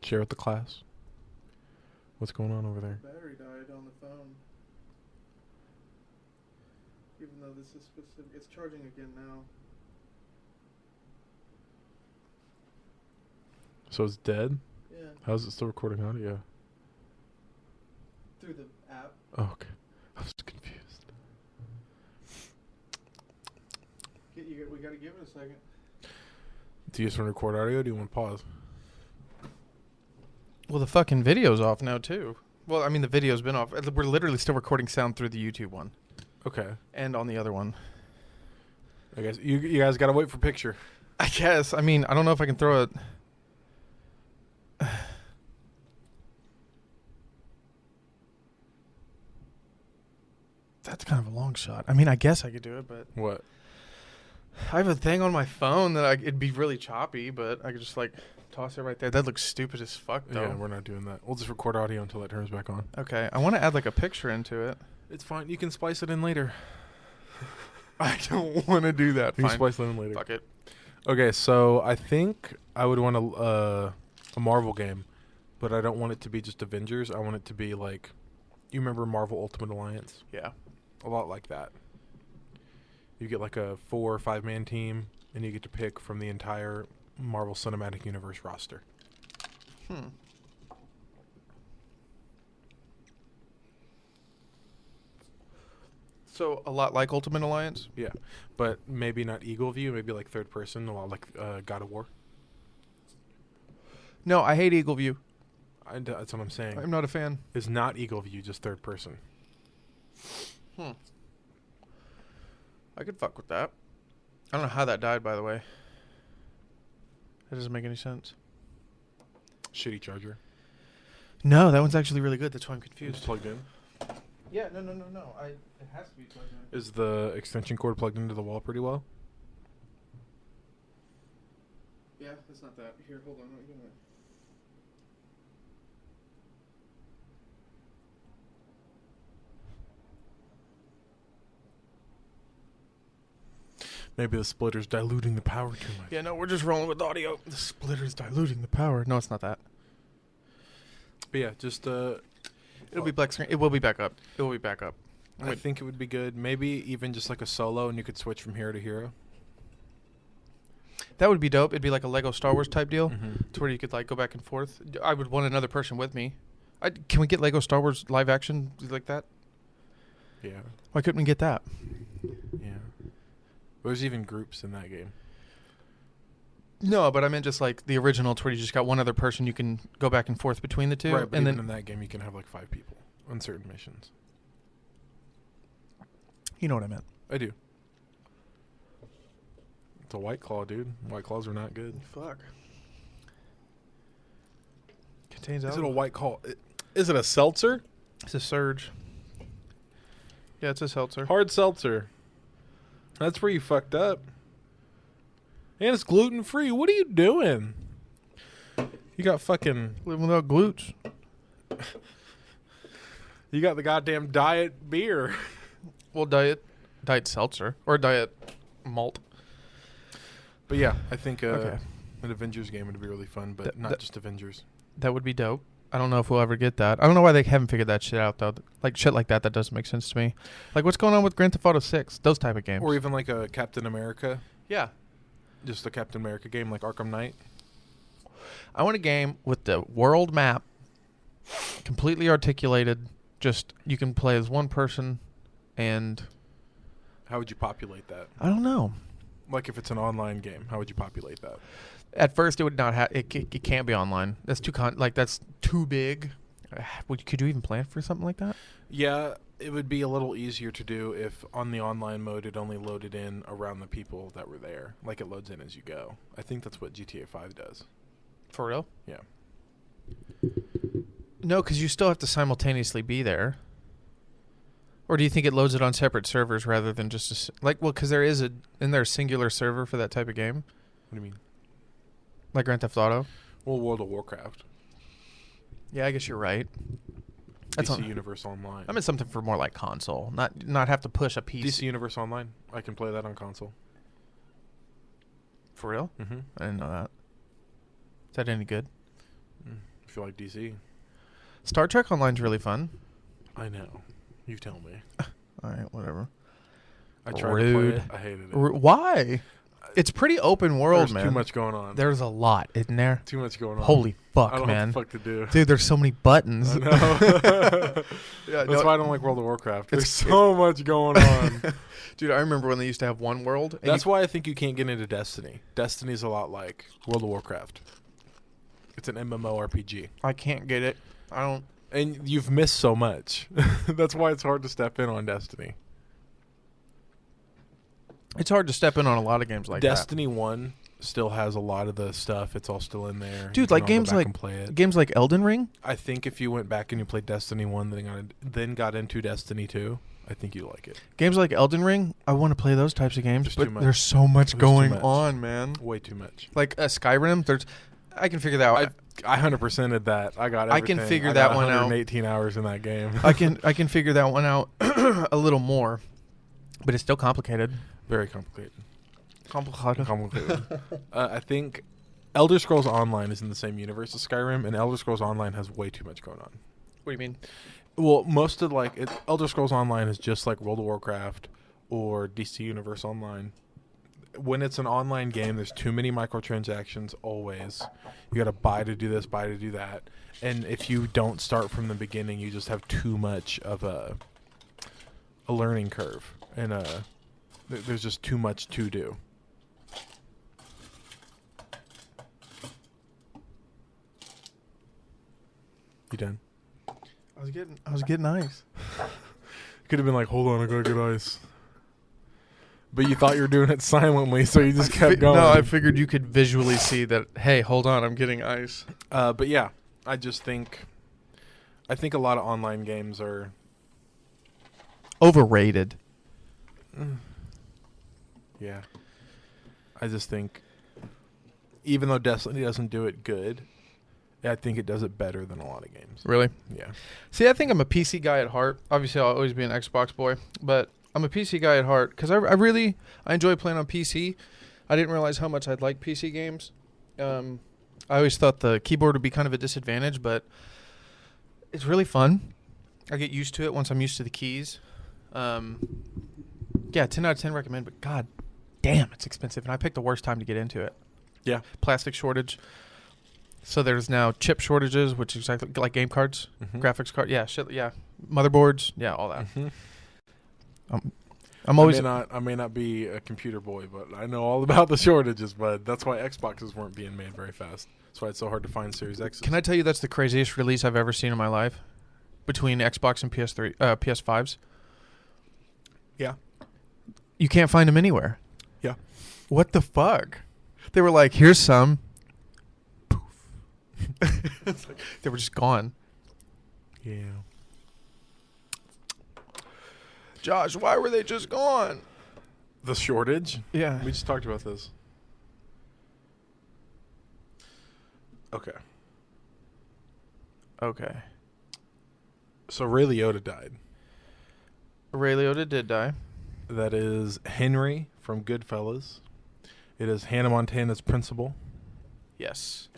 Share with the class. What's going on over there? Battery died on the phone. Even though this is specific, it's charging again now. So it's dead? Yeah. How's it still recording audio? Through the app. Oh, okay. I was confused. We gotta give it a second. Do you just want to record audio or do you want to pause? Well, the fucking video's off now too. Well, I mean the video's been off. We're literally still recording sound through the YouTube one. Okay. And on the other one. I guess you guys gotta wait for picture. I guess. I mean, I don't know if I can throw it. That's kind of a long shot. I mean, I guess I could do it, but What? I have a thing on my phone that it'd be really choppy, but I could just like toss it right there. That looks stupid as fuck, though. Yeah, we're not doing that. We'll just record audio until it turns back on. Okay, I want to add like a picture into it. It's fine. You can splice it in later. I don't want to do that. You can Fine. splice it in later. Fuck it. Okay, so I think I would want a Marvel game, but I don't want it to be just Avengers. I want it to be like, you remember Marvel Ultimate Alliance? Yeah. A lot like that. You get like a 4 or 5 man team, and you get to pick from the entire Marvel Cinematic Universe roster. So a lot like Ultimate Alliance? Yeah, but maybe not Eagle View, maybe like third person, a lot like God of War. No, I hate Eagle View. That's what I'm saying. I'm not a fan. It's not Eagle View, just third person. I could fuck with that. I don't know how that died, by the way. That doesn't make any sense. Shitty charger. No, that one's actually really good. That's why I'm It's confused. plugged in. Yeah, no. It has to be plugged in. Is the extension cord plugged into the wall pretty well? Yeah, that's not that. Here, hold on. Maybe the splitter's diluting the power too much. Yeah, no, we're just rolling with audio. The splitter's diluting the power. No, it's not that. But yeah, just It'll be black screen. It will be back up. It will be back up. I think it would be good. Maybe even just like a solo, and you could switch from hero to hero. That would be dope. It'd be like a Lego Star Wars type deal, Mhm. to where you could like go back and forth. I would want another person with me. Can we get Lego Star Wars live action like that? Yeah, Why couldn't we get that? yeah. There's even groups in that game. No, but I meant just like the original, to where you just got one other person you can go back and forth between the two. Right, but and even then in that game, you can have like 5 people on certain missions. you know what I meant. I do. It's a White Claw, dude. White Claws are not good. Fuck. Contains Is it a alcohol. White Claw? Is it a seltzer? It's a surge. Yeah, it's a seltzer. Hard seltzer. That's where you fucked up. And it's gluten free. What are you doing? You got fucking. Living without glutes. You got the goddamn diet beer. Well, diet seltzer or diet malt. But yeah, I think Okay. an Avengers game would be really fun, but Th- not th- just Avengers. That would be dope. I don't know if we'll ever get that. I don't know why they haven't figured that shit out though. Like shit like that doesn't make sense to me. Like what's going on with Grand Theft Auto 6? Those type of games. Or even like a Captain America. Yeah. Just a Captain America game like Arkham Knight. I want a game with the world map completely articulated. Just you can play as one person, and How would you populate that? I don't know. Like if it's an online game, how would you populate that? At first, it would not have. It can't be online. That's too that's too big. Could you even plan for something like that? Yeah, it would be a little easier to do if on the online mode it only loaded in around the people that were there. Like it loads in as you go. I think that's what GTA 5 does. For real? Yeah. No, because you still have to simultaneously be there. Or do you think it loads it on separate servers rather than just because there is a singular server for that type of game, What do you mean? like Grand Theft Auto? Well, World of Warcraft. Yeah, I guess you're right. That's DC on. Universe Online. I meant something for more like console, not have to push a PC. DC Universe Online. I can play that on console. For real? Mm-hmm. I didn't know that. Is that any good? If you like DC. Star Trek Online's really fun. I know. You tell me. All right, whatever. I tried to Rude. play it. I hated it. Why? It's pretty open world, There's man. too much going on. There's a lot, isn't there? Too much going on. Holy fuck, I don't man. know what the fuck to do. Dude, there's so many buttons. I know. Yeah, That's no, why I don't like World of Warcraft. There's It's- so much going on. Dude, I remember when they used to have one world. And That's why I think you can't get into Destiny. Destiny's a lot like World of Warcraft. It's an MMORPG. I can't get it. I don't. And you've missed so much. That's why it's hard to step in on Destiny. It's hard to step in on a lot of games like Destiny 1 still has a lot of the stuff. It's all still in there. that. Dude, You like can all go games back like and play it. games like Elden Ring. I think if you went back and you played Destiny 1 then got into Destiny 2, I think you'd like it. Games like Elden Ring, I want to play those types of games, There's too but much. there's so much There's too going much. on, man. Way too much. Like Skyrim, I can figure that out. I 100%ed that. I got I can everything. figure I that got one out. 118 hours in that game. I can figure that one out a little more, but it's still complicated. Very complicated. Complicated. I think Elder Scrolls Online is in the same universe as Skyrim, and Elder Scrolls Online has way too much going on. What do you mean? Well, most of Elder Scrolls Online is just like World of Warcraft or DC Universe Online. When it's an online game, there's too many microtransactions always. You got to buy to do this, buy to do that. And if you don't start from the beginning, you just have too much of a learning curve. And there's just too much to do. You done? I was getting ice. Could have been like, hold on, I gotta get ice. But you thought you were doing it silently, so you just kept going. No, I figured you could visually see that. Hey, hold on, I'm getting ice. But yeah, I think a lot of online games are Overrated. Yeah. I just think, even though Destiny doesn't do it good, I think it does it better than a lot of games. Really? Yeah. See, I think I'm a PC guy at heart. Obviously, I'll always be an Xbox boy, but I'm a PC guy at heart because I enjoy playing on PC. I didn't realize how much I'd like PC games. I always thought the keyboard would be kind of a disadvantage, but it's really fun. I get used to it once I'm used to the keys. Yeah, 10 out of 10 recommend, but god damn, it's expensive. And I picked the worst time to get into it. Yeah. Plastic shortage. So there's now chip shortages, which is exactly like game cards, graphics card. Yeah, shit. Yeah. Motherboards. Yeah, all that. I'm always. I may not be a computer boy, but I know all about the shortages. But that's why Xboxes weren't being made very fast. That's why it's so hard to find Series X. Can I tell you that's the craziest release I've ever seen in my life, between Xbox and PS5s? Yeah. You can't find them anywhere. Yeah. What the fuck? They were like, here's some. Poof. It's like, they were just gone. Yeah. Josh, why were they just gone? The shortage? Yeah. We just talked about this. Okay. Okay. So Ray Liotta died. Ray Liotta did die. That is Henry from Goodfellas. It is Hannah Montana's principal. Yes.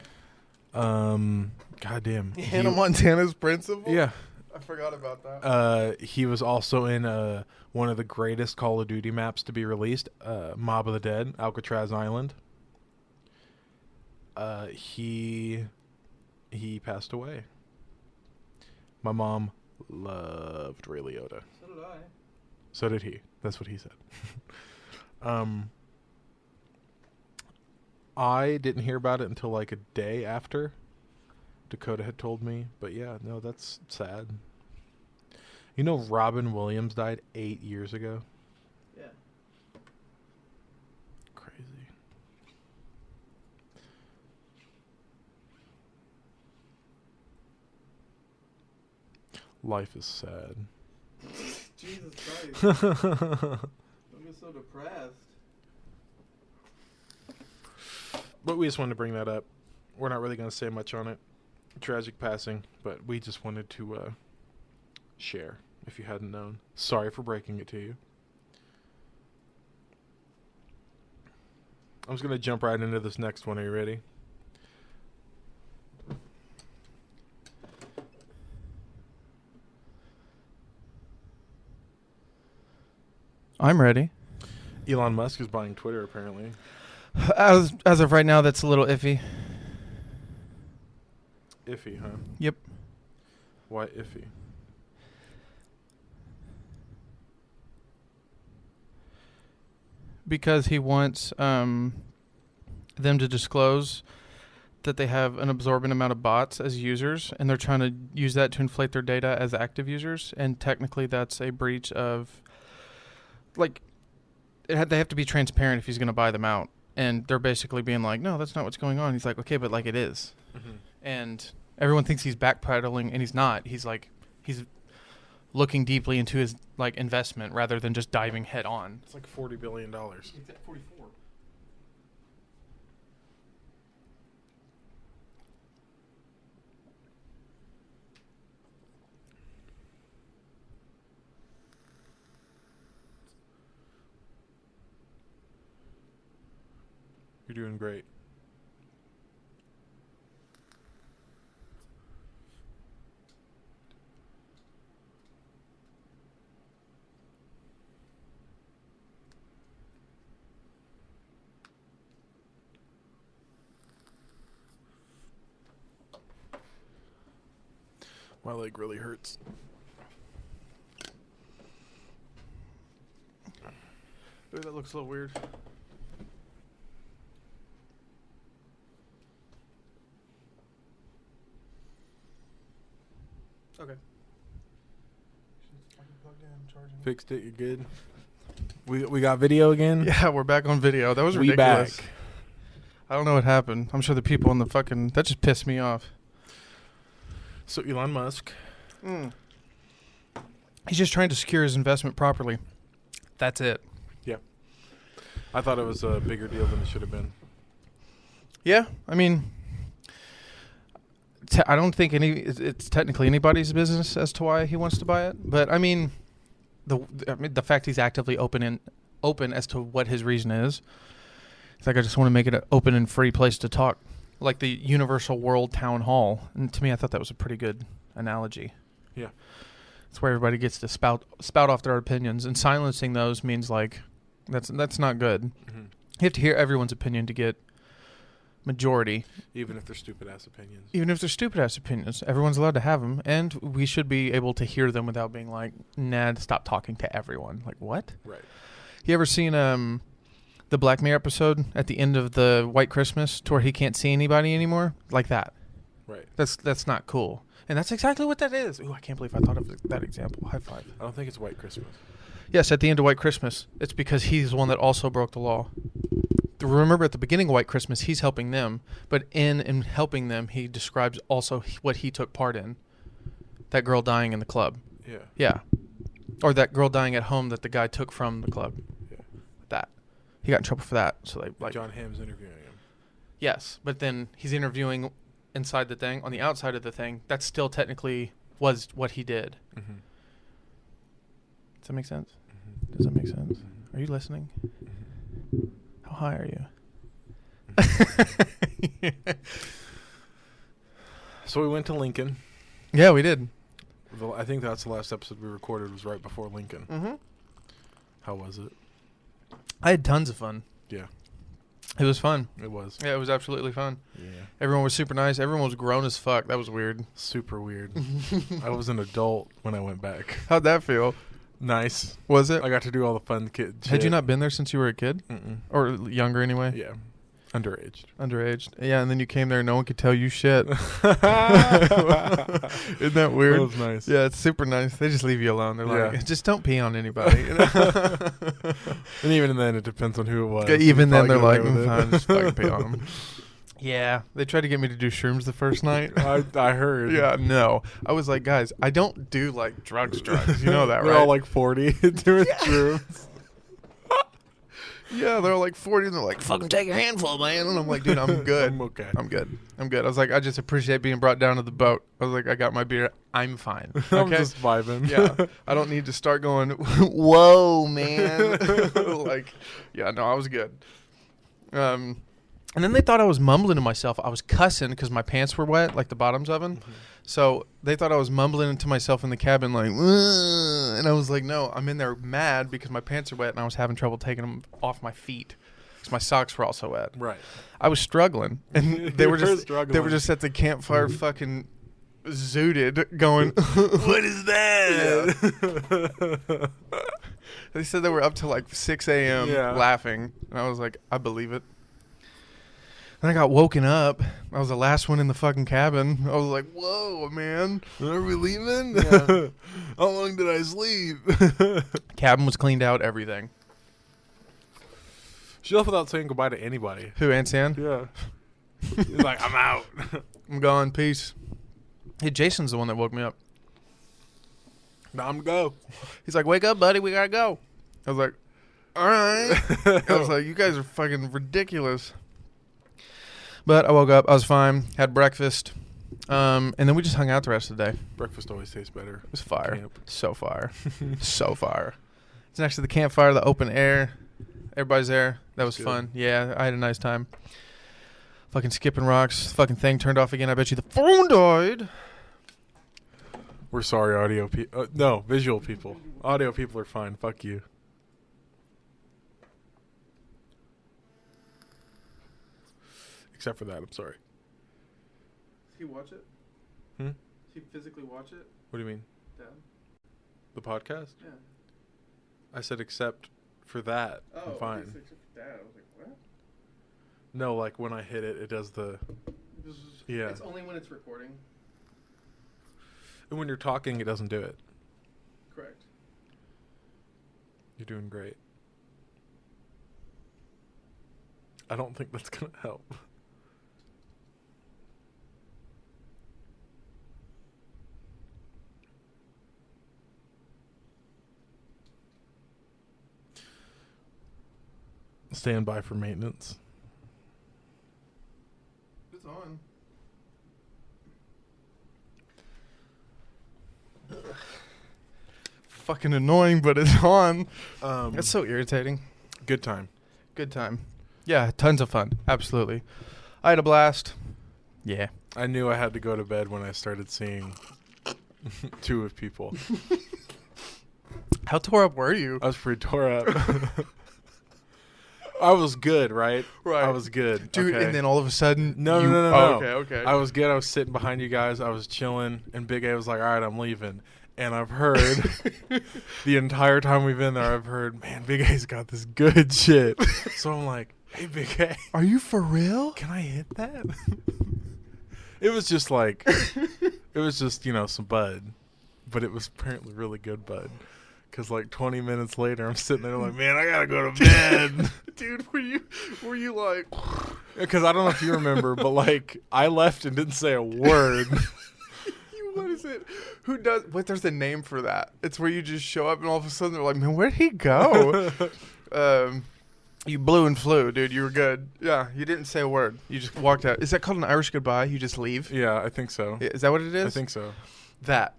Goddamn. Hannah Montana's principal? Yeah. I forgot about that. He was also in one of the greatest Call of Duty maps to be released, Mob of the Dead, Alcatraz Island. He passed away. My mom loved Ray Liotta. So did I. So did he. That's what he said. I didn't hear about it until like a day after Dakota had told me. But yeah, no, that's sad. You know Robin Williams died 8 years ago? Yeah. Crazy. Life is sad. Jesus Christ. I'm just so depressed. But we just wanted to bring that up. We're not really going to say much on it. Tragic passing, but we just wanted to share, if you hadn't known. Sorry for breaking it to you. I'm just going to jump right into this next one. Are you ready? I'm ready. Elon Musk is buying Twitter, apparently. As of right now, that's a little iffy. Iffy, huh? Yep. Why iffy? Because he wants them to disclose that they have an absorbent amount of bots as users, and they're trying to use that to inflate their data as active users, and technically that's a breach of, like, they have to be transparent if he's going to buy them out, and they're basically being like, no, that's not what's going on. He's like, okay, but like it is. Mm-hmm. And everyone thinks he's backpedaling, and he's not. He's like, he's looking deeply into his like investment rather than just diving head on. It's like $40 billion. It's at 44. You're doing great. My leg really hurts. Ooh, that looks a little weird. Okay. Fixed it, you're good? We got video again? Yeah, we're back on video. That was We ridiculous. back. I don't know what happened. I'm sure the people in the fucking... That just pissed me off. So Elon Musk. He's just trying to secure his investment properly. That's it. Yeah. I thought it was a bigger deal than it should have been. Yeah, I mean... I don't think it's technically anybody's business as to why he wants to buy it. But, I mean... the fact he's actively open as to what his reason is. It's like I just want to make it an open and free place to talk, like the Universal World Town Hall. And to me, I thought that was a pretty good analogy. Yeah, it's where everybody gets to spout off their opinions, and silencing those means like that's not good. Mm-hmm. You have to hear everyone's opinion to get majority, even if they're stupid ass opinions. Even if they're stupid ass opinions, everyone's allowed to have them, and we should be able to hear them without being like, "Nah, stop talking to everyone." Like what? Right. You ever seen the Black Mirror episode at the end of the White Christmas, to where he can't see anybody anymore? Like that. Right. That's not cool, and that's exactly what that is. Ooh, I can't believe I thought of that example. High five. I don't think it's White Christmas. Yes, at the end of White Christmas, it's because he's the one that also broke the law. Remember, at the beginning of White Christmas, he's helping them, but in helping them, he describes also what he took part in. That girl dying in the club. Yeah. Yeah. Or that girl dying at home that the guy took from the club. Yeah. That. He got in trouble for that. So they like John Hamm's interviewing him. Yes, but then he's interviewing inside the thing. On the outside of the thing, that still technically was what he did. Mm-hmm. Does that make sense? Mm-hmm. Does that make sense? Mm-hmm. Are you listening? Mm-hmm. How high are you? So we went to Lincoln. Yeah, we did. I think that's the last episode we recorded was right before Lincoln. Mm-hmm. How was it? I had tons of fun. Yeah. It was fun. It was. Yeah, it was absolutely fun. Yeah. Everyone was super nice. Everyone was grown as fuck. That was weird. Super weird. I was an adult when I went back. How'd that feel? Nice. Was it? I got to do all the fun kid shit. Had you not been there since you were a kid? Mm-mm. Or younger anyway? Yeah. Underaged. Underaged. Yeah, and then you came there and no one could tell you shit. Isn't that weird? That was nice. Yeah, it's super nice. They just leave you alone. They're Yeah. like, just don't pee on anybody. You know? And even then, it depends on who it was. Even then, they're like, Probably fine, just fucking pee on them. Yeah, they tried to get me to do shrooms the first night. I heard. Yeah, no. I was like, guys, I don't do like drugs. You know that, right? They're all like 40 doing shrooms. Yeah, they're like 40 and they're like, fucking take a handful, man. And I'm like, dude, I'm good. I'm okay. I'm good. I was like, I just appreciate being brought down to the boat. I was like, I got my beer. I'm fine. Okay? I'm just vibing. Yeah. I don't need to start going, whoa, man. Like, yeah, no, I was good. And then they thought I was mumbling to myself. I was cussing because my pants were wet, like the bottoms of them. Mm-hmm. So they thought I was mumbling to myself in the cabin, like, and I was like, no, I'm in there mad because my pants are wet, and I was having trouble taking them off my feet because my socks were also wet. Right. I was struggling, and they were just at the campfire, fucking zooted, going, what is that? Yeah. They said they were up till like 6 a.m. laughing, and I was like, I believe it. Then I got woken up. I was the last one in the fucking cabin. I was like, whoa, man. Are we leaving? Yeah. How long did I sleep? Cabin was cleaned out, everything. She left without saying goodbye to anybody. Who, Aunt San? Yeah. He's like, I'm out. I'm gone. Peace. Hey, Jason's the one that woke me up. Now I'm go. He's like, wake up, buddy. We got to go. I was like, all right. I was like, you guys are fucking ridiculous. But I woke up. I was fine. Had breakfast. And then we just hung out the rest of the day. Breakfast always tastes better. It was fire. Camp. So fire. So fire. It's next to the campfire, the open air. Everybody's there. That was fun. Yeah, I had a nice time. Fucking skipping rocks. Fucking thing turned off again. I bet you the phone died. We're sorry, audio people. No, visual people. Audio people are fine. Fuck you. Except for that, I'm sorry. Did he watch it? Hmm? Did he physically watch it? What do you mean? Dad? The podcast? Yeah. I said except for that. I'm fine. Except for Dad. I was like, what? No, like when I hit it, it does the... Yeah. It's only when it's recording. And when you're talking, it doesn't do it. Correct. You're doing great. I don't think that's gonna help. Stand by for maintenance. It's on. Fucking annoying, but it's on. That's so irritating. Good time. Good time. Yeah, tons of fun. Absolutely. I had a blast. Yeah. I knew I had to go to bed when I started seeing two of people. How tore up were you? I was pretty tore up. I was good, right? Right. I was good. Dude, okay. and then all of a sudden... No. Oh, okay. I was good. I was sitting behind you guys. I was chilling. And Big A was like, all right, I'm leaving. And I've heard the entire time we've been there, I've heard, man, Big A's got this good shit. So I'm like, hey, Big A. Are you for real? Can I hit that? It was just like, some bud. But it was apparently really good bud. Because like 20 minutes later, I'm sitting there like, man, I got to go to bed. Dude, were you like... Because I don't know if you remember, but like, I left and didn't say a word. What is it? Who does... What? There's a name for that. It's where you just show up and all of a sudden they're like, man, where'd he go? You blew and flew, dude. You were good. Yeah, you didn't say a word. You just walked out. Is that called an Irish goodbye? You just leave? Yeah, I think so. Is that what it is? I think so. That.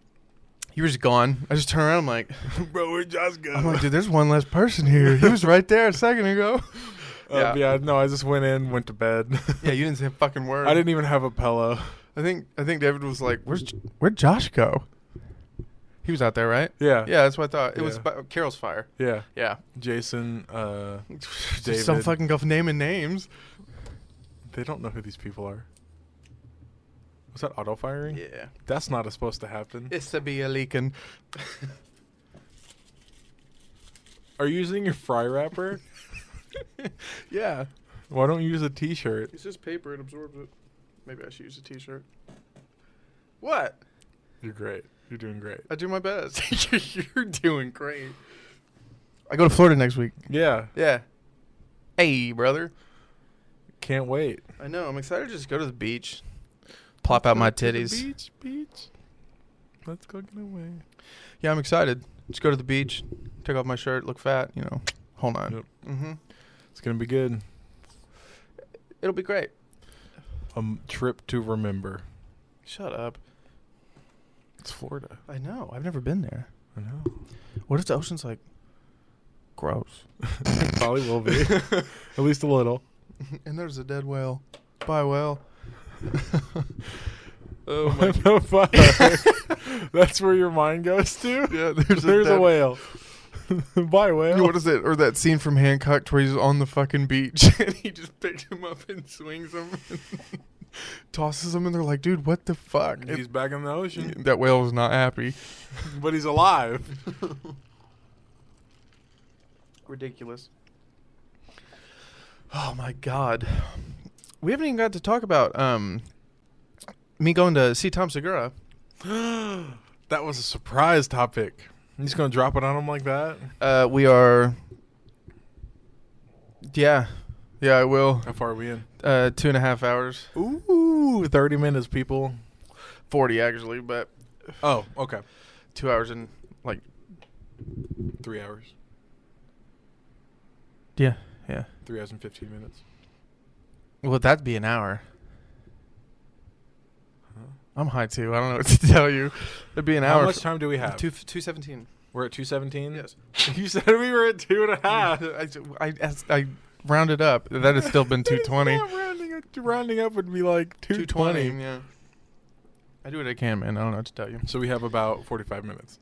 You were just gone. I just turned around. I'm like, bro, where'd Josh go? I'm like, dude, there's one less person here. He was right there a second ago. No, I just went in, went to bed. Yeah, you didn't say a fucking word. I didn't even have a pillow. I think David was like, where'd Josh go? He was out there, right? Yeah. Yeah, that's what I thought. It was Yeah. Carol's Fire. Yeah. Yeah. Jason, Just David. some fucking go naming names. They don't know who these people are. Was that auto firing? Yeah. That's not supposed to happen. It's to be a leaking. Are you using your fry wrapper? Yeah. Why don't you use a t-shirt? It's just paper. It absorbs it. Maybe I should use a t-shirt. What? You're great. You're doing great. I do my best. You're doing great. I go to Florida next week. Yeah. Yeah. Hey, brother. Can't wait. I know. I'm excited to just go to the beach. Plop out my To the titties. beach. Let's go get away. Yeah, I'm excited. Just go to the beach, take off my shirt, look fat, whole nine. Yep. Mm-hmm. It's going to be good. It'll be great. A trip to remember. Shut up. It's Florida. I know. I've never been there. I know. What if the ocean's like gross? Probably will be. At least a little. And there's a dead whale. Bye, whale. Oh What the fuck? That's where your mind goes to? Yeah, There's a whale. Bye, whale. What is it? Or that scene from Hancock where he's on the fucking beach and he just picks him up and swings him and tosses him and they're like, dude, what the fuck? He's back in the ocean. That whale was not happy. But he's alive. Ridiculous. Oh my god. We haven't even got to talk about me going to see Tom Segura. That was a surprise topic. You just going to drop it on him like that? We are... Yeah, I will. How far are we in? 2.5 hours. Ooh, 30 minutes, people. 40 actually, but Oh, okay. 2 hours and like... 3 hours. Yeah. 3 hours and 15 minutes. Well, that'd be an hour. I'm high too. I don't know what to tell you. It'd be an hour. How much time do we have? 2:17. We're at 2:17? Yes. You said we were at 2.5. I rounded up. That has still been 2:20. Rounding up would be like 2:20. Yeah. I do what I can, man. I don't know what to tell you. So we have about 45 minutes.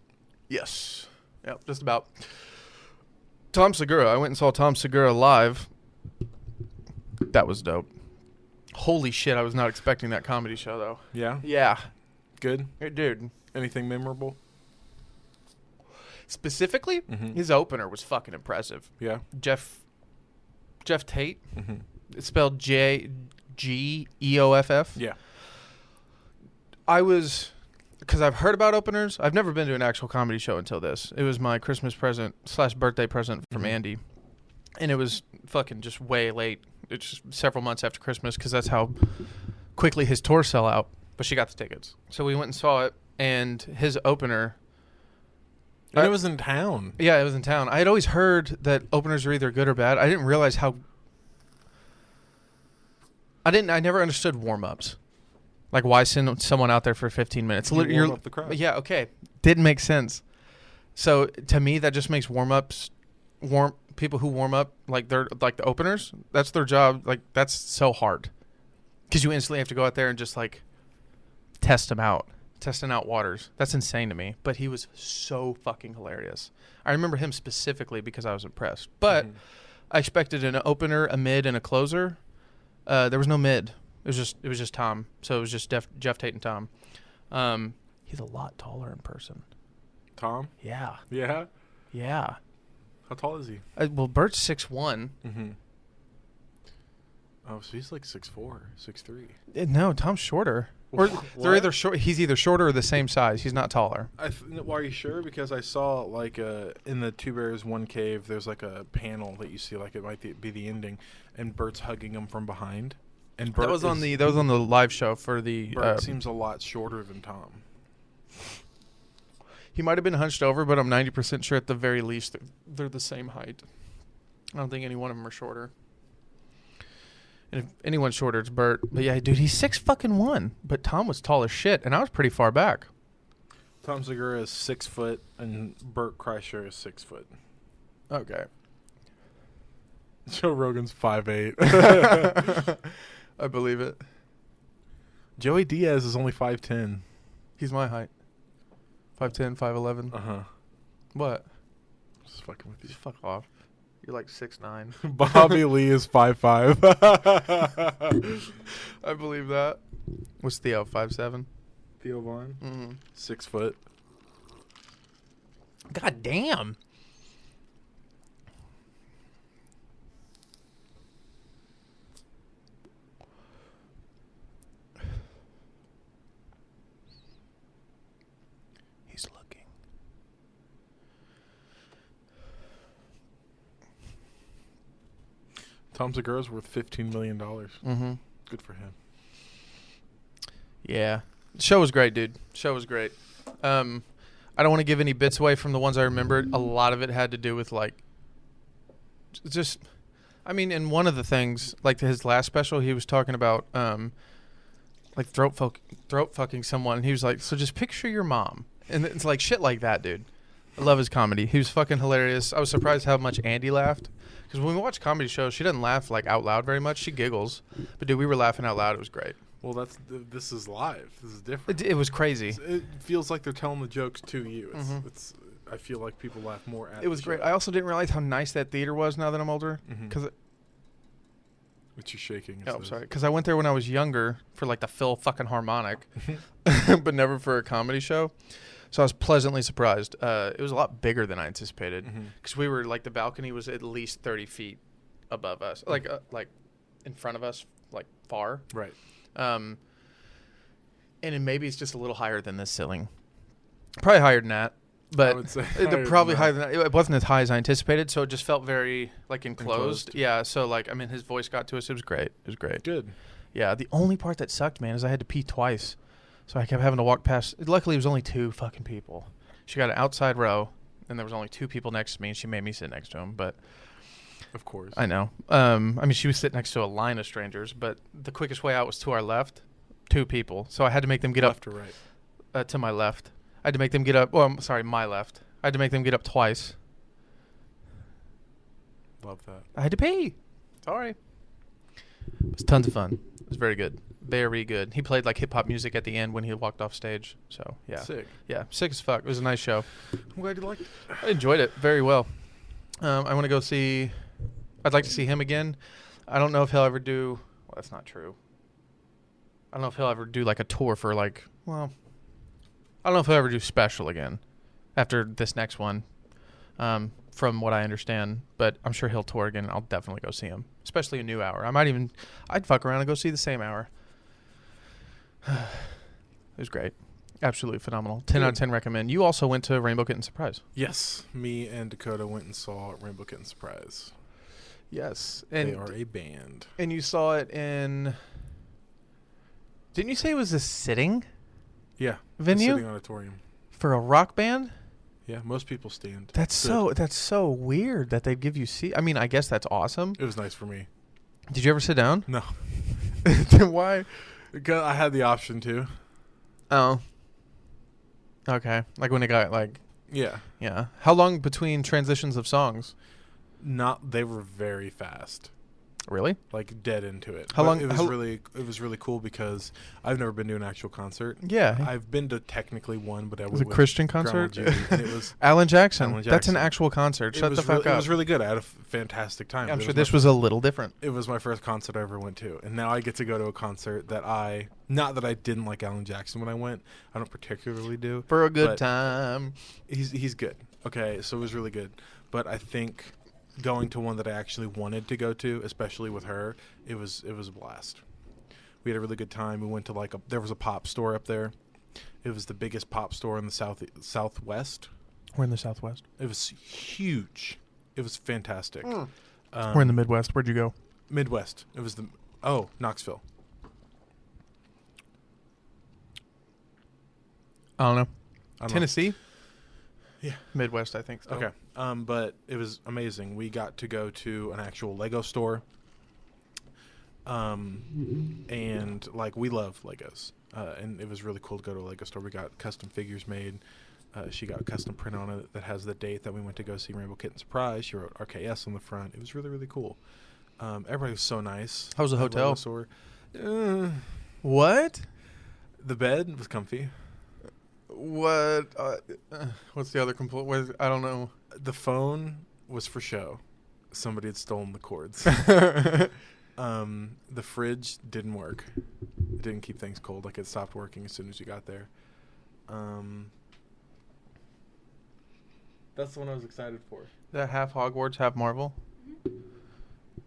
Yes. Yep, just about. Tom Segura. I went and saw Tom Segura live. That was dope. Holy shit, I was not expecting that comedy show, though. Yeah? Yeah. Good? Dude. Anything memorable? Specifically, Mhm. his opener was fucking impressive. Yeah? Jeff Tate. Mm-hmm. It's spelled Jeoff. Yeah. I was... Because I've heard about openers. I've never been to an actual comedy show until this. It was my Christmas present / birthday present from Mhm. Andy. And it was fucking just way late it's just several months after Christmas because that's how quickly his tours sell out. But she got the tickets. So we went and saw it, and his opener... And it was in town. Yeah, it was in town. I had always heard that openers are either good or bad. I didn't realize how... I never understood warm-ups. Like, why send someone out there for 15 minutes? Warm up the crowd. Yeah, okay. Didn't make sense. So, to me, that just makes warm-ups... People who warm up, like, they're like the openers, that's their job. Like, that's so hard. Because you instantly have to go out there and just, like, testing out waters. That's insane to me. But he was so fucking hilarious. I remember him specifically because I was impressed. But I expected an opener, a mid, and a closer. There was no mid. It was just Tom. So it was just Jeff Tate and Tom. He's a lot taller in person. Tom? Yeah. Yeah? Yeah. How tall is he? Well, Bert's 6'1". Mm-hmm. Oh, so he's like 6'4", 6'3". No, Tom's shorter. Or they're either short. He's either shorter or the same size. He's not taller. Well, are you sure? Because I saw like in the Two Bears One Cave, there's like a panel that you see, like it might be the ending, and Bert's hugging him from behind. And Bert that was on the live show for the. Bert seems a lot shorter than Tom. He might have been hunched over, but I'm 90% sure at the very least they're the same height. I don't think any one of them are shorter. And if anyone's shorter, it's Bert. But yeah, dude, he's 6'1", but Tom was tall as shit, and I was pretty far back. Tom Segura is 6 foot, and Bert Kreischer is 6 foot. Okay. Joe Rogan's 5'8". I believe it. Joey Diaz is only 5'10". He's my height. 5'10", 5'11". Uh-huh. What? Just fucking with you. Just fuck off. You're like 6'9". Bobby Lee is 5'5". I believe that. What's Theo? 5'7"? Theo Vaughn? Mm-hmm. 6 foot. God damn. He's looking. Tom Segura's worth $15 million. Mm-hmm. Good for him. Yeah. Show was great, dude. Show was great. I don't want to give any bits away from the ones I remembered. A lot of it had to do with, like, just, I mean, in one of the things, like his last special, he was talking about, like, throat fucking someone. And he was like, so just picture your mom. And it's like shit like that, dude. I love his comedy. He was fucking hilarious. I was surprised how much Andy laughed. Because when we watch comedy shows, she doesn't laugh, like, out loud very much. She giggles. But, dude, we were laughing out loud. It was great. Well, this is live. This is different. It was crazy. It feels like they're telling the jokes to you. It's I feel like people laugh more at it was great. I also didn't realize how nice that theater was now that I'm older. Because Which you're shaking. oh, sorry. Because I went there when I was younger for, like, the Phil fucking harmonic. But never for a comedy show. So I was pleasantly surprised. It was a lot bigger than I anticipated. Because we were, like, the balcony was at least 30 feet above us. Like in front of us, like, far. Right. And then maybe it's just a little higher than this ceiling. Probably higher than that. But I would say probably higher than that. It wasn't as high as I anticipated, so it just felt very, like, enclosed. Yeah, so, like, I mean, his voice got to us. It was great. It was great. Good. Yeah, the only part that sucked, man, is I had to pee twice. So I kept having to walk past. Luckily, it was only 2 fucking people. She got an outside row, and there was only 2 people next to me, and she made me sit next to him. But of course, I know. I mean, she was sitting next to a line of strangers, but the quickest way out was to our left. 2 people, so I had to make them get left up. Left or right? To my left. I had to make them get up. Well, I'm sorry, my left. I had to make them get up twice. Love that. I had to pee. Sorry. It was tons of fun. It was very good. Very good. He played, like, hip-hop music at the end when he walked off stage. So, yeah. Sick. Yeah, sick as fuck. It was a nice show. I'm glad you liked it. I enjoyed it very well. I want to go see... I'd like to see him again. I don't know if he'll ever do... Well, that's not true. I don't know if he'll ever do, like, a tour for, like... Well, I don't know if he'll ever do special again after this next one, from what I understand. But I'm sure he'll tour again, and I'll definitely go see him, especially a new hour. I'd fuck around and go see the same hour. It was great. Absolutely phenomenal. 10 out of 10 recommend. You also went to Rainbow Kitten Surprise. Yes. Me and Dakota went and saw Rainbow Kitten Surprise. Yes, They are a band. and you saw it in. Didn't you say it was a sitting Yeah. venue Sitting auditorium. for a rock band? Yeah, most people stand. That's so weird that they'd give you seat. I mean, I guess that's awesome. It was nice for me. Did you ever sit down? No. Why? Because I had the option to. Oh. Okay. Like when it got like. Yeah. Yeah. How long between transitions of songs? They were very fast. Really? Like dead into it. How long- It was how- it was really cool because I've never been to an actual concert. Yeah. I've been to technically one, but I It was was a with Christian Grandma concert? Judy, and it was Alan Jackson. Alan That's an Jackson. actual concert. Shut the fuck It up. was really good. I had a fantastic time. Yeah, I'm It sure my this was a little different. It was my first concert I ever went to, and now I get to go to a concert that not that I didn't like Alan Jackson when I went. I don't particularly do. For a good but time. He's good. Okay, so it was really good. But I think going to one that I actually wanted to go to, especially with her, it was a blast. We had a really good time. We went to there was a pop store up there. It was the biggest pop store in the southwest. We're in the Southwest. It was huge. It was fantastic. We're in the Midwest. Where'd you go? Midwest. It was Knoxville. I don't know. I don't know. Tennessee? Yeah. Midwest, I think. Okay. But it was amazing. We got to go to an actual Lego store. And we love Legos. And it was really cool to go to a Lego store. We got custom figures made. She got a custom print on it that has the date that we went to go see Rainbow Kitten Surprise. She wrote RKS on the front. It was really, really cool. Everybody was so nice. How was the at hotel? Lego store. What? The bed was comfy. What? What's the other complaint? I don't know. The phone was for show. Somebody had stolen the cords. The fridge didn't work. It didn't keep things cold. It stopped working as soon as you got there. That's the one I was excited for. That half Hogwarts, half Marvel.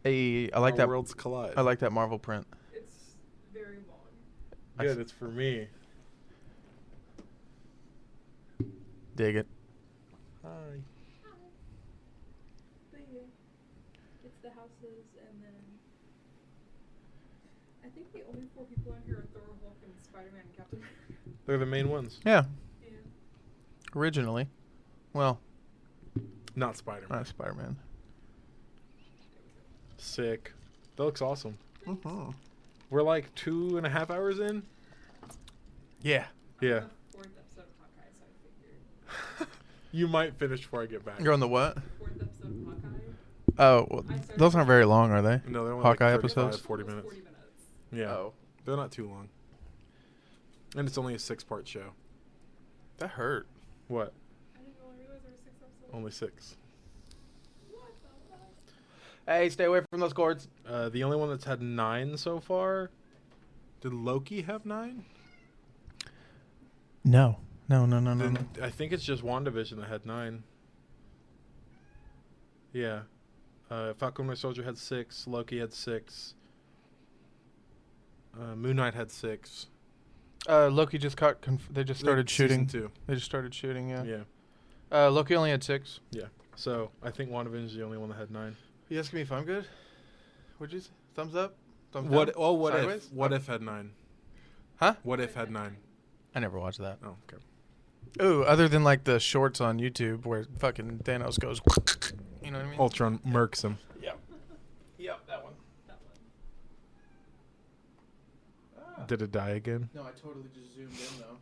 I like Our that. Worlds collide. I like that Marvel print. It's very long. Good. It's for me. Dig it. Hi. But yeah, it's the houses, and then I think the only 4 people on here are Thor, Hulk, and Spider-Man and Captain America. They're the main ones. Yeah. Yeah. Originally. Well, Not Spider-Man. not Spider-Man. Sick. That looks awesome. Mm-hmm. We're 2.5 hours in. Yeah. Yeah. The 4th episode of Hawkeye, so I figured. You might finish before I get back. You're on the what? 4th episode of Hawkeye. Oh, well, those aren't very long, are they? No, they're only Hawkeye 35, episodes? 40 minutes. 40 minutes. Yeah. Oh. They're not too long. And it's only a 6-part show. That hurt. What? I didn't really realize there were 6 episodes. Only 6. What the fuck? Hey, stay away from those cords. The only one that's had 9 so far. Did Loki have 9? No. No. Then I think it's just WandaVision that had 9. Yeah. Falcon Winter Soldier had 6. Loki had 6. Moon Knight had 6. Loki just they just started shooting. Season 2. They just started shooting, yeah. Yeah. Loki only had 6. Yeah. So I think WandaVision is the only one that had 9. You asking me if I'm good? Would you? Thumbs up? Thumbs What? down? Oh, what Sideways? if? What if had 9? Huh? What if had 9? I never watched that. Oh, okay. Ooh, other than the shorts on YouTube where fucking Thanos goes, you know what I mean? Ultron murks him. Yep, that one. That one. Did it die again? No, I totally just zoomed in though.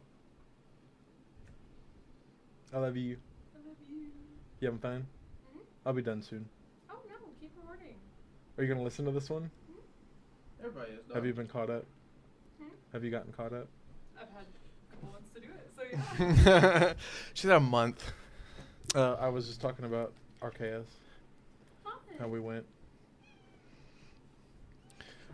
I love you. I love you. You having fun? Mhm. I'll be done soon. Oh no, keep recording. Are you gonna listen to this one? Everybody is. Have you been caught up? Hmm? Have you gotten caught up? I've had a couple months to do it, so yeah. She's had a month. I was just talking about RKS. Hi. How we went.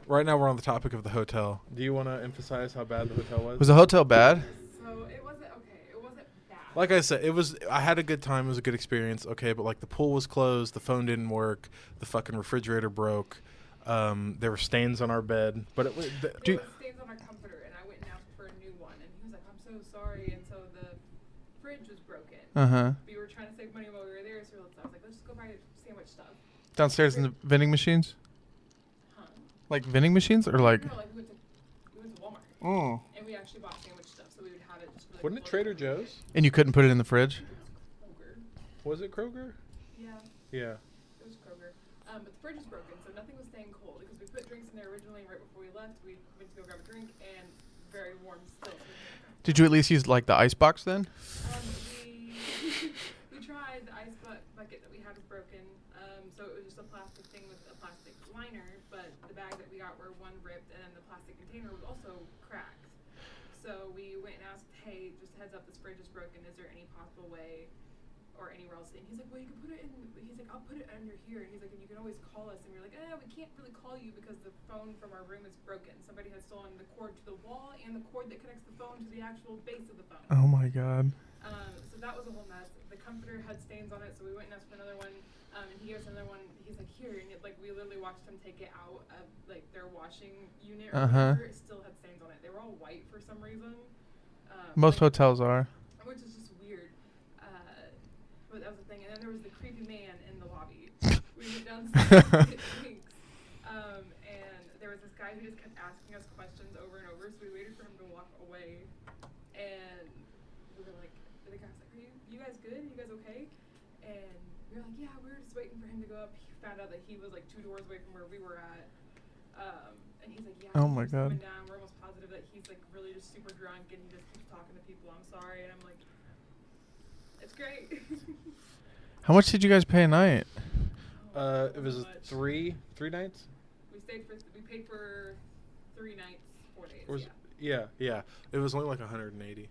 Right now we're on the topic of the hotel. Do you want to emphasize how bad the hotel was? Was the hotel bad? So it wasn't okay. It wasn't bad. Like I said, I had a good time. It was a good experience. Okay, but the pool was closed. The phone didn't work. The fucking refrigerator broke. There were stains on our bed. But it was... There was stains on our comforter, and I went and asked for a new one, and he was like, "I'm so sorry." And so the fridge was broken. Uh-huh. We were trying to save money while we were there, so I was like, "Let's just go buy sandwich stuff." Downstairs in the vending machines? Huh? Like vending machines or like? No, like we went to Walmart. Oh. And we actually bought sandwich stuff, so we would have it just for, like, Wasn't it Trader Joe's? And you couldn't put it in the fridge? Kroger. Was it Kroger? Yeah, Yeah. it was Kroger. But the fridge is broken, so nothing was staying cold because we put drinks in there originally. Right before we left, we went to go grab a drink, and very warm still. Did you at least use like the ice box then? We we tried. The ice bucket that we had was broken, so it was just a plastic thing with a plastic liner. But the bag that we got were one ripped, and then the plastic container was also cracked. So we went and asked, "Hey, just heads up, this fridge is broken. Is there any possible way, or anywhere else?" And he's like, "Well, you can put it in." He's like, "I'll put it under here." And he's like, "And you can always call us." And we were like, "We can't really call you because the phone from our room is broken. Somebody has stolen the cord to the wall and the cord that connects the phone to the actual base of the phone." Oh my god. So that was a whole mess. The comforter had stains on it, so we went and asked for another one. And he gave us another one. He's like, "Here," and like we literally watched him take it out of like their washing unit or whatever. It still had stains on it. They were all white for some reason. Most hotels are. Which is just weird. But that was the thing. And then there was the creepy man in the lobby. We went downstairs to get drinks. And there was this guy who just kept asking us questions over and over, so we waited for him to walk away. And we were like, the guy was like, "Are you guys good? You guys okay?" And we were like, "Yeah, we were just waiting for him to go up." He found out that he was like 2 doors away from where we were at. And he's like, "Yeah, Oh he's my just God. coming down. We're almost positive that he's like really just super drunk and he just keeps talking to people. I'm sorry." And I'm like, "It's great." How much did you guys pay a night? It was much. three nights. We paid for 3 nights, 4 days. Or was yeah. yeah. It was only like 180. Like,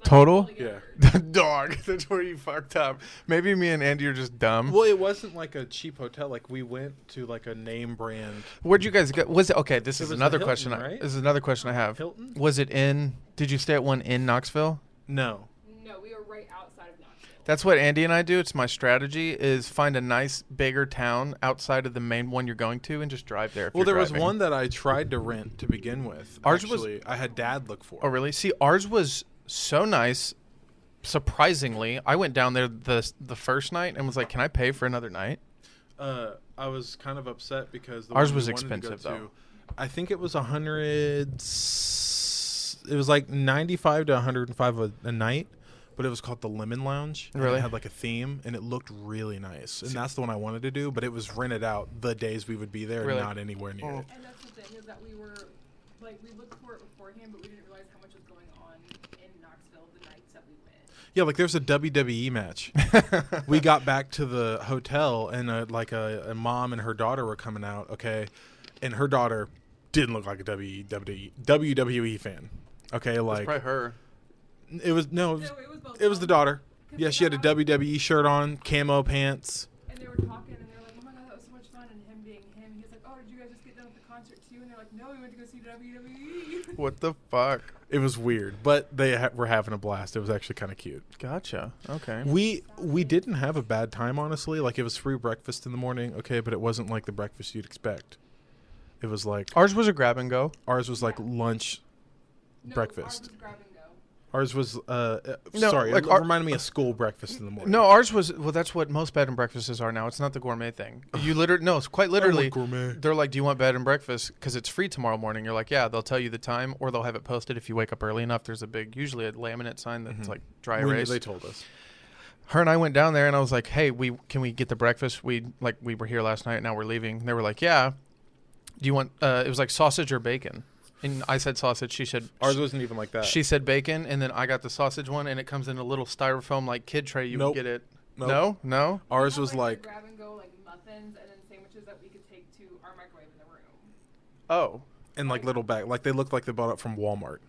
Total? altogether. Dog. That's where you fucked up. Maybe me and Andy are just dumb. Well, it wasn't like a cheap hotel. Like we went to like a name brand. Where'd you guys go? Was it okay? This It is was another the Hilton, question. right? This is another question I have. Hilton? Was it in? Did you stay at one in Knoxville? No. No, we were right outside of Knoxville. That's what Andy and I do. It's my strategy: is find a nice bigger town outside of the main one you're going to, and just drive there. If Well, you're there was driving. one that I tried to rent to begin with. Ours was- Actually, I had Dad look for. Oh, really? See, ours was so nice. Surprisingly, I went down there the first night and was like, "Can I pay for another night?" I was kind of upset because the Ours one we was wanted to go expensive, though. I think it was 100. It was like 95 to 105 a night, but it was called the Lemon Lounge. and Really? It had like a theme, and it looked really nice. And that's the one I wanted to do, but it was rented out the days we would be there, Really? and not anywhere near it. And that's the thing is that we were like we looked for it beforehand, but we didn't realize how much was going on in Knoxville the nights that we went. Yeah, like there's a WWE match. We got back to the hotel, and a mom and her daughter were coming out. Okay, and her daughter didn't look like a WWE fan. Okay, like Probably her. it was No, it was both. it was the daughter. 'Cause Yeah, they she had a got out, WWE shirt on, camo pants. and they were talking, and they were like, "Oh my god, that was so much fun!" And him being him, he's like, "Oh, did you guys just get done with the concert too?" And they're like, "No, we went to go see WWE." What the fuck? It was weird, but they were having a blast. It was actually kind of cute. Gotcha. Okay. We didn't have a bad time, honestly. Like it was free breakfast in the morning, okay, but it wasn't like the breakfast you'd expect. It was like Ours was a grab and go. ours was like lunch, No, breakfast. Ours was grab and go. Ours was No, sorry, like it reminded me of school breakfast in the morning. No, ours was well. That's what most bed and breakfasts are now. It's not the gourmet thing. You literally no, it's quite literally. gourmet. They're like, "Do you want bed and breakfast? Because it's free tomorrow morning." You're like, "Yeah." They'll tell you the time, or they'll have it posted if you wake up early enough. There's a big, usually a laminate sign that's like dry erase. They told us. Her and I went down there, and I was like, "Hey, can we get the breakfast? We were here last night. Now we're leaving." And they were like, "Yeah." Do you want? It was like sausage or bacon, and I said sausage. She said Ours wasn't even like that. She said bacon, and then I got the sausage one, and it comes in a little styrofoam like kid tray. You Nope. would get it. Nope. No. Ours We was had, like the grab and go like muffins and then sandwiches that we could take to our microwave in the room. Oh. in like little bag, like they looked like they bought it from Walmart.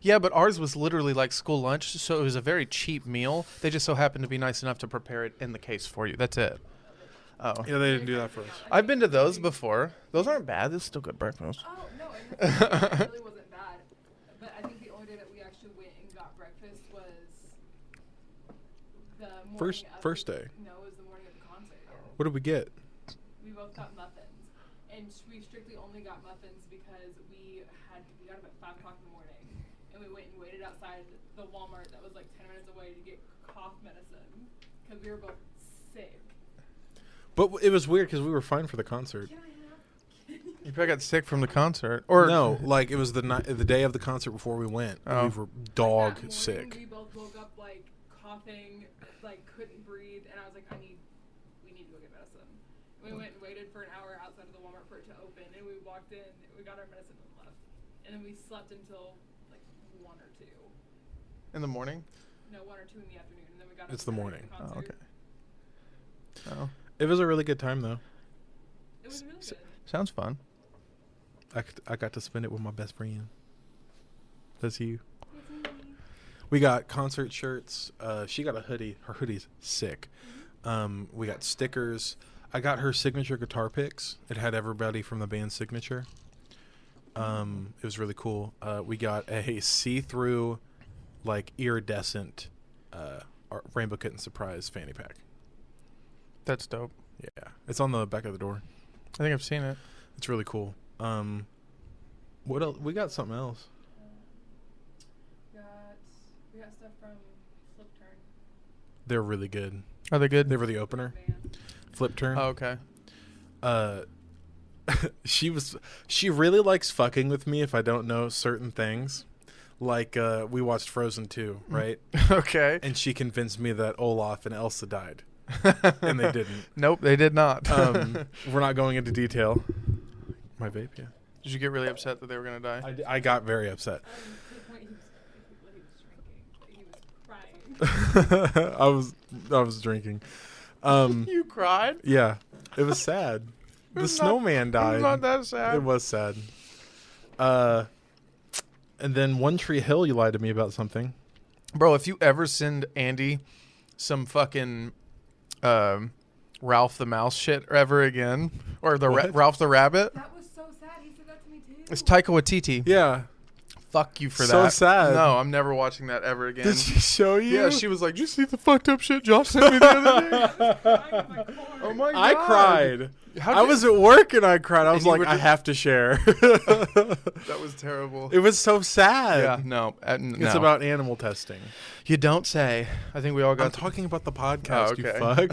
Yeah, but ours was literally like school lunch, so it was a very cheap meal. They just so happened to be nice enough to prepare it in the case for you. That's it. Oh. Yeah, they didn't do that for us. I've been to those before. Those aren't bad. This is still good breakfast. Oh no, it really wasn't bad. But I think the only day that we actually went and got breakfast was the morning First day. No, it was the morning of the concert. What did we get? We both got muffins, and we strictly only got muffins because we got up at 5 o'clock in the morning, and we went and waited outside the Walmart that was like 10 minutes away to get cough medicine because we were both sick. But it was weird because we were fine for the concert. Can I have? You probably got sick from the concert, or No, like it was the day of the concert before we went. Oh. We were dog That morning, sick. We both woke up like coughing, like couldn't breathe, and I was like, we need to go get medicine. And we went and waited for an hour outside of the Walmart for it to open, and we walked in, we got our medicine and left, and then we slept until like 1 or 2. in the morning. No, 1 or 2 in the afternoon, and then we got. It's up the for morning. Oh, concert. okay. Oh, It was a really good time though. It was really good. sounds fun. I got to spend it with my best friend. That's you. It's me. We got concert shirts. She got a hoodie. Her hoodie's sick. We got stickers. I got her signature guitar picks. It had everybody from the band's signature. It was really cool. We got a see-through, like iridescent, Rainbow Kitten Surprise fanny pack. That's dope. Yeah, it's on the back of the door. I think I've seen it. It's really cool. What else? We got something else. We got stuff from Flip Turn. They're really good. Are they good? They were the opener. Band. Flip Turn. Oh, okay. She really likes fucking with me if I don't know certain things. Like we watched Frozen 2, right? Okay. And she convinced me that Olaf and Elsa died. And they didn't. Nope, they did not. We're not going into detail. My vape, yeah. Did you get really upset that they were gonna die? I got very upset. To the point he was drinking. He was crying. I was drinking. You cried? Yeah, it was sad. The was snowman died. It's not that sad. It was sad. And then One Tree Hill, you lied to me about something. Bro, if you ever send Andy some fucking Ralph the Mouse shit ever again, or the What? Ralph the Rabbit, That was so sad. He said that to me too. it's Taika Waititi. Yeah. Fuck you for So that. sad. No, I'm never watching that ever again. Did she show you? Yeah, she was like, "You see the fucked up shit Josh sent me the other day?" Crying in my car. Oh my god! I cried. How I did- was at work and I cried. I was you like, were I just- have to share. That was terrible. It was so sad. Yeah, no, It's no. about animal testing. You don't say. I think we all got. I'm talking about the podcast, you fuck.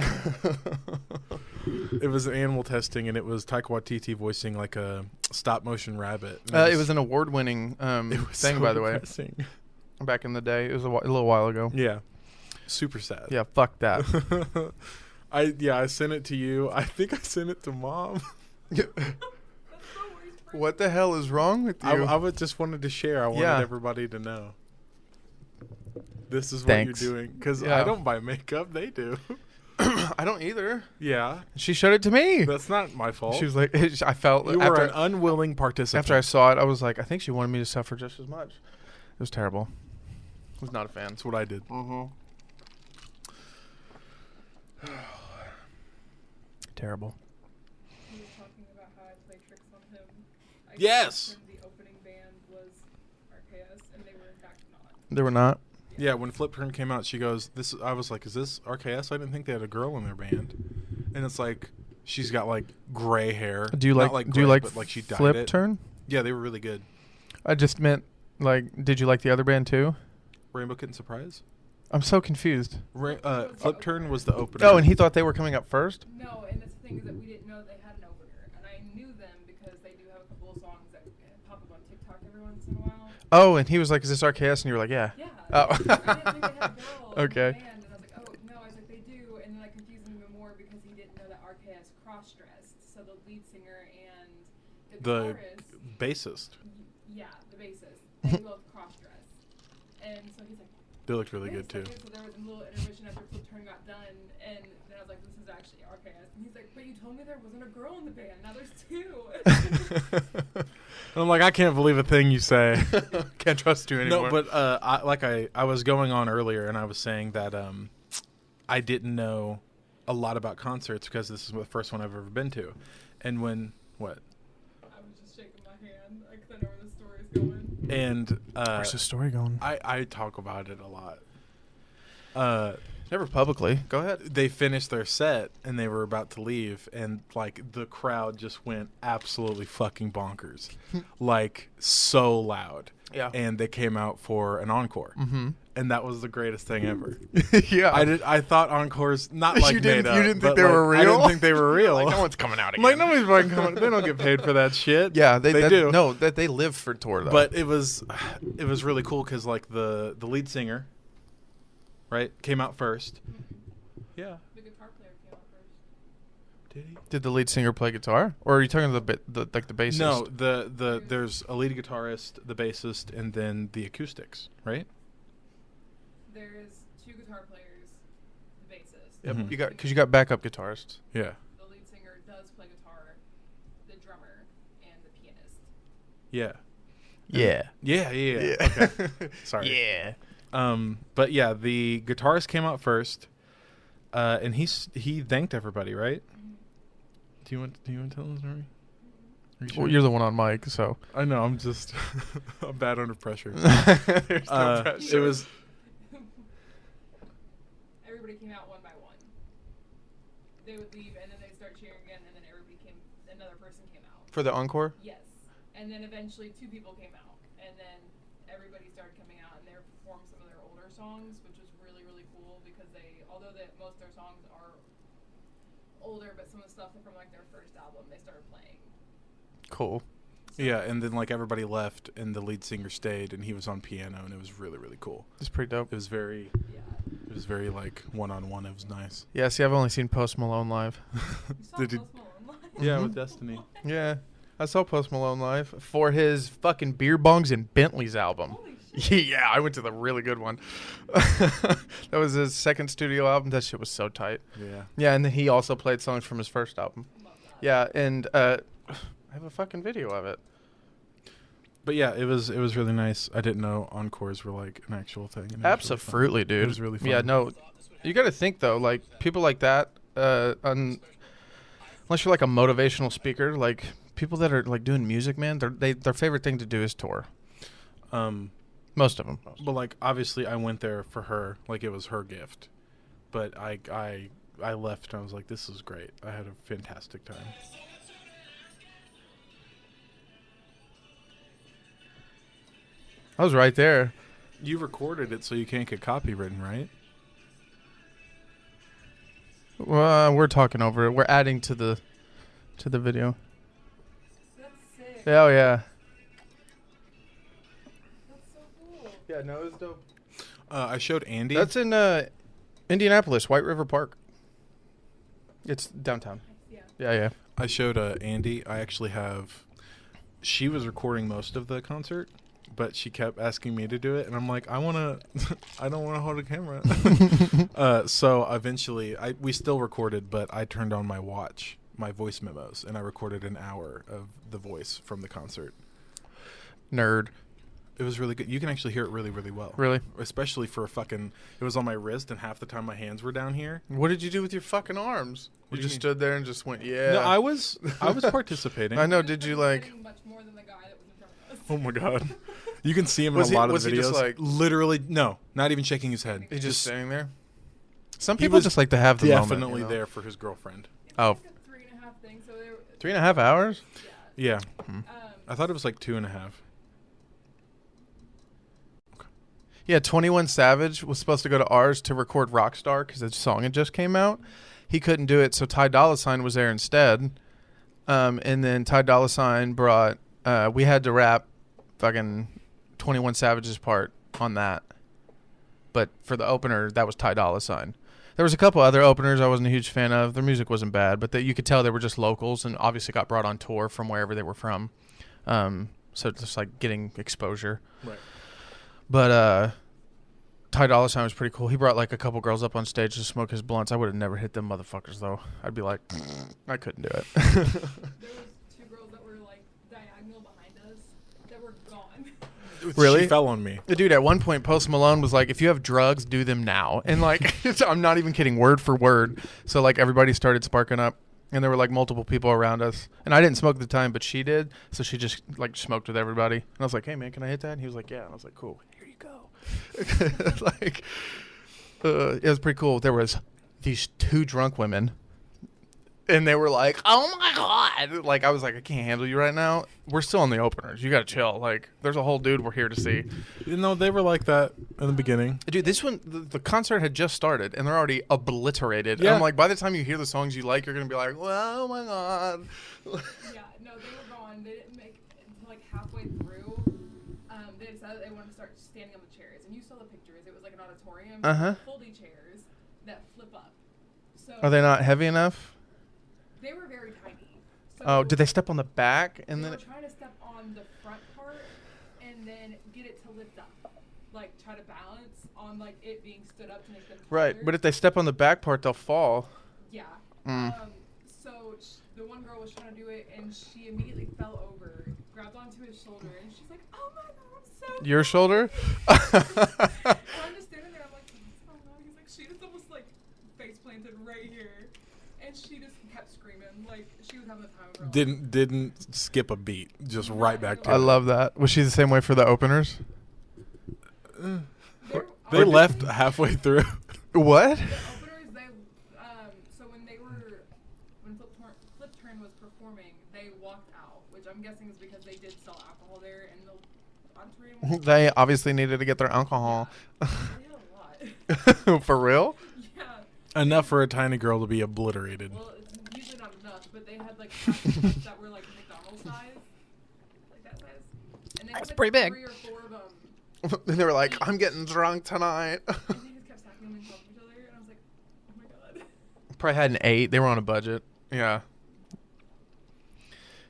It was animal testing, and it was Taika Waititi voicing like a stop motion rabbit. And It was an award-winning it was thing, so by the way. depressing. Back in the day, it was a little while ago. Yeah, super sad. Yeah, fuck that. I sent it to you. I think I sent it to Mom. That's the worst part. What the hell is wrong with you? I would just wanted to share. I wanted Yeah. everybody to know. This is Thanks. what you're doing because Yeah. I don't buy makeup. They do. I don't either. Yeah, She showed it to me. that's not my fault. She was like, I felt you after were an unwilling participant. after I saw it, I was like, I think she wanted me to suffer just as much. It was terrible. I was not a fan. That's what I did. Mm-hmm. Terrible. He was talking about how I played tricks on him. I Yes! told him the opening band was RKS, and they were in fact not. They were not. Yeah, when Flip Turn came out, she goes, "This." I was like, "Is this RKS?" I didn't think they had a girl in their band. And it's like she's got like gray hair. Do you Not like? do gray, you like? But like she dyed Flip it. Turn? Yeah, they were really good. I just meant like, did you like the other band too? Rainbow Kitten Surprise. I'm so confused. Flip Turn was the opener. Oh, and he thought they were coming up first. No, and that's the thing is that we didn't know they had an opener, and I knew them because they do have a couple of songs that pop up on TikTok every once in a while. Oh, and he was like, "Is this RKS?" And you were like, "Yeah." Yeah. Oh. I didn't think they had a girl Okay. in the band, and I was like, oh no, I was like they do, and then I confused him even more because he didn't know that RKS cross-dressed, so the lead singer and the The guitarist, bassist. yeah, the bassist, they both cross-dress, and so he's like. They looked really Wait a good too. second, so there was a little intermission after Flip Turn got done, and then I was like, this is actually RKS. And he's like, but you told me there wasn't a girl in the band. Now there's 2. And I'm like, I can't believe a thing you say. Can't trust you anymore. No, but I was going on earlier, and I was saying that I didn't know a lot about concerts because this is the first one I've ever been to. And when what? I was just shaking my hand because I know where the story's going. And where's the story going? I talk about it a lot. Never publicly. Go ahead. They finished their set and they were about to leave, and like the crowd just went absolutely fucking bonkers, like so loud. Yeah. And they came out for an encore, and that was the greatest thing ever. Yeah. I thought encores not like You didn't- made up. you didn't think but, they like, were I didn't real? think they were real. Like, no one's coming out again. Like nobody's fucking coming. They don't get paid for that shit. Yeah, they do. No, that they live for tour though. But it was really cool because like the lead singer, right, came out first. Yeah. The guitar player came out first. Did he? did the lead singer play guitar, or are you talking to the bassist? No, there's a lead guitarist, the bassist, and then the acoustics, right? There's 2 guitar players, the bassist. Yep. Mhm. You got backup guitarists. Yeah. The lead singer does play guitar, the drummer, and the pianist. Yeah. Yeah. Yeah. Okay. Sorry. Yeah. But yeah, the guitarist came out first, and he thanked everybody, right? Do you want to tell the story? Are you sure? Well, you're the one on mic, so. I know. I'm just I'm bad under pressure. There's no pressure. It was Everybody came out one by one. They would leave, and then they'd start cheering again, and then another person came out. For the encore? Yes. And then eventually 2 people came out, and then everybody started coming out, and they performed some of their older songs, which was really, really cool because although most of their songs are older, but some of the stuff from like their first album, they started playing. Cool. yeah, and then like everybody left, and the lead singer stayed, and he was on piano, and it was really, really cool. It's pretty dope. It was very like one-on-one. It was nice. Yeah, see, I've only seen Post Malone live. You saw Did you- Post Malone live? Yeah, with Destiny. Yeah. I saw Post Malone live for his fucking Beer Bongs and Bentleys album. Holy shit. Yeah, I went to the really good one. That was his second studio album. That shit was so tight. Yeah. Yeah, and then he also played songs from his first album. Love that. Yeah, and I have a fucking video of it. But yeah, it was really nice. I didn't know encores were like an actual thing. and it was really fun. Absolutely, dude. It was really fun. Yeah, no, you got to think though, like people like that, unless you're like a motivational speaker, like people that are like doing music, man, their favorite thing to do is tour. Most of them. But like obviously I went there for her, like it was her gift. But I left and I was like, this is great. I had a fantastic time. I was right there. You recorded it so you can't get copywritten, right? Well, we're talking over it. We're adding to the video. That's sick. Oh yeah. That's so cool. Yeah, no, it was dope. I showed Andy. That's in Indianapolis, White River Park. It's downtown. Yeah. Yeah. I showed Andy. I actually have. She was recording most of the concert, but she kept asking me to do it, and I'm like, I don't want to hold a camera. So eventually, we still recorded, but I turned on my watch, my voice memos, and I recorded an hour of the voice from the concert. Nerd. It was really good. You can actually hear it really, really well. Really? Especially for it was on my wrist, and half the time my hands were down here. What did you do with your fucking arms? What You do you just mean? stood there and just went, yeah. No, I was participating. I know. Did you like? Getting much more than the guy that was in front of us. Oh my god. You can see him Was in a lot of was the he videos. just like- literally, no, not even shaking his head. He's just standing there. Some He people was just like to have the moment. definitely you know? there for his girlfriend. Oh, It's like a 3.5 thing, so they were, 3.5 hours? yeah. Yeah, I thought it was like 2.5. Yeah, 21 Savage was supposed to go to ours to record Rockstar because the song had just came out. He couldn't do it, so Ty Dolla $ign was there instead. And then Ty Dolla $ign brought. We had to rap fucking 21 Savage's part on that. But for the opener, that was Ty Dolla $ign. There was a couple other openers I wasn't a huge fan of. Their music wasn't bad, but you could tell they were just locals and obviously got brought on tour from wherever they were from. So just like getting exposure. Right. But Ty Dolla $ign was pretty cool. He brought like a couple girls up on stage to smoke his blunts. I would have never hit them motherfuckers though. I'd be like, I couldn't do it. There was 2 girls that were like diagonal behind us that were gone. Really? She fell on me. Dude, at one point Post Malone was like, if you have drugs, do them now. And like, I'm not even kidding, word for word. So like everybody started sparking up. And there were like multiple people around us. And I didn't smoke at the time, but she did. So she just like smoked with everybody. And I was like, hey man, can I hit that? And he was like, yeah. And I was like, cool. Here you go. Like, It was pretty cool. There was these 2 drunk women, and they were like, "Oh my god!" Like I was like, "I can't handle you right now. We're still on the openers. You gotta chill. Like there's a whole dude we're here to see." You know, they were like that in the beginning. Dude, this one, the concert had just started, and they're already obliterated. Yeah. And I'm like, by the time you hear the songs you like, you're gonna be like, "Oh my god." Yeah, no, they were gone. They didn't make it until like halfway through. They decided they wanted to start standing on the chairs, and you saw the pictures. It was like an auditorium, Uh-huh. foldy chairs that flip up. So Are they not heavy enough? They were very tiny. So Oh, did they step on the back and they then? were trying to step on the front part and then get it to lift up, like try to balance on like it being stood up to make them Right, taller. but if they step on the back part, they'll fall. Yeah. Mm. So the one girl was trying to do it, and she immediately fell over, grabbed onto his shoulder, and she's like, "Oh my god, I'm so." Your shoulder? And I'm just standing there. I'm like, "What's going on?" He's like, "She just almost like face planted right here," and she just kept screaming like she was having the time of her life. Didn't skip a beat. Just right back to I it. love that. Was she the same way for the openers? They left halfway through. What? The openers, they so when Flip Turn was performing, they walked out, which I'm guessing is because they did sell alcohol there in the auditorium. They obviously needed to get their alcohol. They had a lot. For real? Yeah. Enough for a tiny girl to be obliterated. Well, it's usually not enough, but they had like plastic cups that were like McDonald's size, like that size. And they That's had, like, pretty big. 3 or 4 of them. And they were like, "I'm getting drunk tonight." And they just kept stacking them on top of each other, and I was like, "Oh my god." Probably had an 8. They were on a budget. Yeah.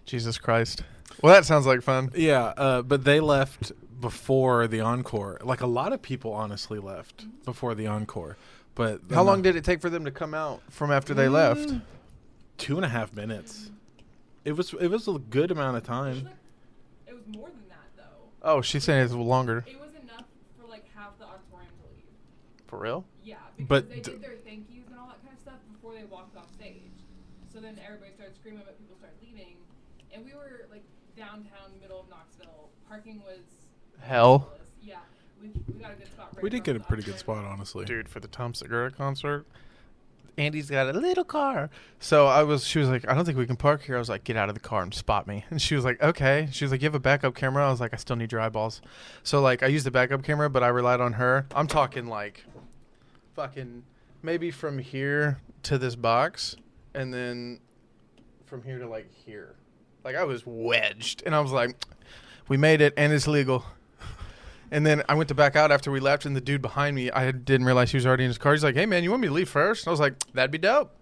Jesus Christ. Well, that sounds like fun. Yeah, but they left before the encore. Like a lot of people honestly left before the encore. But How long did it take for them to come out from after they left? 2.5 minutes. It was a good amount of It was, time. like, it was more than that though. Oh, she's saying it's longer. It was enough for like half the auditorium to leave. For real? Yeah, because But they d- did their thank yous and all that kind of stuff before they walked off stage. So then everybody started screaming, but people started leaving. And we were like downtown, middle of Knoxville. Parking was Hell. ridiculous. Yeah, we got a good spot. Right We did across get a the pretty good auditorium. spot, honestly. Dude, for the Tom Segura concert, Andy's got a little car. So she was like, "I don't think we can park here." I was like, "Get out of the car and spot me." And she was like, "Okay." She was like, "You have a backup camera?" I was like, "I still need your eyeballs." So like I used the backup camera, but I relied on her. I'm talking like fucking maybe from here to this box and then from here to like here. Like I was wedged and I was like, "We made it and it's legal." And then I went to back out after we left, and the dude behind me, I didn't realize he was already in his car. He's like, "Hey, man, you want me to leave first?" And I was like, "That'd be dope."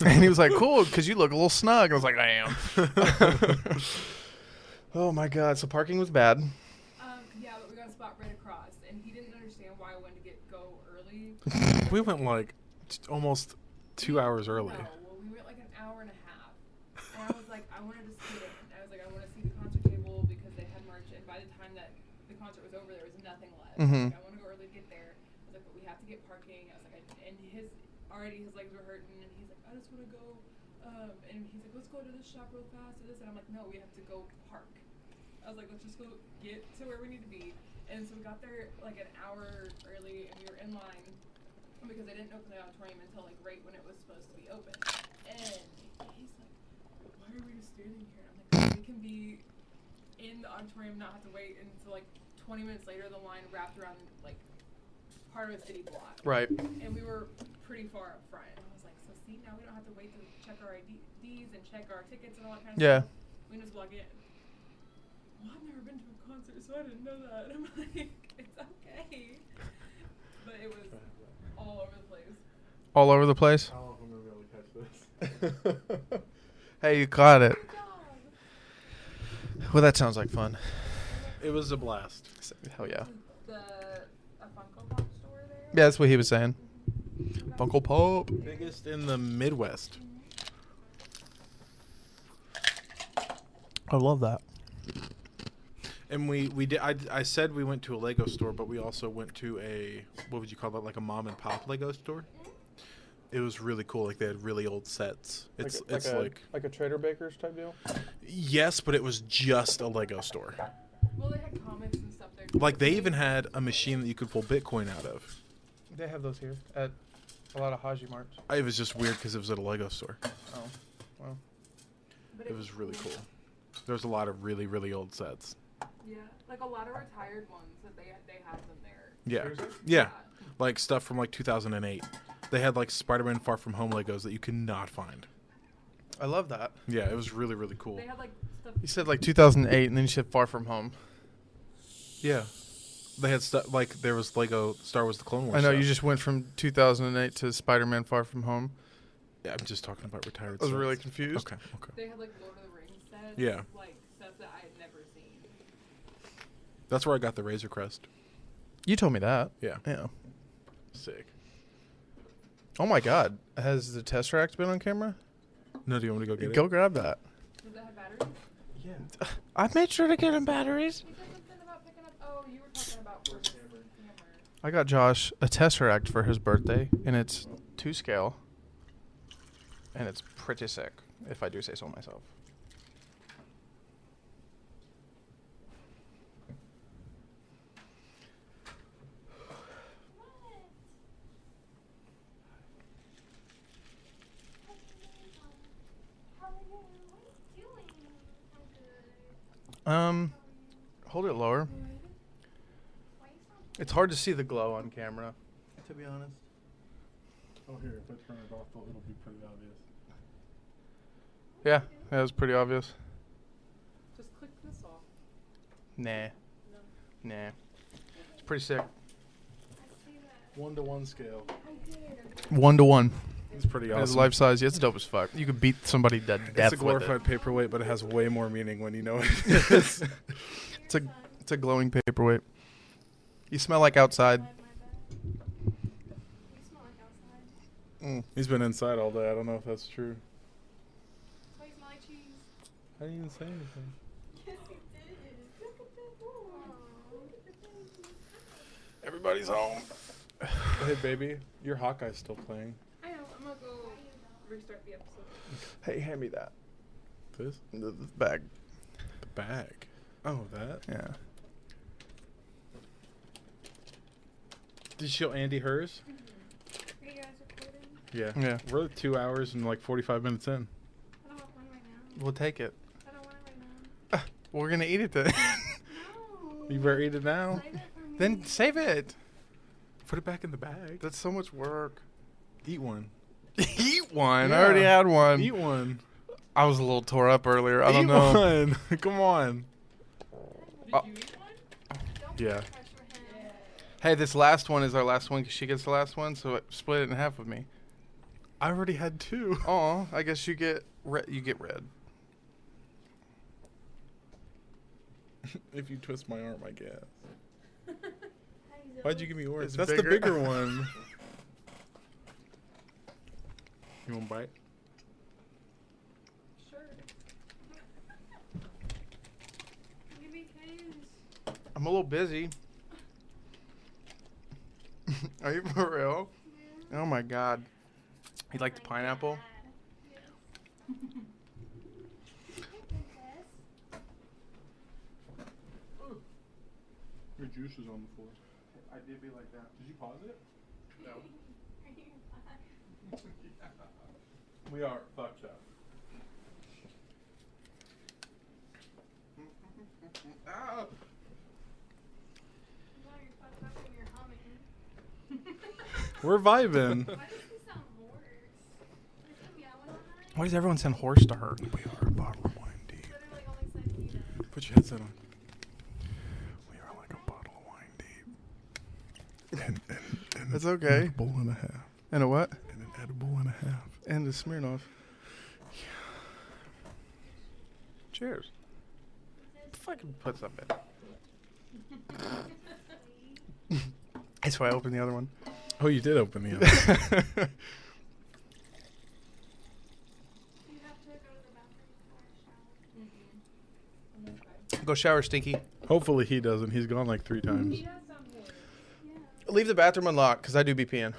And he was like, "Cool, because you look a little snug." I was like, "I am." Oh, my God. So parking was bad. Yeah, but we got a spot right across, and he didn't understand why I wanted to go early. We went like almost 2 hours early. No, well, we went like an hour and a half. And I was like, I wanted to see it. I was like, I want to see the concert table because they had merch, and by the time that the concert was over, there was nothing left. Mhm. Like, I want to go early to get there. I was like, but we have to get parking. I was like, and his legs were hurting, and he's like, I just want to go. And he's like, let's go to this shop real fast or this, and I'm like, no, we have to go park. I was like, let's just go get to where we need to be. And so we got there like an hour early, and we were in line because they didn't open the auditorium until like right when it was supposed to be open. And he's like, why are we just standing here? And I'm like, we can be in the auditorium, not have to wait until like 20 minutes later the line wrapped around like part of a city block. Right. And we were pretty far up front. And I was like, so see, now we don't have to wait to check our IDs and check our tickets and all that kind of Yeah. stuff. We can just walk in. Well, I've never been to a concert, so I didn't know that. I'm like, it's okay. But it was all over the place. All over the place? How long am I going to catch this? Hey, you caught it. Good job. Well, that sounds like fun. It was a blast. Hell yeah. A Funko Pop store there. Yeah, that's what he was saying. Funko Pop. Biggest in the Midwest. I love that. And we did. I said we went to a Lego store, but we also went to a, what would you call that? Like a mom and pop Lego store. It was really cool. Like they had really old sets. It's like a Trader Baker's type deal. yes, but it was just a Lego store. Well, they had comics and stuff there. Too. Like they even had a machine that you could pull Bitcoin out of. They have those here at a lot of Haji Marts. It was just weird because it was at a Lego store. Oh, well. But It was really cool. There was a lot of really, really old sets. Yeah, like a lot of retired ones that they have them there. Yeah. Seriously? Yeah. Like stuff from like 2008. They had like Spider-Man Far From Home Legos that you could not find. I love that. Yeah, it was really, really cool. They had like stuff. You said like 2008, and then you said Far From Home. Yeah. They had stuff like there was Lego Star Wars The Clone Wars. I know stuff. you just went from 2008 to Spider-Man Far From Home. Yeah, I'm just talking about retired I was sets. really confused. Okay, okay. They had like Lord of the Rings sets. Yeah. Like stuff that I had never seen. That's where I got the Razor Crest. You told me that. Yeah. Yeah. Sick. Oh my God, has the Tesseract been on camera? No, do you want me to go get Go it? grab that. Does that have batteries? Yeah. I made sure to get him batteries. You said something about picking up. Oh, you were talking about first hammer. I got Josh a Tesseract for his birthday, and it's 2 scale, and it's pretty sick, if I do say so myself. Hold it lower. It's hard to see the glow on camera, to be honest. Oh, here, if I turn it off, it'll be pretty obvious. Yeah, that was pretty obvious. Just click this off. Nah. Nah. It's pretty sick. 1-to-1 scale. 1-to-1. It's pretty It's awesome. life size. Yeah, it's dope as fuck. You could beat somebody to death It's a with glorified it. paperweight, but it has way more meaning when you know what it is. It's a glowing paperweight. You smell like outside. Mm. He's been inside all day. I don't know if that's true. Why you smell like cheese? I didn't even say anything. Yes, you did. Look at that. Look at the baby. Everybody's home. Hey, baby, your Hawkeye's still playing. I know. I'm gonna go restart the episode. Hey, hand me that. This? The bag. The bag. Oh, that? Yeah. Did you show Andy hers? Are you guys recording? Yeah. Yeah. We're 2 hours and like 45 minutes in. I don't want one right now. We'll take it. I don't want it right now. We're gonna eat it then. No. You better eat it now. Save it for me. Then save it. Put it back in the bag. That's so much work. Eat one. Eat one. Yeah. I already had one. Eat one. I was a little tore up earlier. I don't Eat know. one. Come on. Did Oh. you eat one? Don't Yeah. pressure him. Hey, this last one is our last one because she gets the last one, so split it in half with me. I already had 2. Oh, I guess you get red. You get red. If you twist my arm, I guess. How do you Why'd you give me yours? It's That's bigger. the bigger one. You want to bite? Sure. Give me cash. I'm a little busy. Are you for real? Oh my God. You like the pineapple? Your juice is on the floor. I did be like that. Did you pause it? No. We are fucked up. Ah. We're vibing. Why does he sound hoarse? There's some yelling on that. Why does everyone send horse to her? We are a bottle of wine deep. Literally only said he does. Put your headset on. We are like a bottle of wine deep. And That's okay. An edible and a half. And a what? And an edible and a half. And a Smirnoff. Cheers. Fucking put something. That's why I opened the other one. Oh, you did open the other. You have to go to the bathroom or shower. Go shower, Stinky. Hopefully he doesn't. He's gone like 3 times. He does sound hoarse. Yeah. Leave the bathroom unlocked, because I do be peeing.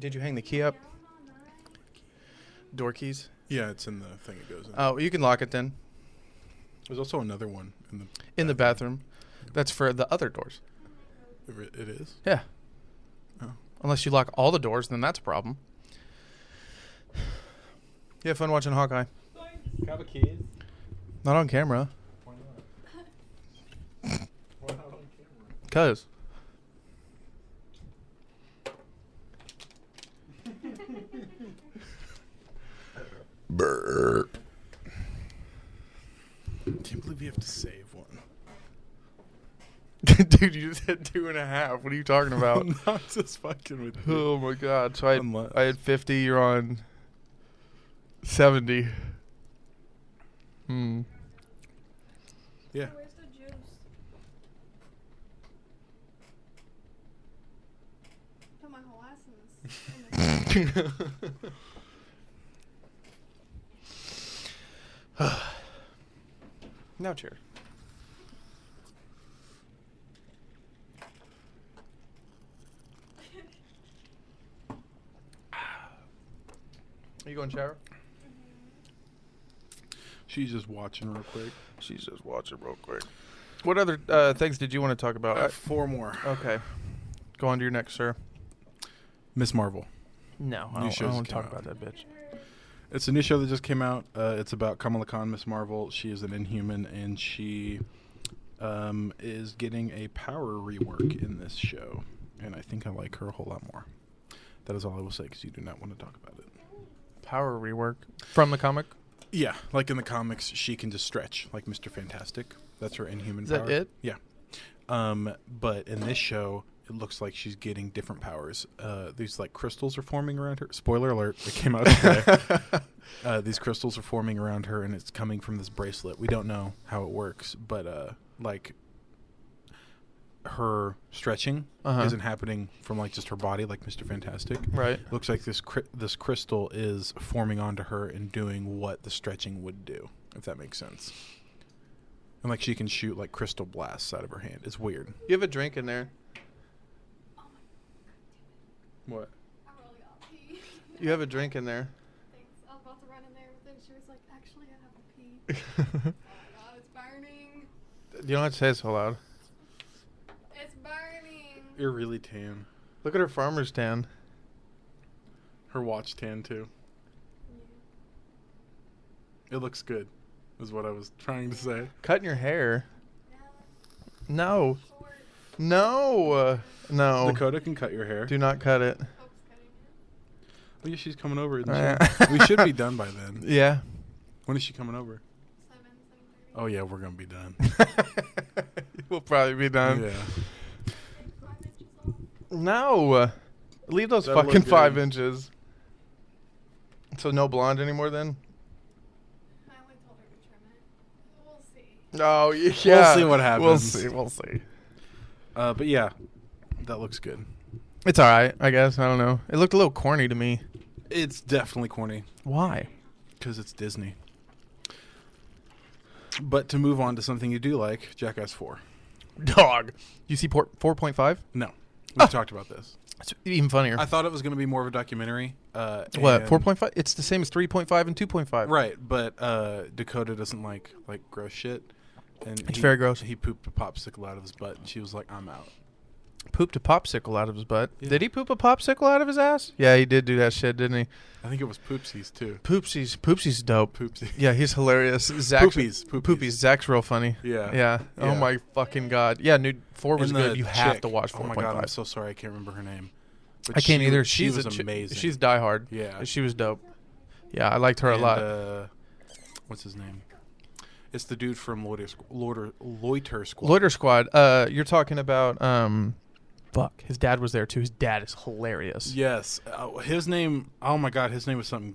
Did you hang the key up? Down all night. Door keys? Yeah, it's in the thing it goes in. Oh, you can lock it then. There's also another one in the In the bathroom. That's for the other doors. It is? Yeah. Oh. Unless you lock all the doors, then that's a problem. You have fun watching Hawkeye. Have a kid. Not on camera. Why not? Why not on camera? Cause. Brr. Can't believe you have to save one. Dude, you just had 2.5. What are you talking about? I'm not just fucking with you. Oh my god. So I Unless- had 50, you're on 70. Hmm. Yeah. Where's the juice? Put my whole ass in this. Now cheers. Are you going to shower? She's just watching real quick. She's just watching real quick. What other things did you want to talk about? I have 4 more. Okay. Go on to your next, sir. Miss Marvel. No, New I don't shows want to came talk out. about that bitch. It's a new show that just came out. It's about Kamala Khan, Miss Marvel. She is an Inhuman, and she is getting a power rework in this show. And I think I like her a whole lot more. That is all I will say, because you do not want to talk about it. Power rework from the comic. Yeah, like in the comics, she can just stretch, like Mr. Fantastic. That's her Inhuman Is that power. it? Yeah. But in this show, it looks like she's getting different powers. These like crystals are forming around her. Spoiler alert! It came out today. These crystals are forming around her, and it's coming from this bracelet. We don't know how it works, but like her stretching isn't happening from like just her body, like Mr. Fantastic. Right. Looks like this crystal is forming onto her and doing what the stretching would do, if that makes sense. And like she can shoot like crystal blasts out of her hand. It's weird. You have a drink in there. What? I really got pee. You have a drink in there. Thanks. I was about to run in there, but then she was like, actually, I have to pee. Oh my god, it's burning. You don't have to say it so loud. It's burning. You're really tan. Look at her farmer's tan. Her watch tan too. It looks good, is what I was trying to say. Cutting your hair. Yeah, No. short. No. No. Dakota can cut your hair. Do not cut it. Hope's cutting it. Oh yeah, she's coming over. Isn't she? We should be done by then. Yeah. When is she coming over? 7:30. Oh yeah, we're gonna be done. We'll probably be done. Yeah. Take 5 inches off. No. Leave those That'll fucking look 5 good. inches. So no blonde anymore then? I only told her to trim it. We'll see. Oh, yeah. see what happens. We'll see. But yeah, that looks good. It's all right, I guess. I don't know. It looked a little corny to me. It's definitely corny Why? because it's Disney. But to move on to something you do like, Jackass 4. Dog. You see 4.5? No, we talked about this. It's even funnier. I thought it was going to be more of a documentary. What, and- 4.5? It's the same as 3.5 and 2.5. Right, but Dakota doesn't like gross shit. And It's very gross. He pooped a popsicle out of his butt, and she was like, "I'm out." Pooped a popsicle out of his butt. Yeah. Did he poop a popsicle out of his ass? Yeah, he did do that shit, didn't he? I think it was Poopsies too. Poopsie's dope. Poopsie. Yeah, he's hilarious. Zach's, Poopies. Zach's real funny. Yeah. Yeah. Oh Yeah. my fucking god. Yeah, dude. 4 was And the good. You have chick- to watch 4.5. Oh my god, I'm so sorry, I can't remember her name. But I can't she either. was- She's she was a amazing. She's diehard. Yeah. She was dope. Yeah, I liked her a And, lot. What's his name? It's the dude from Loiter Squad. Loiter Squad. You're talking about fuck. His dad was there too. His dad is hilarious. Yes, his name. Oh my god, his name was something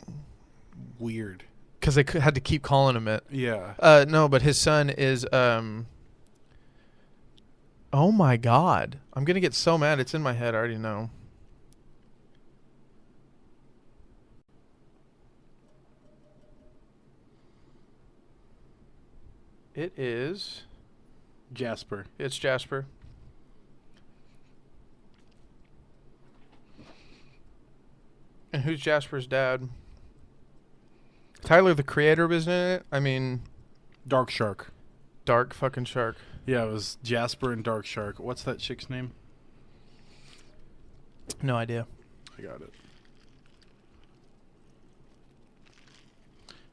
weird. Because they had to keep calling him it. Yeah. No, but his son is oh my god. I'm gonna get so mad. It's in my head. I already know. It is. Jasper. It's Jasper. And who's Jasper's dad? Tyler, the creator, isn't it? I mean, Dark Shark. Dark fucking Shark. Yeah, it was Jasper and Dark Shark. What's that chick's name? No idea. I got it.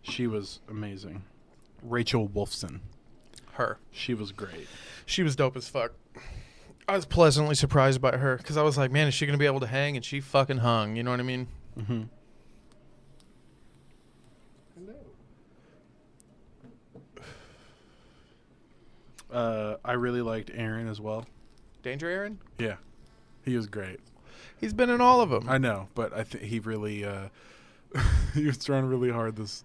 She was amazing. Rachel Wolfson. Her. She was great. She was dope as fuck. I was pleasantly surprised by her because I was like, man, is she going to be able to hang? And she fucking hung. You know what I mean? Mm-hmm. I really liked Aaron as well. Danger Aaron? Yeah. He was great. He's been in all of them. I know, but I think he really he was trying really hard this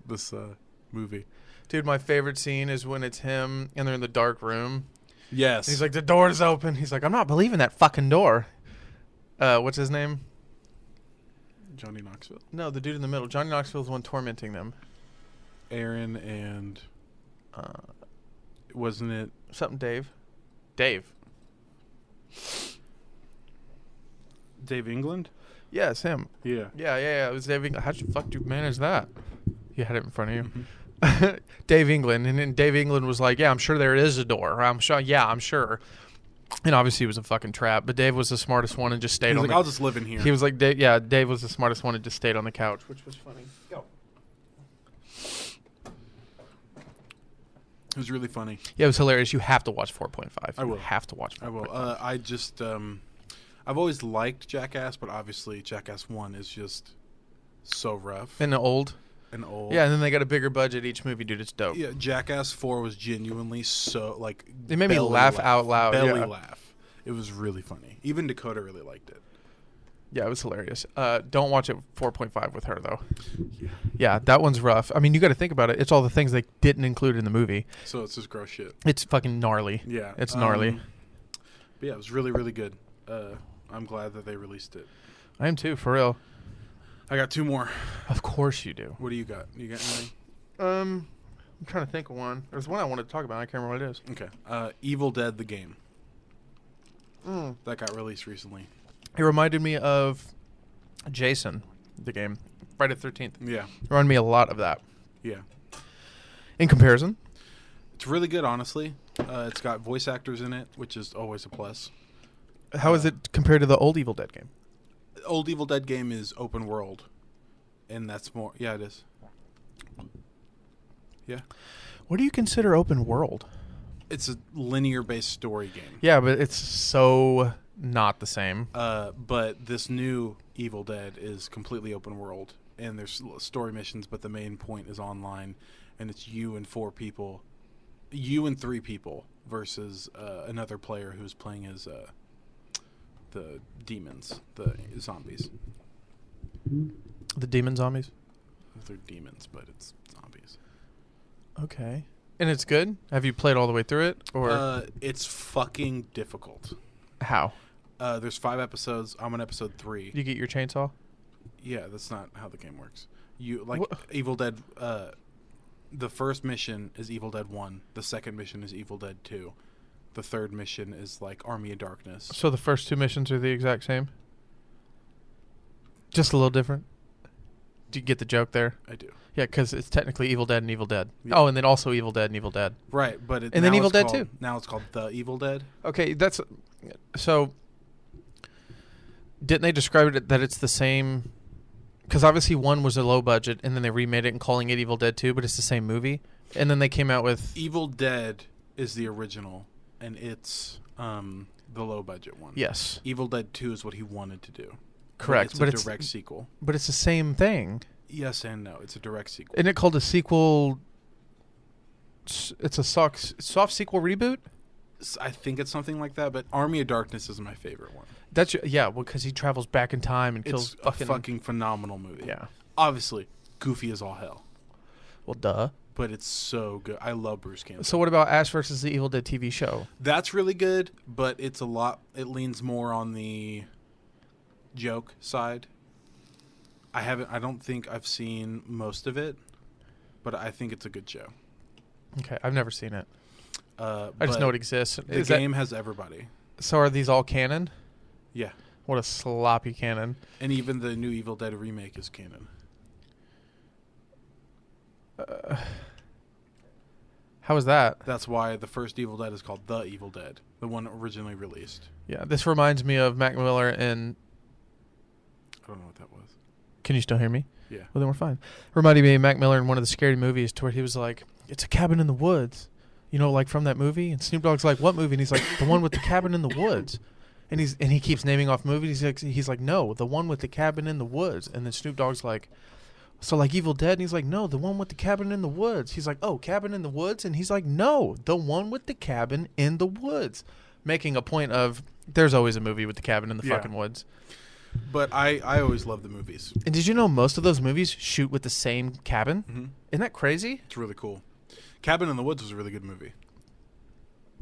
movie. Dude, my favorite scene is when it's him and they're in the dark room. Yes. And he's like, the door's open. He's like, I'm not believing that fucking door. What's his name? Johnny Knoxville. No, the dude in the middle. Johnny Knoxville's the one tormenting them. Aaron and wasn't it Something Dave. Dave. Dave England? Yeah, it's him. Yeah. Yeah. It was Dave England. How'd you fuck you manage that? You had it in front of you. Mm-hmm. Dave England. And then Dave England was like, yeah, I'm sure there is a door. I'm sure. And obviously it was a fucking trap. But Dave was the smartest one and just stayed He was on like, the I'll just live in here. He was like, Dave was the smartest one and just stayed on the couch, which was funny. Go. It was really funny. Yeah, it was hilarious. You have to watch 4.5. I will. You have to watch 4.5. I will. I just I've always liked Jackass, but obviously Jackass 1 is just so rough And old. and old. Yeah, and then they got a bigger budget each movie, dude. It's dope. Yeah, Jackass 4 was genuinely so like They made me belly laugh out loud, Belly yeah. laugh. It was really funny. Even Dakota really liked it. Yeah, it was hilarious. Don't watch it 4.5 with her, though. Yeah, that one's rough. I mean, you got to think about it. It's all the things they didn't include in the movie. So it's just gross shit. It's fucking gnarly. Yeah. It's gnarly. But yeah, it was really, really good. I'm glad that they released it. I am too, for real. I got 2 more. Of course you do. What do you got? You got anything? I'm trying to think of one. There's one I wanted to talk about. I can't remember what it is. Okay. Evil Dead the game. That got released recently. It reminded me of Jason, the game. Friday the 13th. Yeah. It reminded me a lot of that. Yeah. In comparison, It's really good, honestly. It's got voice actors in it, which is always a plus. how is it compared to the old Evil Dead game? Old Evil Dead game is open world, and that's more. Yeah, it is. Yeah, What do you consider open world? it's a linear-based story game. Yeah, but it's so not the same. But this new Evil Dead is completely open world, and there's story missions, but the main point is online, and it's you and 4 people, you and 3 people versus another player who's playing as the demons, the zombies. The demon zombies? They're demons, but it's zombies. Okay. And it's good? Have you played all the way through it? Or It's fucking difficult. how? There's 5 episodes. I'm on episode 3. You get your chainsaw? Yeah, that's not how the game works. You like Wha- Evil Dead. The first mission is Evil Dead 1. The second mission is Evil Dead 2. The third mission is like Army of Darkness. So the first 2 missions are the exact same? Just a little different? Do you get the joke there? I do. Yeah, because it's technically Evil Dead and Evil Dead. Yeah. Oh, and then also Evil Dead and Evil Dead. Right, but And then now Evil it's Dead called- 2. Now it's called The Evil Dead. Okay, that's... So, didn't they describe it that it's the same... Because obviously 1 was a low budget, and then they remade it and calling it Evil Dead 2, but it's the same movie. And then they came out with... Evil Dead is the original, and it's the low budget one. Yes. Evil Dead 2 is what he wanted to do. Correct, It's but a it's- direct sequel. But it's the same thing. Yes and no. It's a direct sequel. Isn't it called a sequel... It's a soft sequel reboot? I think it's something like that, but Army of Darkness is my favorite one. That's yeah, well, because he travels back in time and kills It's a fucking phenomenal movie. yeah. Obviously, goofy as all hell, Well, duh. but it's so good. I love Bruce Campbell. So what about Ash versus the Evil Dead TV show? That's really good, but it's a lot. It leans more on the joke side. I don't think I've seen most of it, but I think it's a good show. Okay, I've never seen it. I just but know it exists. The Is that- game has everybody. so are these all canon? Yeah, What a sloppy canon. and even the new Evil Dead remake is canon. How is that? That's why the first Evil Dead is called The Evil Dead, the one originally released. Yeah, this reminds me of Mac Miller in I don't know what that was. Can you still hear me? Yeah. Well, then we're fine. Reminded me of Mac Miller in one of the scary movies to where he was like, it's a cabin in the woods. You know, like from that movie? And Snoop Dogg's like, what movie? And he's like, the one with the cabin in the woods. And he keeps naming off movies. He's like, no, the one with the cabin in the woods. And then Snoop Dogg's like, so like Evil Dead? And he's like, no, the one with the cabin in the woods. He's like, oh, Cabin in the Woods? And he's like, no, the one with the cabin in the woods. Making a point of, there's always a movie with the cabin in the fucking woods. But I always love the movies. And did you know most of those movies shoot with the same cabin? Mm-hmm. Isn't that crazy? It's really cool. Cabin in the Woods was a really good movie.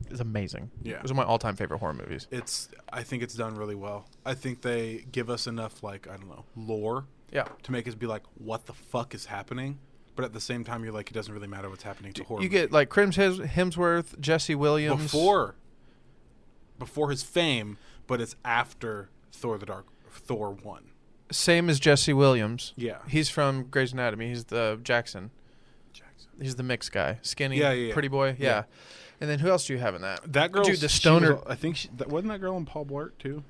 It's amazing. Yeah. It was one of my all-time favorite horror movies. I think it's done really well. I think they give us enough, like, I don't know, lore to make us be like, what the fuck is happening? But at the same time, you're like, it doesn't really matter what's happening to horror. You get, like, Chris Hemsworth, Jesse Williams. Before his fame, but it's after Thor 1. Same as Jesse Williams. Yeah. He's from Grey's Anatomy. He's the Jackson. He's the mixed guy. Skinny, pretty boy. Yeah. And then who else do you have in that? That girl, dude, the stoner. I think wasn't that girl in Paul Blart too?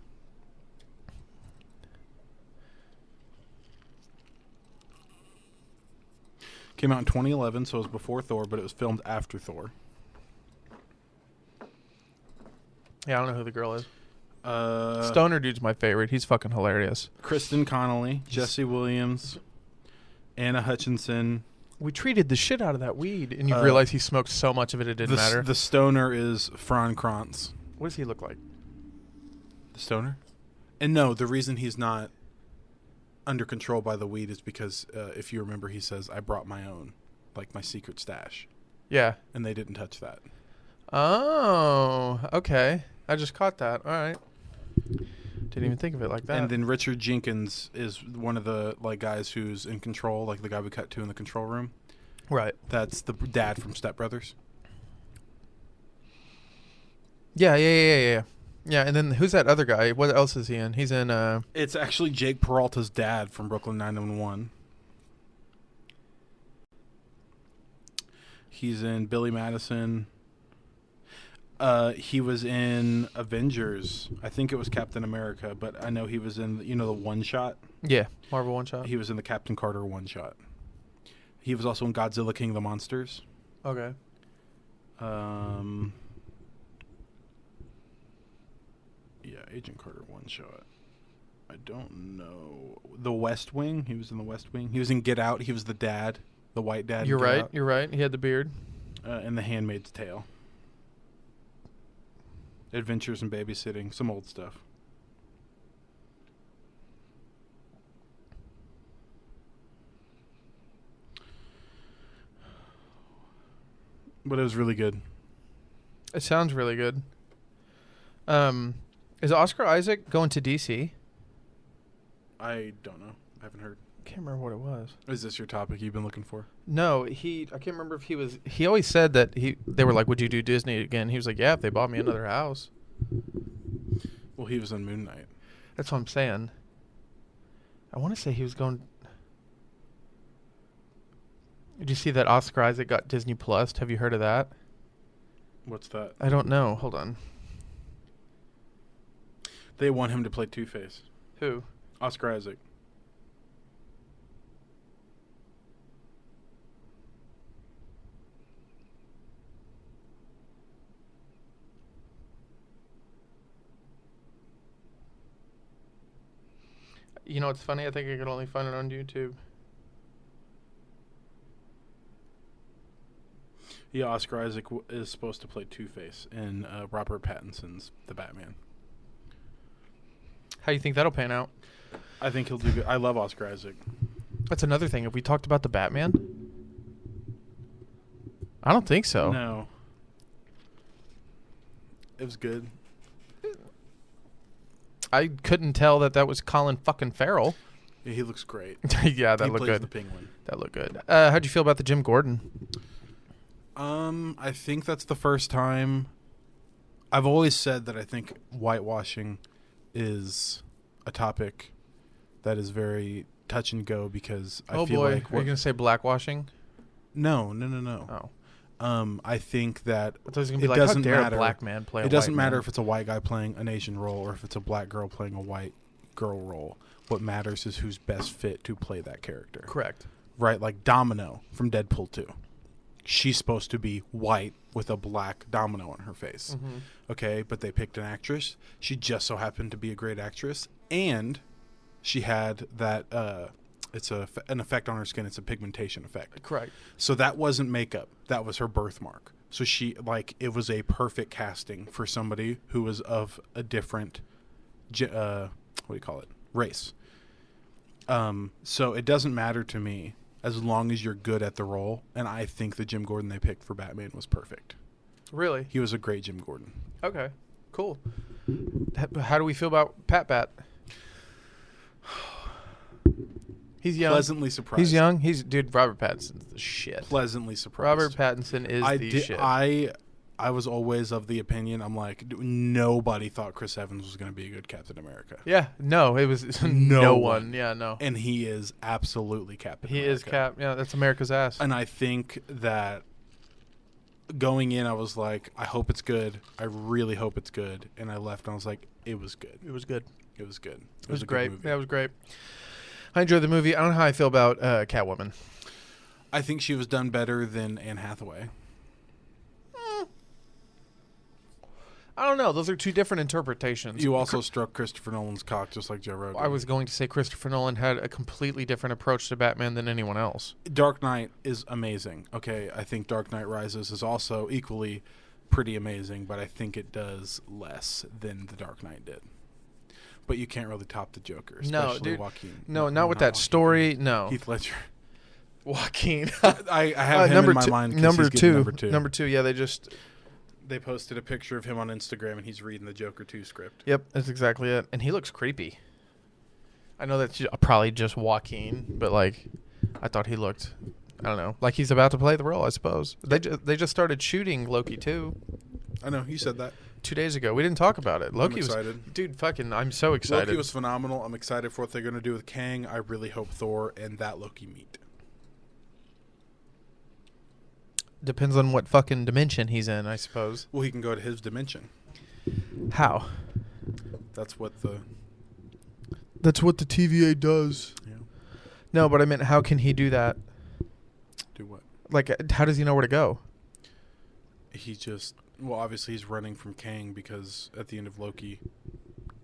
Came out in 2011, so it was before Thor, but it was filmed after Thor. Yeah, I don't know who the girl is. Stoner dude's my favorite. He's fucking hilarious. Kristen Connolly, Jesse Williams, Anna Hutchinson. We treated the shit out of that weed, and you realize he smoked so much of it didn't matter. The stoner is Fran Kranz. What does he look like? The stoner? And no, the reason he's not under control by the weed is because, if you remember, he says, I brought my own, like my secret stash. Yeah. And they didn't touch that. Oh, okay. I just caught that. All right. Didn't even think of it like that. And then Richard Jenkins is one of the guys who's in control, like the guy we cut to in the control room. Right. That's the dad from Step Brothers. Yeah. Yeah, and then who's that other guy? What else is he in? He's in... It's actually Jake Peralta's dad from Brooklyn 911. He's in Billy Madison. He was in Avengers. I think it was Captain America, but I know he was in, the one-shot. Yeah, Marvel one-shot. He was in the Captain Carter one-shot. He was also in Godzilla King of the Monsters. Okay. Yeah, Agent Carter one-shot. I don't know. The West Wing. He was in the West Wing. He was in Get Out. He was the dad, the white dad. You're right. You're right. He had the beard. And The Handmaid's Tale. Adventures in Babysitting, some old stuff. But it was really good. It sounds really good. Is Oscar Isaac going to DC? I don't know. I haven't heard. I can't remember what it was. Is this your topic you've been looking for? No, I can't remember if he was. He always said that they were like, "Would you do Disney again?" He was like, "Yeah, if they bought me another house." Well, he was on Moon Knight. That's what I'm saying. I want to say he was going. Did you see that Oscar Isaac got Disney Plus? Have you heard of that? What's that? I don't know. Hold on. They want him to play Two-Face. Who? Oscar Isaac. You know what's funny? I think I could only find it on YouTube. Yeah, Oscar Isaac is supposed to play Two-Face in Robert Pattinson's The Batman. How you think that'll pan out? I think he'll do good. I love Oscar Isaac. That's another thing. Have we talked about the Batman? I don't think so. No. It was good. I couldn't tell that was Colin fucking Farrell. Yeah, he looks great. Yeah, that he looked plays good. the Penguin. That looked good. How'd you feel about the Jim Gordon? I think that's the first time. I've always said that I think whitewashing is a topic that is very touch and go because I feel like... Are you going to say blackwashing? No. Oh. I think that I thought it was gonna be it like, doesn't how dare matter. a black man play a It doesn't white matter man? if it's a white guy playing an Asian role or if it's a black girl playing a white girl role. What matters is who's best fit to play that character. Correct. Right? Like Domino from Deadpool 2. She's supposed to be white with a black domino on her face. Okay, but they picked an actress. She just so happened to be a great actress, and she had that it's an effect on her skin. It's a pigmentation effect. Correct. So that wasn't makeup. That was her birthmark. So she, like, it was a perfect casting for somebody who was of a different race. So it doesn't matter to me as long as you're good at the role, and I think the Jim Gordon they picked for Batman was perfect. Really? He was a great Jim Gordon. Okay. Cool. How do we feel about Pat? He's young. Pleasantly surprised. He's young. Dude, Robert Pattinson's the shit. Pleasantly surprised. Robert Pattinson is the shit. I was always of the opinion, I'm like, nobody thought Chris Evans was going to be a good Captain America. Yeah. No, it was no one. Yeah, no. And he is absolutely Captain America. He is Cap. Yeah, that's America's ass. And I think that going in, I was like, I hope it's good. I really hope it's good. And I left and I was like, it was good. It was good. It was good. It was a good great. movie. Yeah, it was great. I enjoyed the movie. I don't know how I feel about Catwoman. I think she was done better than Anne Hathaway. I don't know. Those are two different interpretations. You also struck Christopher Nolan's cock just like Joe Rogan. I was going to say Christopher Nolan had a completely different approach to Batman than anyone else. Dark Knight is amazing. Okay, I think Dark Knight Rises is also equally pretty amazing, but I think it does less than The Dark Knight did. But you can't really top the Joker, especially No, dude. Joaquin. No, not with that Joaquin story. Phoenix. No. Heath Ledger. Joaquin. I have him in my mind 'cause number he's getting two. number two. Number two, yeah, They posted a picture of him on Instagram, and he's reading the Joker 2 script. Yep, that's exactly it. And he looks creepy. I know that's probably just Joaquin, but, like, I thought he looked, I don't know, like he's about to play the role, I suppose. They just started shooting Loki 2 I know, you said that. 2 days ago. We didn't talk about it. Loki I'm excited. was, dude, fucking, I'm so excited. Loki was phenomenal. I'm excited for what they're going to do with Kang. I really hope Thor and that Loki meet. Depends on what fucking dimension he's in, I suppose. Well, he can go to his dimension. How? That's what the TVA does. Yeah. No, but I meant, how can he do that? Do what? Like, how does he know where to go? He just, well, obviously he's running from Kang because at the end of Loki,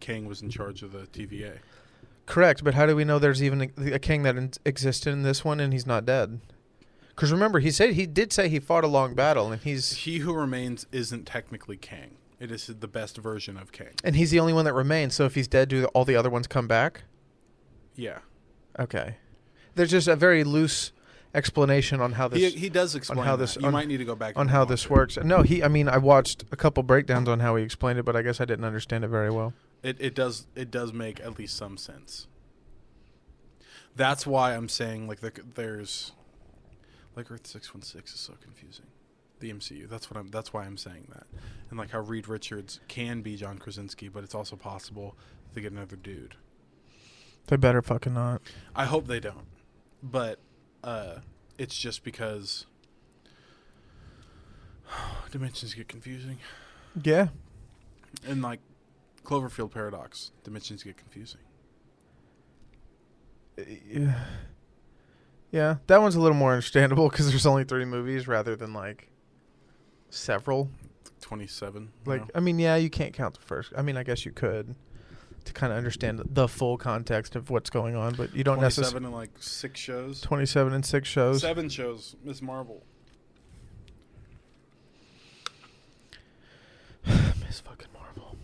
Kang was in charge of the TVA. Correct, but how do we know there's even a king that existed in this one and he's not dead? Because remember, he did say he fought a long battle, and He Who Remains isn't technically Kang. It is the best version of Kang. and he's the only one that remains. So if he's dead, do all the other ones come back? Yeah. Okay. There's just a very loose explanation on how this He does explain how that. this- You might need to go back on and how watch this it. works. No, I watched a couple breakdowns on how he explained it, but I guess I didn't understand it very well. It does make at least some sense. That's why I'm saying there's like Earth 616 is so confusing. The MCU. That's why I'm saying that. And like how Reed Richards can be John Krasinski, but it's also possible to get another dude. They better fucking not. I hope they don't. But it's just because dimensions get confusing. Yeah. And like Cloverfield Paradox, dimensions get confusing. Yeah, that one's a little more understandable because there's only 3 movies rather than like several. 27. Like, no? I mean, yeah, you can't count the first. I mean, I guess you could to kind of understand the full context of what's going on, but you don't 27 necessarily. and like 6 shows. 27 and 6 shows. 7 shows. Miss Marvel. Miss fucking Marvel.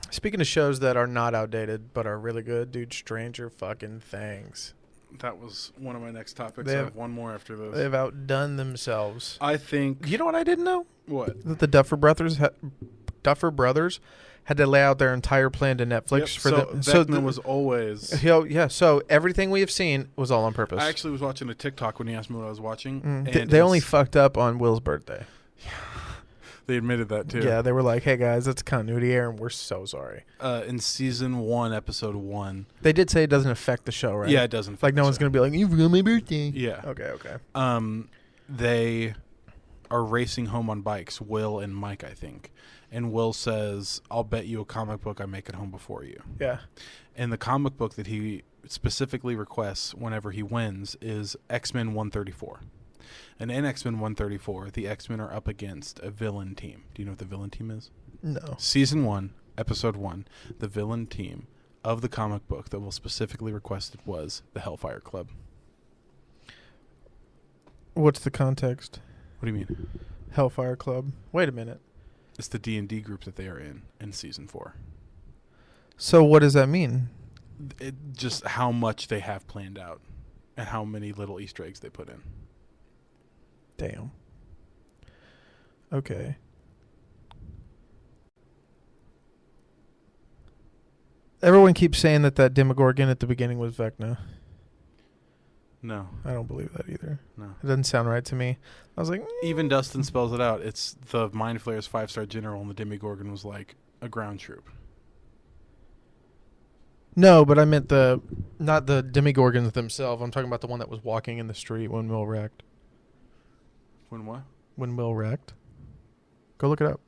Speaking of shows that are not outdated but are really good, dude, Stranger fucking Things. That was one of my next topics. They I have- have one more after this. They've outdone themselves. I think. You know what I didn't know? What? That the Duffer Brothers had to lay out their entire plan to Netflix Yep, for so Beckman was always. yeah. So everything we have seen was all on purpose. I actually was watching a TikTok when he asked me what I was watching. Mm. And They only fucked up on Will's birthday. They admitted that too. Yeah, they were like, "Hey guys, that's continuity error, and we're so sorry." In season 1, episode 1. They did say it doesn't affect the show, right? Yeah, it doesn't. Like no one's gonna be like, "You forgot my birthday." Yeah. Okay. They are racing home on bikes, Will and Mike, I think. And Will says, I'll bet you a comic book I make it home before you. Yeah. And the comic book that he specifically requests whenever he wins is X-Men 134. And in X-Men 134, the X-Men are up against a villain team. Do you know what the villain team is? No. Season 1, Episode 1, the villain team of the comic book that Will specifically requested was the Hellfire Club. What's the context? What do you mean? Hellfire Club. Wait a minute. It's the D&D group that they are in Season 4. So what does that mean? Just how much they have planned out and how many little Easter eggs they put in. Damn. Okay. Everyone keeps saying that Demogorgon at the beginning was Vecna. No. I don't believe that either. No. It doesn't sound right to me. I was like, Even Dustin spells it out. It's the Mind Flayer's 5-star general, and the Demogorgon was like a ground troop. no, but I meant not the Demogorgons themselves. I'm talking about the one that was walking in the street when Will wrecked. When what? When Will wrecked. Go look it up.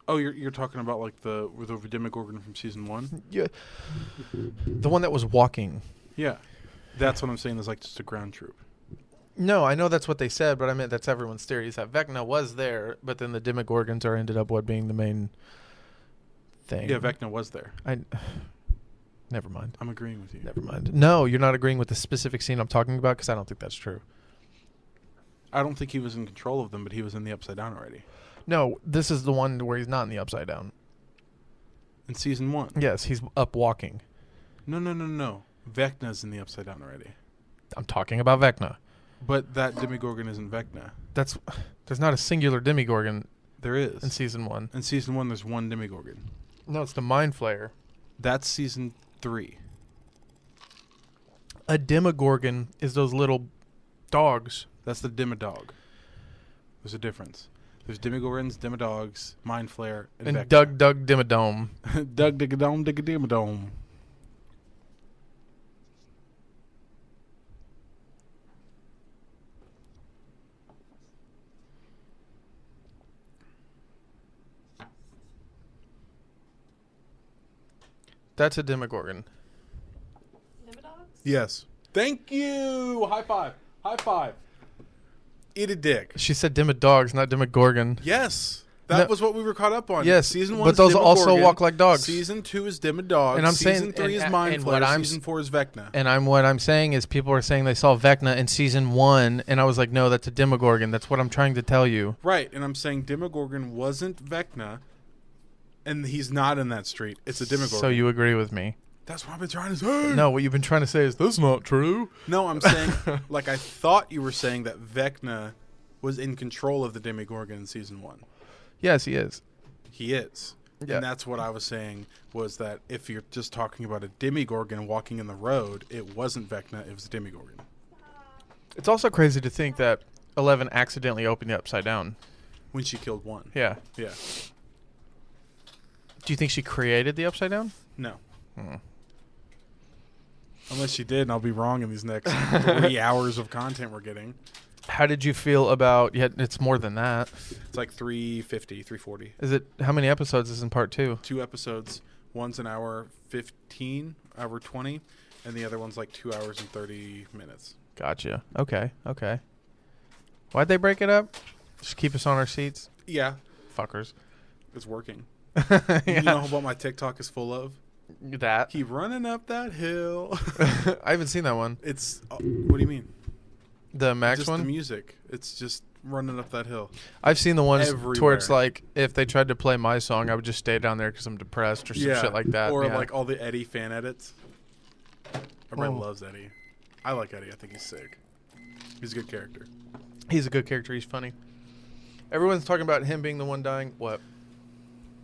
Oh, you're talking about like the Demogorgon from Season 1? Yeah. The one that was walking. Yeah. That's what I'm saying. There's like just a ground troop. No, I know that's what they said, but I meant that's everyone's theory is that Vecna was there, but then the Demogorgons ended up being the main thing. Yeah, Vecna was there. Never mind. I'm agreeing with you. Never mind. No, you're not agreeing with the specific scene I'm talking about because I don't think that's true. I don't think he was in control of them, but he was in the Upside Down already. No, this is the one where he's not in the Upside Down. In Season 1. Yes, he's up walking. No. Vecna's in the Upside Down already. I'm talking about Vecna. But that Demogorgon isn't Vecna. There's not a singular Demogorgon There is. in Season 1. In Season 1, there's one Demogorgon. No, it's the Mind Flayer. That's Season 3. A Demogorgon is those little dogs. That's the Demodog. There's a difference. There's Demogorgons, Demodogs, Mind Flayer, and Vecna. Doug Dimmadome. Doug Diggadome Diggadimmadome. That's a Demogorgon. Yes. Thank you. High five. High five. Eat a dick. She said Demodogs, not Demogorgon. Yes. That No. was what we were caught up on. Yes, Season 1 but is those also Demogorgon. walk like dogs. Season 2 is Demodog. And I'm Season saying- 3 is and Mind what Flayer. I'm Season 4 is Vecna. And what I'm saying is people are saying they saw Vecna in Season 1, and I was like, no, that's a Demogorgon. That's what I'm trying to tell you. Right, and I'm saying Demogorgon wasn't Vecna, and he's not in that street. It's a Demogorgon. So you agree with me? That's what I've been trying to say. No, what you've been trying to say is, that's not true. No, I'm saying, like, I thought you were saying that Vecna was in control of the Demogorgon in Season 1. Yes, he is. He is. Yeah. And that's what I was saying, was that if you're just talking about a Demogorgon walking in the road, it wasn't Vecna, it was a Demogorgon. It's also crazy to think that 11 accidentally opened the Upside Down. When she killed one. Yeah. Yeah. Do you think she created the Upside Down? No. Hmm. Unless she did, and I'll be wrong in these next 3 hours of content we're getting. How did you feel about... Yeah, it's more than that. It's like 350, 340. Is it... How many episodes is in part 2? 2 episodes. One's an hour 15, hour 20, and the other one's like 2 hours and 30 minutes. Gotcha. Okay. Why'd they break it up? Just keep us on our seats? Yeah. Fuckers. It's working. Yeah. You know what my TikTok is full of? That. Keep running up that hill. I haven't seen that one. It's... what do you mean? The Max Just one? the music. It's just running up that hill. I've seen the ones to where it's Everywhere. like, if they tried to play my song, I would just stay down there because I'm depressed or some shit like that. Or Yeah. like all the Eddie fan edits. Everybody Well- loves Eddie. I like Eddie. I think he's sick. He's a good character. He's a good character. He's funny. Everyone's talking about him being the one dying. What?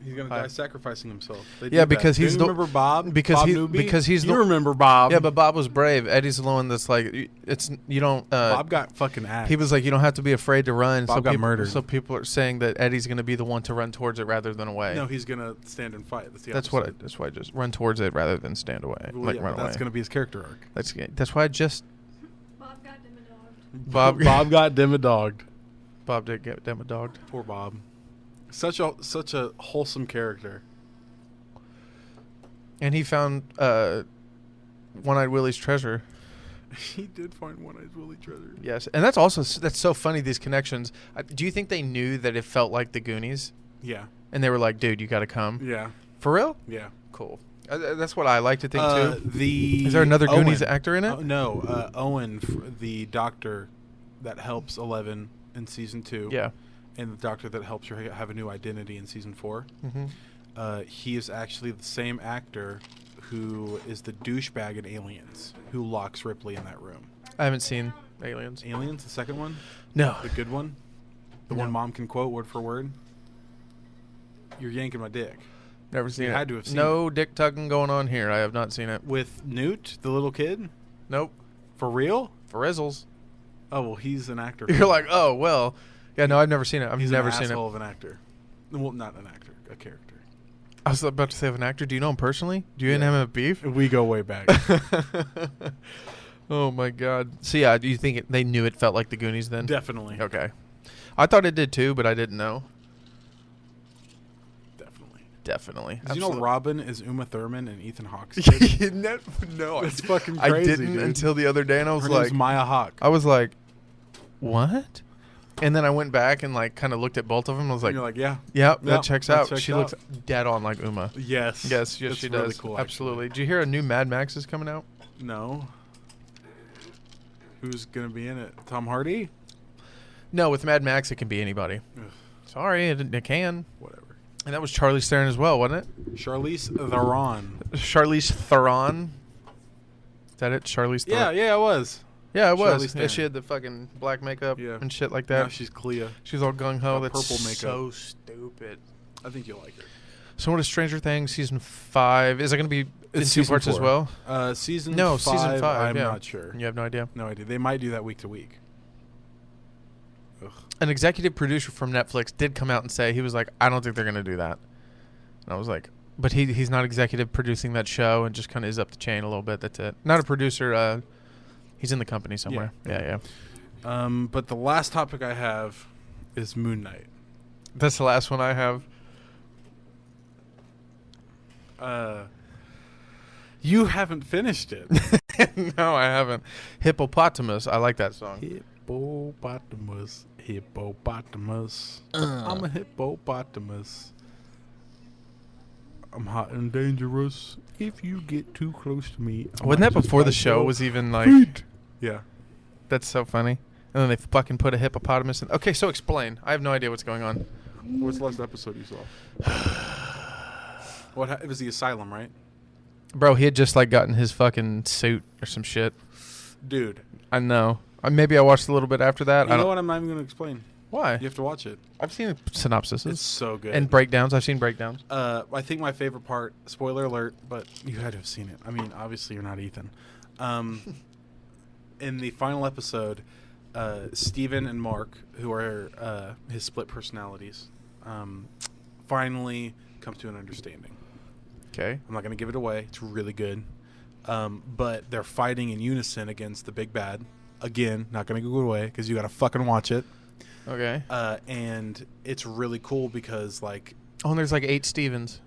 He's gonna Hi. die sacrificing himself. They Yeah, do that. because he's Do the- you remember Bob? because Bob he- Newby? because he's you the- remember Bob? Yeah, but Bob was brave. Eddie's the one that's like, it's you don't. Bob got fucking axed. He was like, you don't have to be afraid to run. Bob got murdered. So people are saying that Eddie's going to be the one to run towards it rather than away. No, he's gonna stand and fight. That's the That's opposite. that's why I just run towards it rather than stand away. Well, Like yeah, run but away. that's gonna be his character arc. That's why I just Bob got Demodogged. Bob Bob got Demodogged. Bob did get demo dogged. Poor Bob. Such a wholesome character. And he found One-Eyed Willie's treasure. He did find One-Eyed Willie treasure. Yes, and that's so funny, these connections. Do you think they knew that it felt like the Goonies? Yeah. And they were like, dude, you got to come? Yeah. For real? Yeah. Cool. That's what I like to think, too. Is there another Owen. Goonies actor in it? No. Owen, the doctor that helps Eleven in season 2. Yeah. And the doctor that helps her have a new identity in season 4. Mm-hmm. He is actually the same actor who is the douchebag in Aliens, who locks Ripley in that room. I haven't seen Aliens. Aliens, the second one? No. The good one? The one Mom can quote word for word? You're yanking my dick. Never seen it. You had to have seen No dick tugging going on here. I have not seen it. With Newt, the little kid? Nope. For real? For Rizzles. Oh, well, he's an actor. You're like, oh, well. Yeah, no, I've never seen it. I've He's never an seen asshole it. of an actor. Well, not an actor, a character. I was about to say of an actor. Do you know him personally? Do you and him have beef? We go way back. Oh, my God. So, yeah, do you think they knew it felt like the Goonies then? Definitely. Okay. I thought it did, too, but I didn't know. Definitely. Did you know Robin is Uma Thurman and Ethan Hawke's No, It's fucking I crazy, didn't dude. until the other day, and I was Her like, name's Maya Hawke. I was like, what? And then I went back and like kind of looked at both of them. I was like, You're like, yeah. yep, Yep, that checks that out. checks She out. looks dead on like Uma. Yes. Yes, That's she really does. cool, Absolutely. Did you hear a new Mad Max is coming out? No. Who's going to be in it? Tom Hardy? No, with Mad Max, it can be anybody. Ugh. Sorry, it can. Whatever. And that was Charlize Theron as well, wasn't it? Charlize Theron. Charlize Theron. Is that it? Charlize Theron? Yeah, it was. Yeah, it was. Charlize Yeah, Theron. she had the fucking black makeup Yeah. and shit like Now that. she's Clea. She's all gung-ho. Got That's purple makeup. so stupid. I think you'll like her. So what is Stranger Things season 5? Is it going to be in It's two season parts as 4. well? Season No, 5, season 5. I'm yeah. not sure. You have no idea? No idea. They might do that week to week. Ugh. An executive producer from Netflix did come out and say, he was like, I don't think they're going to do that. And I was like, but he's not executive producing that show and just kind of is up the chain a little bit. That's it. Not a producer. He's in the company somewhere. Yeah. But the last topic I have is Moon Knight. That's the last one I have. You haven't finished it. No, I haven't. Hippopotamus. I like that song. Hippopotamus. I'm a hippopotamus. I'm hot and dangerous. If you get too close to me, Wasn't that before the show was even like... feet. Yeah. That's so funny. And then they fucking put a hippopotamus in... Okay, so explain. I have no idea what's going on. What's the last episode you saw? It was the asylum, right? Bro, he had just like gotten his fucking suit or some shit. Dude. I know. Maybe I watched a little bit after that. You know what? I'm not even going to explain. Why? You have to watch it. I've seen synopsises. It's so good. And breakdowns. I've seen breakdowns. I think my favorite part, spoiler alert, but you had to have seen it. I mean, obviously you're not Ethan. In the final episode, Steven and Mark, who are his split personalities, finally come to an understanding. Okay. I'm not going to give it away. It's really good. But they're fighting in unison against the big bad. Again, not going to give it away because you got to fucking watch it. Okay. And it's really cool because, like... Oh, and there's like 8 Stevens.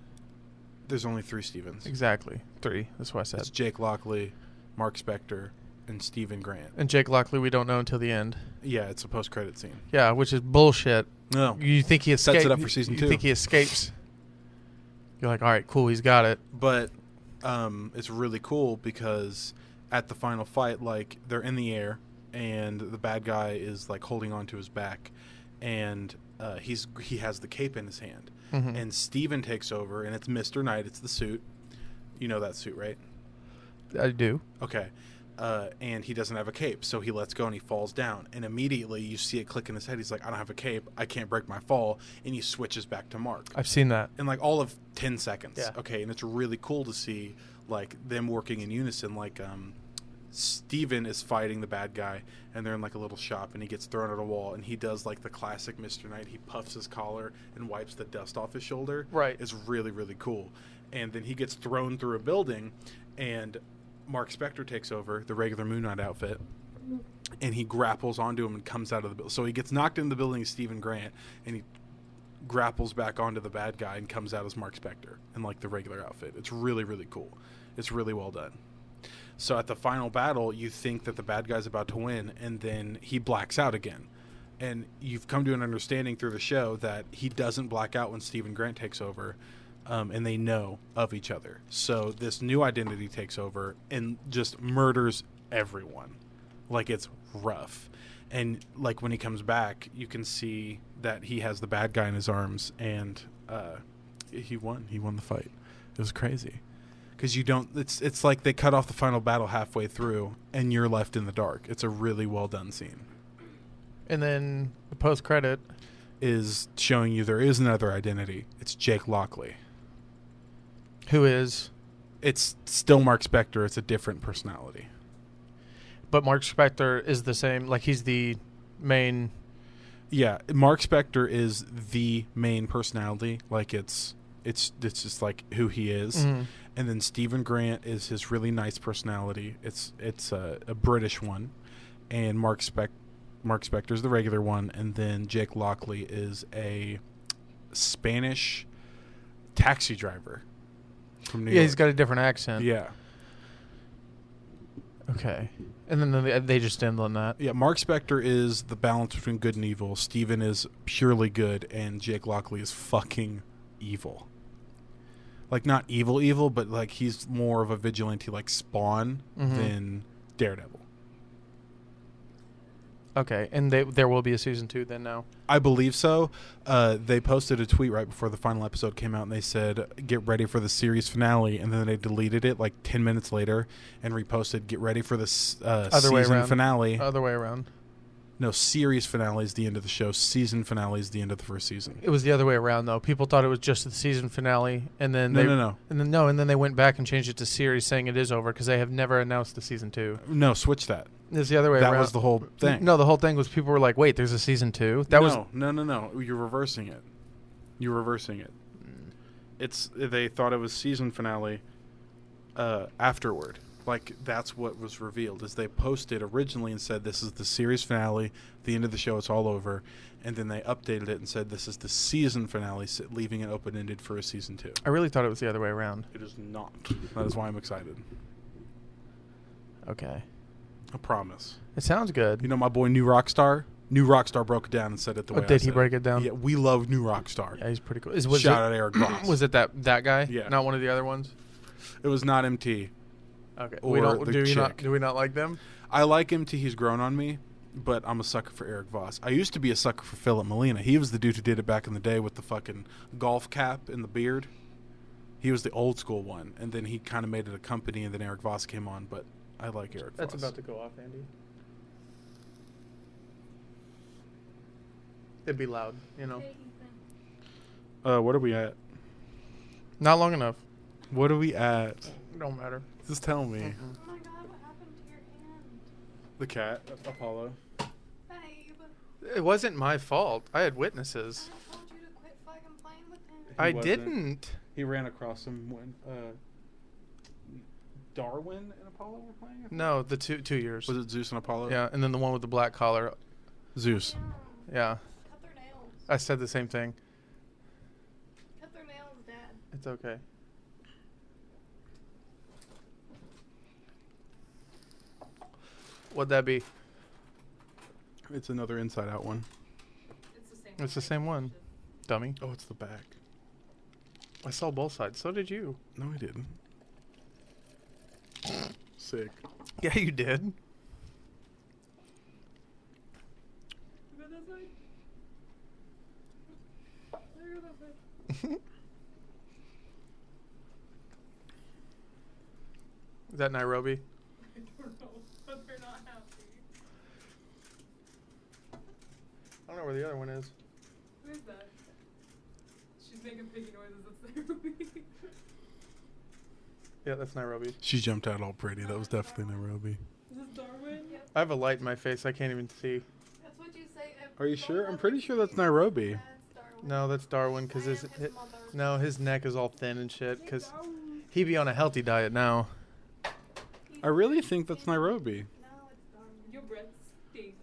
There's only 3 Stevens. Exactly. 3. That's what I said. It's Jake Lockley, Mark Spector, and Stephen Grant. And Jake Lockley we don't know until the end. Yeah, it's a post-credit scene. Yeah, which is bullshit. No. You think he escapes? Sets it up for season 2. You think he escapes? You're like, all right, cool, he's got it. But it's really cool because at the final fight, like, they're in the air, and the bad guy is, like, holding onto his back, and he has the cape in his hand. Mm-hmm. And Steven takes over, and it's Mr. Knight. It's the suit. You know that suit, right? I do. Okay. And he doesn't have a cape, so he lets go and he falls down. And immediately you see it click in his head. He's like, I don't have a cape. I can't break my fall. And he switches back to Mark. I've seen that. In like all of 10 seconds. Yeah. Okay, and it's really cool to see like them working in unison. Like Steven is fighting the bad guy, and they're in like a little shop, and he gets thrown at a wall, and he does like the classic Mr. Knight. He puffs his collar and wipes the dust off his shoulder. Right. It's really, really cool. And then he gets thrown through a building, and Mark Spector takes over the regular Moon Knight outfit, and he grapples onto him and comes out of the building. So he gets knocked into the building as Stephen Grant, and he grapples back onto the bad guy and comes out as Mark Spector in like the regular outfit. It's really, really cool. It's really well done. So at the final battle, you think that the bad guy's about to win, and then he blacks out again. And you've come to an understanding through the show that he doesn't black out when Stephen Grant takes over, and they know of each other. So this new identity takes over and just murders everyone. Like, it's rough. And like when he comes back, you can see that he has the bad guy in his arms, and he won. He won the fight. It was crazy. Because you don't, it's like they cut off the final battle halfway through, and you're left in the dark. It's a really well done scene. And then the post credit is showing you there is another identity. It's Jake Lockley. Who is? It's still Mark Spector. It's a different personality. But Mark Spector is the same. Like, he's the main. Yeah, Mark Spector is the main personality. Like, it's just like who he is. Mm-hmm. And then Stephen Grant is his really nice personality. It's a British one, and Mark Spector's the regular one, and then Jake Lockley is a Spanish taxi driver from New York. Yeah, he's got a different accent. Yeah. Okay. And then they just end on that. Yeah, Mark Spector is the balance between good and evil. Steven is purely good, and Jake Lockley is fucking evil. Like, not evil, but like he's more of a vigilante like Spawn than Daredevil. Okay, and there will be a season 2 then now? I believe so. They posted a tweet right before the final episode came out, and they said, get ready for the series finale, and then they deleted it like 10 minutes later and reposted, get ready for the season finale. Other way around. No, series finale is the end of the show. Season finale is the end of the first season. It was the other way around, though. People thought it was just the season finale, and then No. And then they went back and changed it to series, saying it is over because they have never announced the season 2. No, switch that. It's the other way around. That was the whole thing. No, the whole thing was people were like, "Wait, there's a season 2." No. You're reversing it. They thought it was season finale afterward. Like, that's what was revealed, is they posted originally and said this is the series finale, the end of the show, it's all over, and then they updated it and said this is the season finale, leaving it open-ended for a season 2. I really thought it was the other way around. It is not. That is why I'm excited. Okay. I promise. It sounds good. You know my boy New Rockstar? New Rockstar broke it down and said it the way I said it. Did he break it down? Yeah, we love New Rockstar. Yeah, he's pretty cool. Shout out Eric Voss. Was it that guy? Yeah. Not one of the other ones? It was not MT. Okay. Or Do we not like them? I like MT. He's grown on me, but I'm a sucker for Eric Voss. I used to be a sucker for Philip Molina. He was the dude who did it back in the day with the fucking golf cap and the beard. He was the old school one, and then he kind of made it a company, and then Eric Voss came on, but I like Eric Voss. That's about to go off, Andy. It'd be loud, you know. What are we at? Not long enough. What are we at? It don't matter. Just tell me. Oh my god, what happened to your hand? The cat, Apollo. Babe. It wasn't my fault. I had witnesses. I told you to quit fucking playing with him. I wasn't. didn't. He ran across him when Darwin and Apollo were playing? I think? No, the 2 years. Was it Zeus and Apollo? Yeah, and then the one with the black collar. Zeus. Yeah. Cut their nails. I said the same thing. Cut their nails, Dad. It's okay. What'd that be? It's another Inside Out one. It's the same one. Dummy. Oh, it's the back. I saw both sides. So did you. No, I didn't. Sick. Yeah, you did. Is that Nairobi? I don't know, but they're not happy. I don't know where the other one is. Who is that? She's making piggy noises. That's Nairobi. Yeah, that's Nairobi. She jumped out all pretty. That was definitely Nairobi. Is this Darwin? Yep. I have a light in my face. I can't even see. That's what you say. Are you sure? I'm pretty sure that's Nairobi. That's Darwin. No, that's Darwin because I am his mother. no, his neck is all thin and shit because he be on a healthy diet now. I really think that's Nairobi. No, it's Darwin. Your Brits.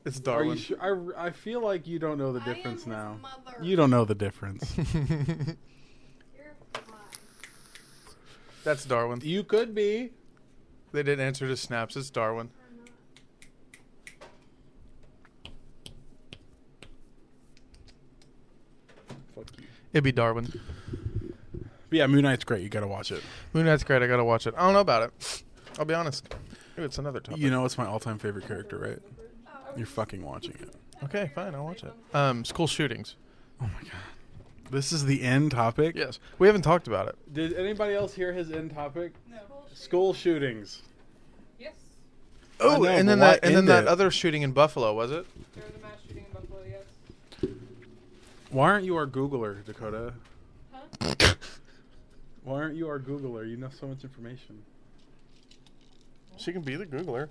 It's Are Darwin. you sure? I feel like you don't know the I am difference his now. mother. You don't know the difference. You're fine. That's Darwin. You could be. They didn't answer to snaps. It's Darwin. Fuck you. It'd be Darwin. But yeah, Moon Knight's great. You gotta watch it. Moon Knight's great. I gotta watch it. I don't know about it. I'll be honest. Maybe it's another topic. You know, it's my all-time favorite character, right? You're fucking watching it. Okay, fine. I'll watch it. School shootings. Oh my god. This is the end topic. Yes. We haven't talked about it. Did anybody else hear his end topic? No. School shootings. Yes. Oh, know, and then but why that end it? other shooting in Buffalo, was it? There was a mass shooting in Buffalo, yes. Why aren't you our Googler, Dakota? Huh? Why aren't you our Googler? You know so much information. She can be the Googler.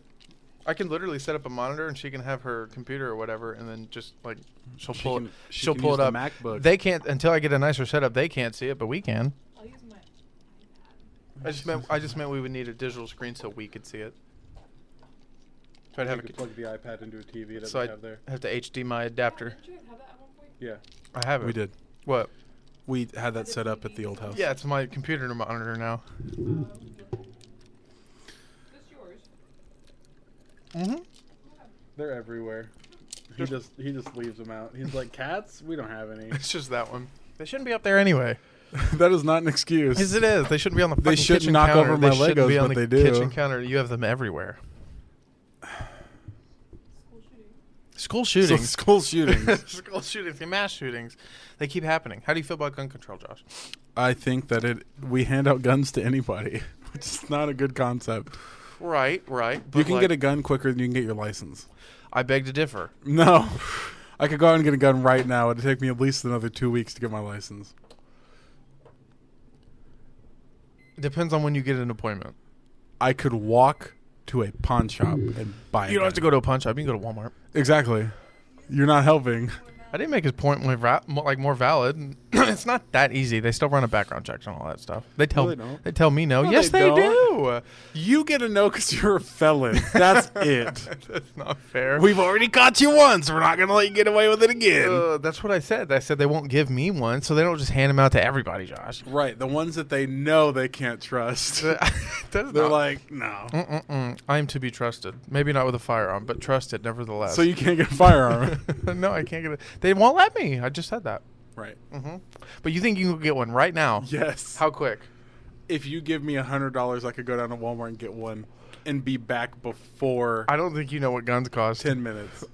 I can literally set up a monitor and she can have her computer or whatever, and then just like she'll pull it. She'll pull it up. MacBook. They can't until I get a nicer setup. They can't see it, but we can. I'll use my iPad. I just meant we would need a digital screen so we could see it. So I'd You have could plug the iPad into a TV that so we I'd have there. have to HD my adapter. Didn't you guys have that at one point? Yeah, I have it. we did. What? We had that set up at the old house. Yeah, it's my computer monitor now. This yours? Mm-hmm. They're everywhere. He just leaves them out. He's like, cats? We don't have any. It's just that one. They shouldn't be up there anyway. That is not an excuse. Yes, it is. They shouldn't be on the fucking They shouldn't kitchen knock counter. over my They shouldn't Legos, be on but the they do. kitchen counter. You have them everywhere. School shooting. School shootings. School shootings. School shootings. Mass shootings. They keep happening. How do you feel about gun control, Josh? I think that we hand out guns to anybody, which is not a good concept. Right. You But can like, get a gun quicker than you can get your license. I beg to differ. No. I could go out and get a gun right now. It'd take me at least another 2 weeks to get my license. It depends on when you get an appointment. I could walk to a pawn shop and buy a You don't have to gun. go to a pawn shop. You can go to Walmart. Exactly. You're not helping. I didn't make his point more valid. It's not that easy. They still run a background check on all that stuff. They tell they don't. They tell me no. No, Yes, they they do. You get a no because you're a felon. That's it. That's not fair. We've already caught you once. We're not going to let you get away with it again. That's what I said. I said they won't give me one, so they don't just hand them out to everybody, Josh. Right. The ones that they know they can't trust. They're like, no. I am to be trusted. Maybe not with a firearm, but trusted nevertheless. So you can't get a firearm. No, I can't get it. They won't let me. I just said that. Right. But you think you can get one right now? Yes. How quick? If you give me $100, I could go down to Walmart and get one and be back before I don't think you know what guns cost. 10 minutes.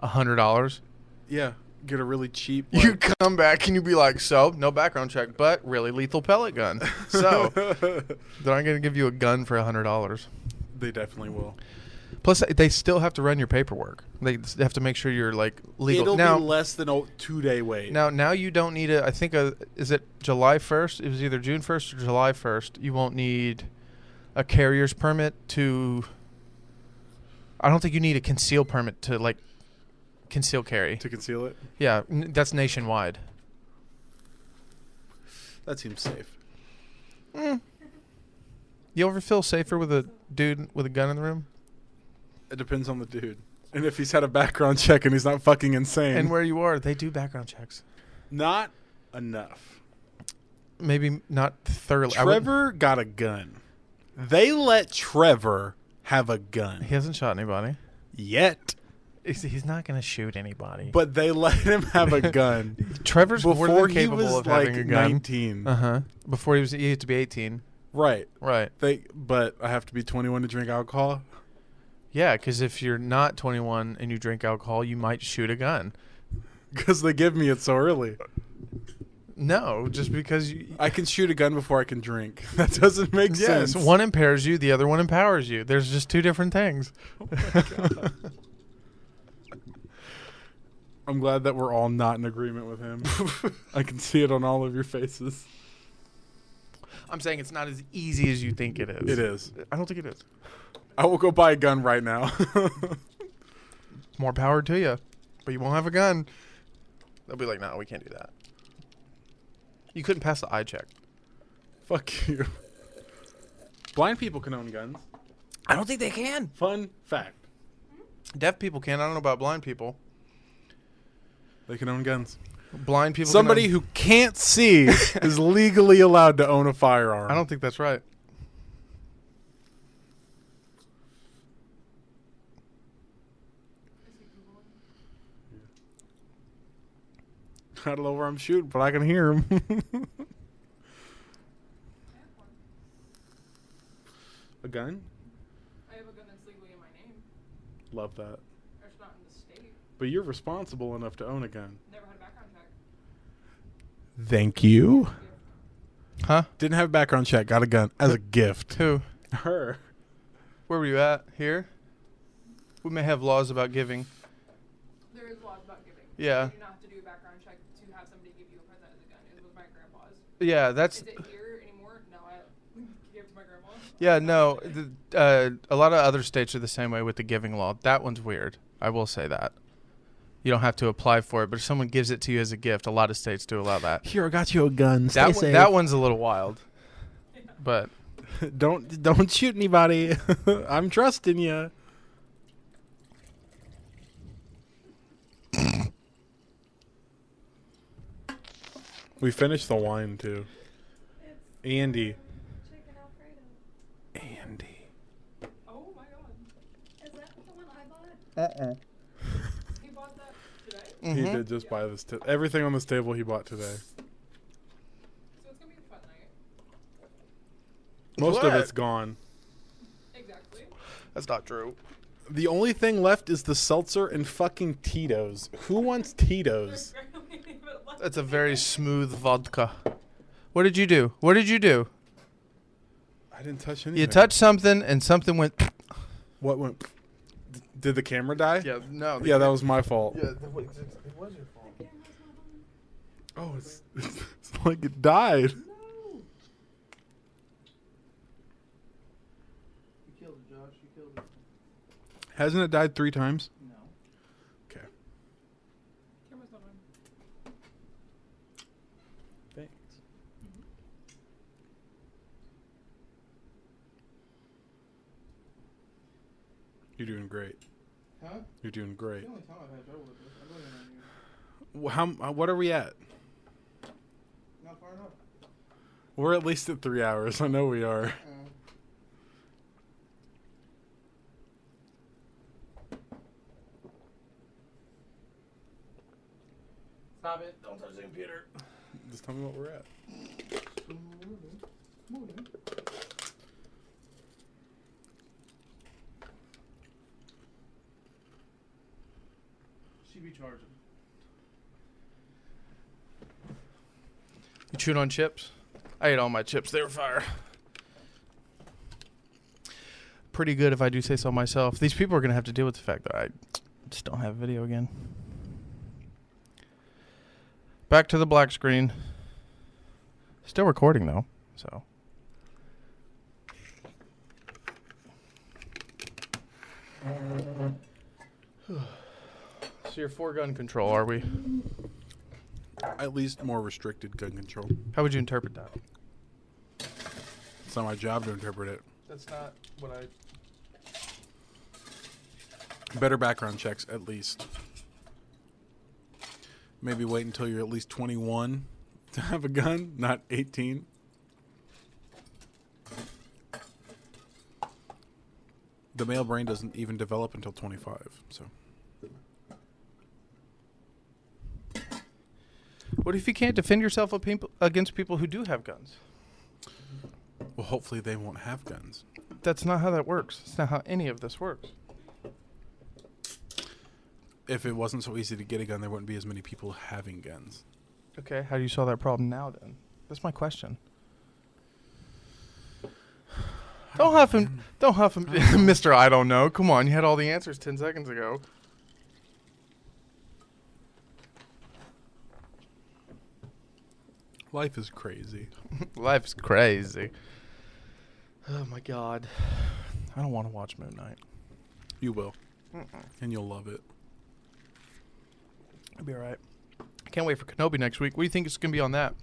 $100. Yeah. Get a really cheap You come back and you be like, so no background check, but really lethal pellet gun. So they're not going to give you a gun for $100. They definitely will. Plus, they still have to run your paperwork. They have to make sure you're like legal. It'll now, be less than a 2-day wait. now you don't need I think is it July 1st? It was either June 1st or July 1st. You won't need a carrier's permit to. I don't think you need a conceal permit to like conceal carry. To conceal it? Yeah, that's nationwide. That seems safe. You ever feel safer with a dude with a gun in the room? It depends on the dude. And if he's had a background check and he's not fucking insane. And where you are, they do background checks. Not enough. Maybe not thoroughly. Trevor got a gun. They let Trevor have a gun. He hasn't shot anybody. Yet. He's not going to shoot anybody. But they let him have a gun. Trevor's more before than he capable was of having like a gun. 19. Before he had to be 18. Right. Right. But I have to be 21 to drink alcohol? Yeah, because if you're not 21 and you drink alcohol, you might shoot a gun. Because they give me it so early. No, just because I can shoot a gun before I can drink. That doesn't make sense. Yes, one impairs you, the other one empowers you. There's just two different things. Oh my God. I'm glad that we're all not in agreement with him. I can see it on all of your faces. I'm saying it's not as easy as you think it is. It is. I don't think it is. I will go buy a gun right now. More power to you, but you won't have a gun. They'll be like, no, we can't do that. You couldn't pass the eye check. Fuck you. Blind people can own guns. I don't think they can. Fun fact. Deaf people can. I don't know about blind people. They can own guns. Blind people. Somebody can own- who can't see is legally allowed to own a firearm. I don't think that's right. I don't know where I'm shooting, but I can hear him. A gun? I have a gun that's legally in my name. Love that. It's not in the state. But you're responsible enough to own a gun. Never had a background check. Thank you. Huh? Didn't have a background check. Got a gun as a gift. Who? Her. Where were you at? Here? We may have laws about giving. There is laws about giving. Yeah. You do not have to do a background check to have somebody give you a present as a gun. It was my grandpa's. Yeah, that's... Is it here anymore? No, I gave it to my grandma. Yeah, no. A lot of other states are the same way with the giving law. That one's weird. I will say that. You don't have to apply for it, but if someone gives it to you as a gift, a lot of states do allow that. Here, I got you a gun. That one's a little wild. But Don't shoot anybody. I'm trusting you. We finished the wine too. Andy. Chicken Alfredo. Andy. Oh my god. Is that the one I bought? He bought that today? He did just buy this. Everything on this table he bought today. So it's gonna be a fun night. Most of What? it's gone. Exactly. that's not true. The only thing left is the seltzer and fucking Tito's. Who wants Tito's? That's a very smooth vodka. What did you do? What did you do? I didn't touch anything. You touched something and something went... What went? Did the camera die? Yeah, no. Yeah, that was my fault. Yeah, it was your fault. Oh, it's like it died. You killed it, Josh. You killed it. Hasn't it died 3 times? No. Okay. Camera's not on. Thanks. You're doing great. Huh? You're doing great. The only time I've had trouble with this. I'm going on you. What are we at? Not far enough. We're at least at 3 hours. I know we are. Stop it. Don't touch the computer. Just tell me what we're at. CB charging. You chewing on chips? I ate all my chips. They were fire. Pretty good if I do say so myself. These people are going to have to deal with the fact that I just don't have video again. Back to the black screen. Still recording though, so. So you're for gun control, are we? At least more restricted gun control. How would you interpret that? It's not my job to interpret it. That's not what I... Better background checks, at least. Maybe wait until you're at least 21 to have a gun, not 18. The male brain doesn't even develop until 25, so. What if you can't defend yourself against people who do have guns? Well, hopefully they won't have guns. That's not how that works. It's not how any of this works. If it wasn't so easy to get a gun, there wouldn't be as many people having guns. Okay, how do you solve that problem now then? That's my question. Don't huff him, Mr. I don't know. Come on, you had all the answers 10 seconds ago. Life is crazy. Life's crazy. Oh my god. I don't want to watch Moon Knight. You will. And you'll love it. I'll be alright. I can't wait for Kenobi next week. What do you think it's going to be on that?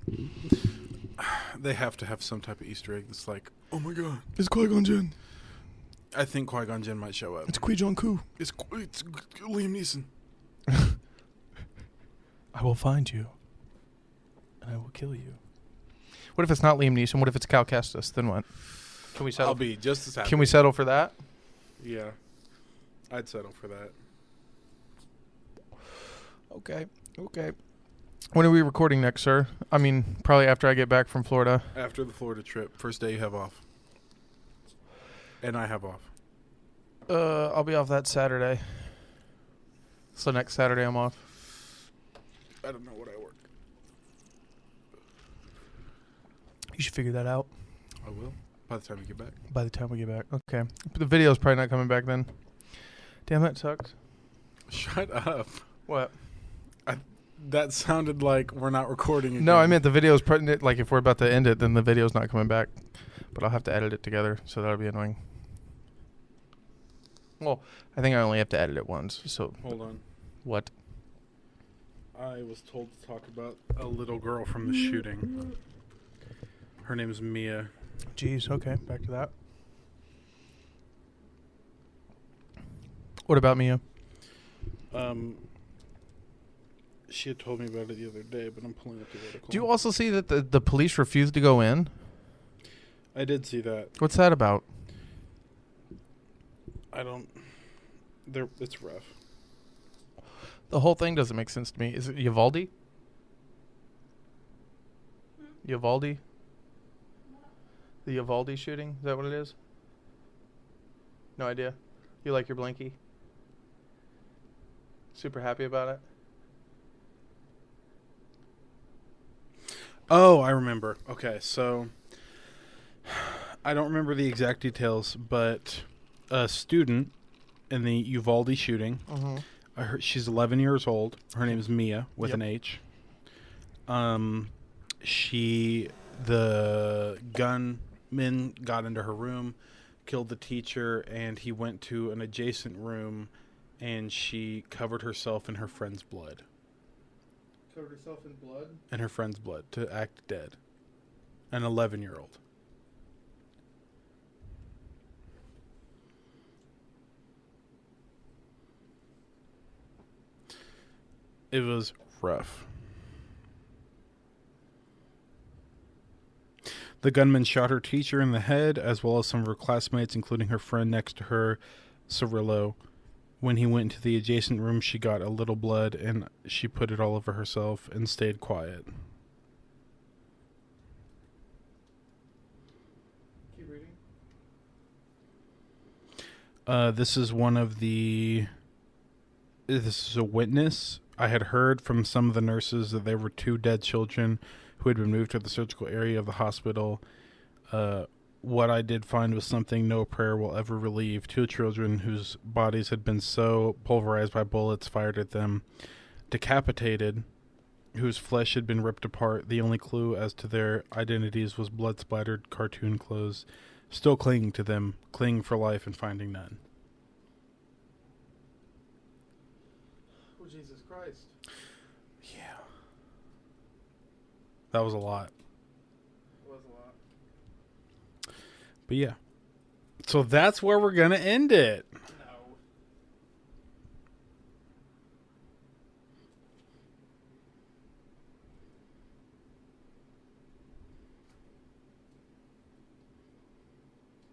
They have to have some type of Easter egg that's like, oh my god. It's Qui-Gon Jinn. I think Qui-Gon Jinn might show up. It's Qui-Gon Ku. It's Liam Neeson. I will find you, and I will kill you. What if it's not Liam Neeson? What if it's Cal Kestis? Then what? Can we settle? I'll be just as happy. Can we settle for that? Yeah. I'd settle for that. Okay. When are we recording next, sir? I mean, probably after I get back from Florida. After the Florida trip. First day you have off. And I have off. I'll be off that Saturday. So next Saturday I'm off. I don't know what I work. You should figure that out. I will. By the time we get back. By the time we get back. Okay. But the video's probably not coming back then. Damn, that sucks. Shut up. What? That sounded like we're not recording again. No, I meant the video's like if we're about to end it, then the video's not coming back. But I'll have to edit it together, so that'll be annoying. Well, I think I only have to edit it once. So Hold on. what? I was told to talk about a little girl from the shooting. Her name's Mia. Jeez. Okay, back to that. What about Mia? She had told me about it the other day, but I'm pulling up the article. Do you also see that the police refused to go in? I did see that. What's that about? I don't... It's rough. The whole thing doesn't make sense to me. Is it Uvalde? Uvalde? The Uvalde shooting? Is that what it is? No idea. You like your blankie? Super happy about it? Oh, I remember. Okay, so... I don't remember the exact details, but a student in the Uvalde shooting... I heard she's 11 years old. Her name is Mia, with an H. The gunman got into her room, killed the teacher, and he went to an adjacent room, and she covered herself in her friend's blood. Covered herself in blood? In her friend's blood, to act dead. An 11-year-old. It was rough. The gunman shot her teacher in the head, as well as some of her classmates, including her friend next to her, Cirillo. When he went into the adjacent room, she got a little blood, and she put it all over herself and stayed quiet. Keep reading. This is a witness. I had heard from some of the nurses that there were 2 dead children who had been moved to the surgical area of the hospital. What I did find was something no prayer will ever relieve. 2 children whose bodies had been so pulverized by bullets fired at them, decapitated, whose flesh had been ripped apart. The only clue as to their identities was blood-splattered cartoon clothes, still clinging to them, clinging for life and finding none. Jesus Christ. Yeah. That was a lot. It was a lot. But yeah. So that's where we're going to end it. No.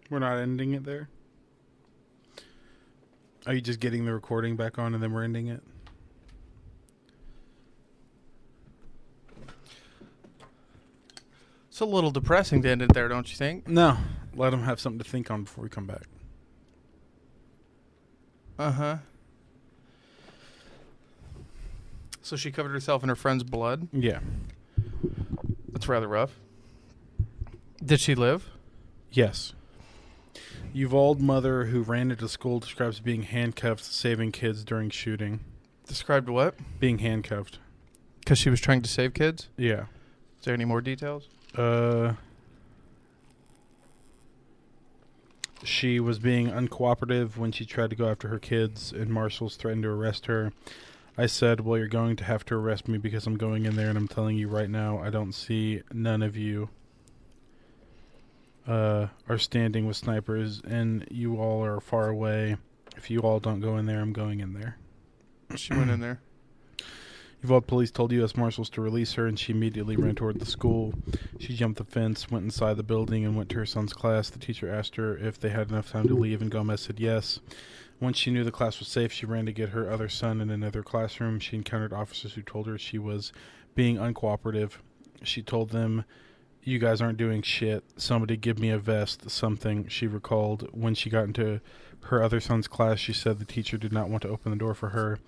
We're not ending it there? Are you just getting the recording back on and then we're ending it? It's a little depressing to end it there, don't you think? No. Let them have something to think on before we come back. Uh-huh. So she covered herself in her friend's blood? Yeah. That's rather rough. Did she live? Yes. Uvalde mother who ran into school describes being handcuffed, saving kids during shooting. Described what? Being handcuffed. Because she was trying to save kids? Yeah. Is there any more details? She was being uncooperative when she tried to go after her kids, and marshals threatened to arrest her. I said, well, you're going to have to arrest me because I'm going in there, and I'm telling you right now, I don't see none of you. are standing with snipers, and you all are far away. If you all don't go in there, I'm going in there. She went in there. Uvalde police told U.S. Marshals to release her, and she immediately ran toward the school. She jumped the fence, went inside the building, and went to her son's class. The teacher asked her if they had enough time to leave, and Gomez said yes. Once she knew the class was safe, she ran to get her other son in another classroom. She encountered officers who told her she was being uncooperative. She told them, "You guys aren't doing shit. Somebody give me a vest," something she recalled. When she got into her other son's class, she said the teacher did not want to open the door for her.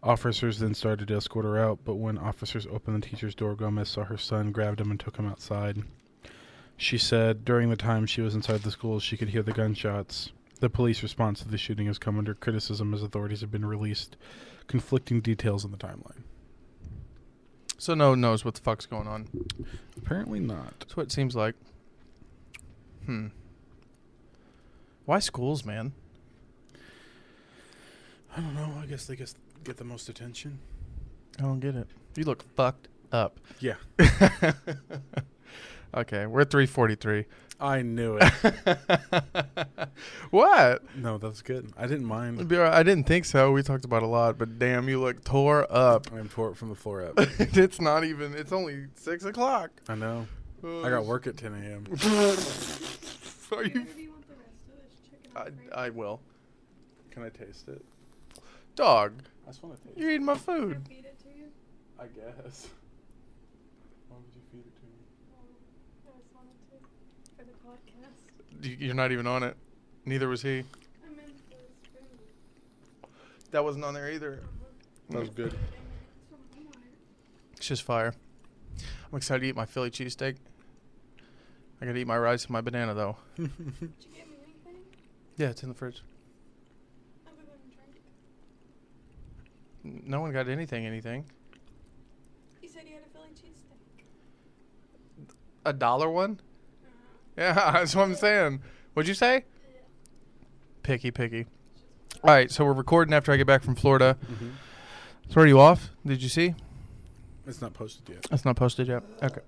Officers then started to escort her out, but when officers opened the teacher's door, Gomez saw her son, grabbed him, and took him outside. She said during the time she was inside the school, she could hear the gunshots. The police response to the shooting has come under criticism as authorities have been released conflicting details in the timeline. So no one knows what the fuck's going on. Apparently not. That's what it seems like. Why schools, man? I don't know. I guess they get the most attention. I don't get it. You look fucked up. Yeah. Okay, we're at 3:43. I knew it. What? No, that's good. I didn't mind. I didn't think so. We talked about a lot, but damn, you look tore up. I'm tore from the floor up. It's not even. It's only 6 o'clock. I know. I got work at 10 a.m. Are you? Do you want the rest of this chicken Alfredo? I will. Can I taste it? Dog, I just want to taste you're eating my Can I food. feed it to you? I guess. Why would you feed it to me? I just wanted to for the podcast. You're not even on it. Neither was he. I meant for this food. That wasn't on there either. That was good. It's from Walmart. It's just fire. I'm excited to eat my Philly cheesesteak. I gotta eat my rice and my banana though. Did you get me anything Yeah, it's in the fridge. other than drink? No one got anything. You said you had a Philly cheesesteak. $1 one? Yeah, that's what I'm saying. What'd you say? Picky. All right, so we're recording after I get back from Florida. Mm-hmm. So are you off? Did you see? It's not posted yet. That's not posted yet. Okay.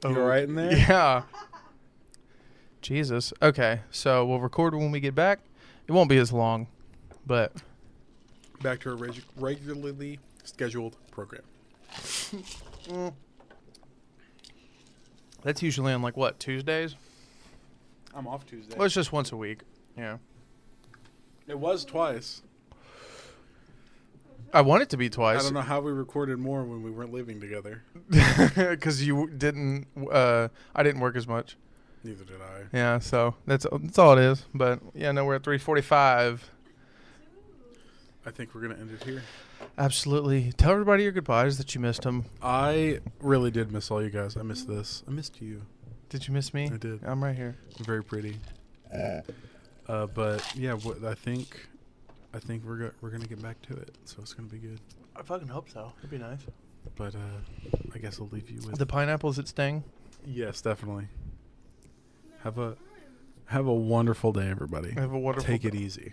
You all right in there? Yeah. Jesus. Okay, so we'll record when we get back. It won't be as long, but Back to our regularly scheduled program. that's usually on like what, Tuesdays? I'm off Tuesday. Well, it's just once a week. Yeah. It was twice. I want it to be I twice. don't know how we recorded more when we weren't living together. Because you didn't. I didn't work as much. Neither did I. Yeah, so that's all it is. But yeah, no, we're at 3:45. I think we're going to end it here. Absolutely. Tell everybody your goodbyes that you missed them. I really did miss all you guys. I missed this. I missed you. Did you miss me? I did. I'm right here. Very pretty. But yeah, I think we're gonna get back to it. So it's gonna be good. I fucking hope so. It'd be nice. But I guess I'll leave you with The pineapples at Sting. Yes, definitely. Have a wonderful day, everybody. Have a wonderful Take it day. easy.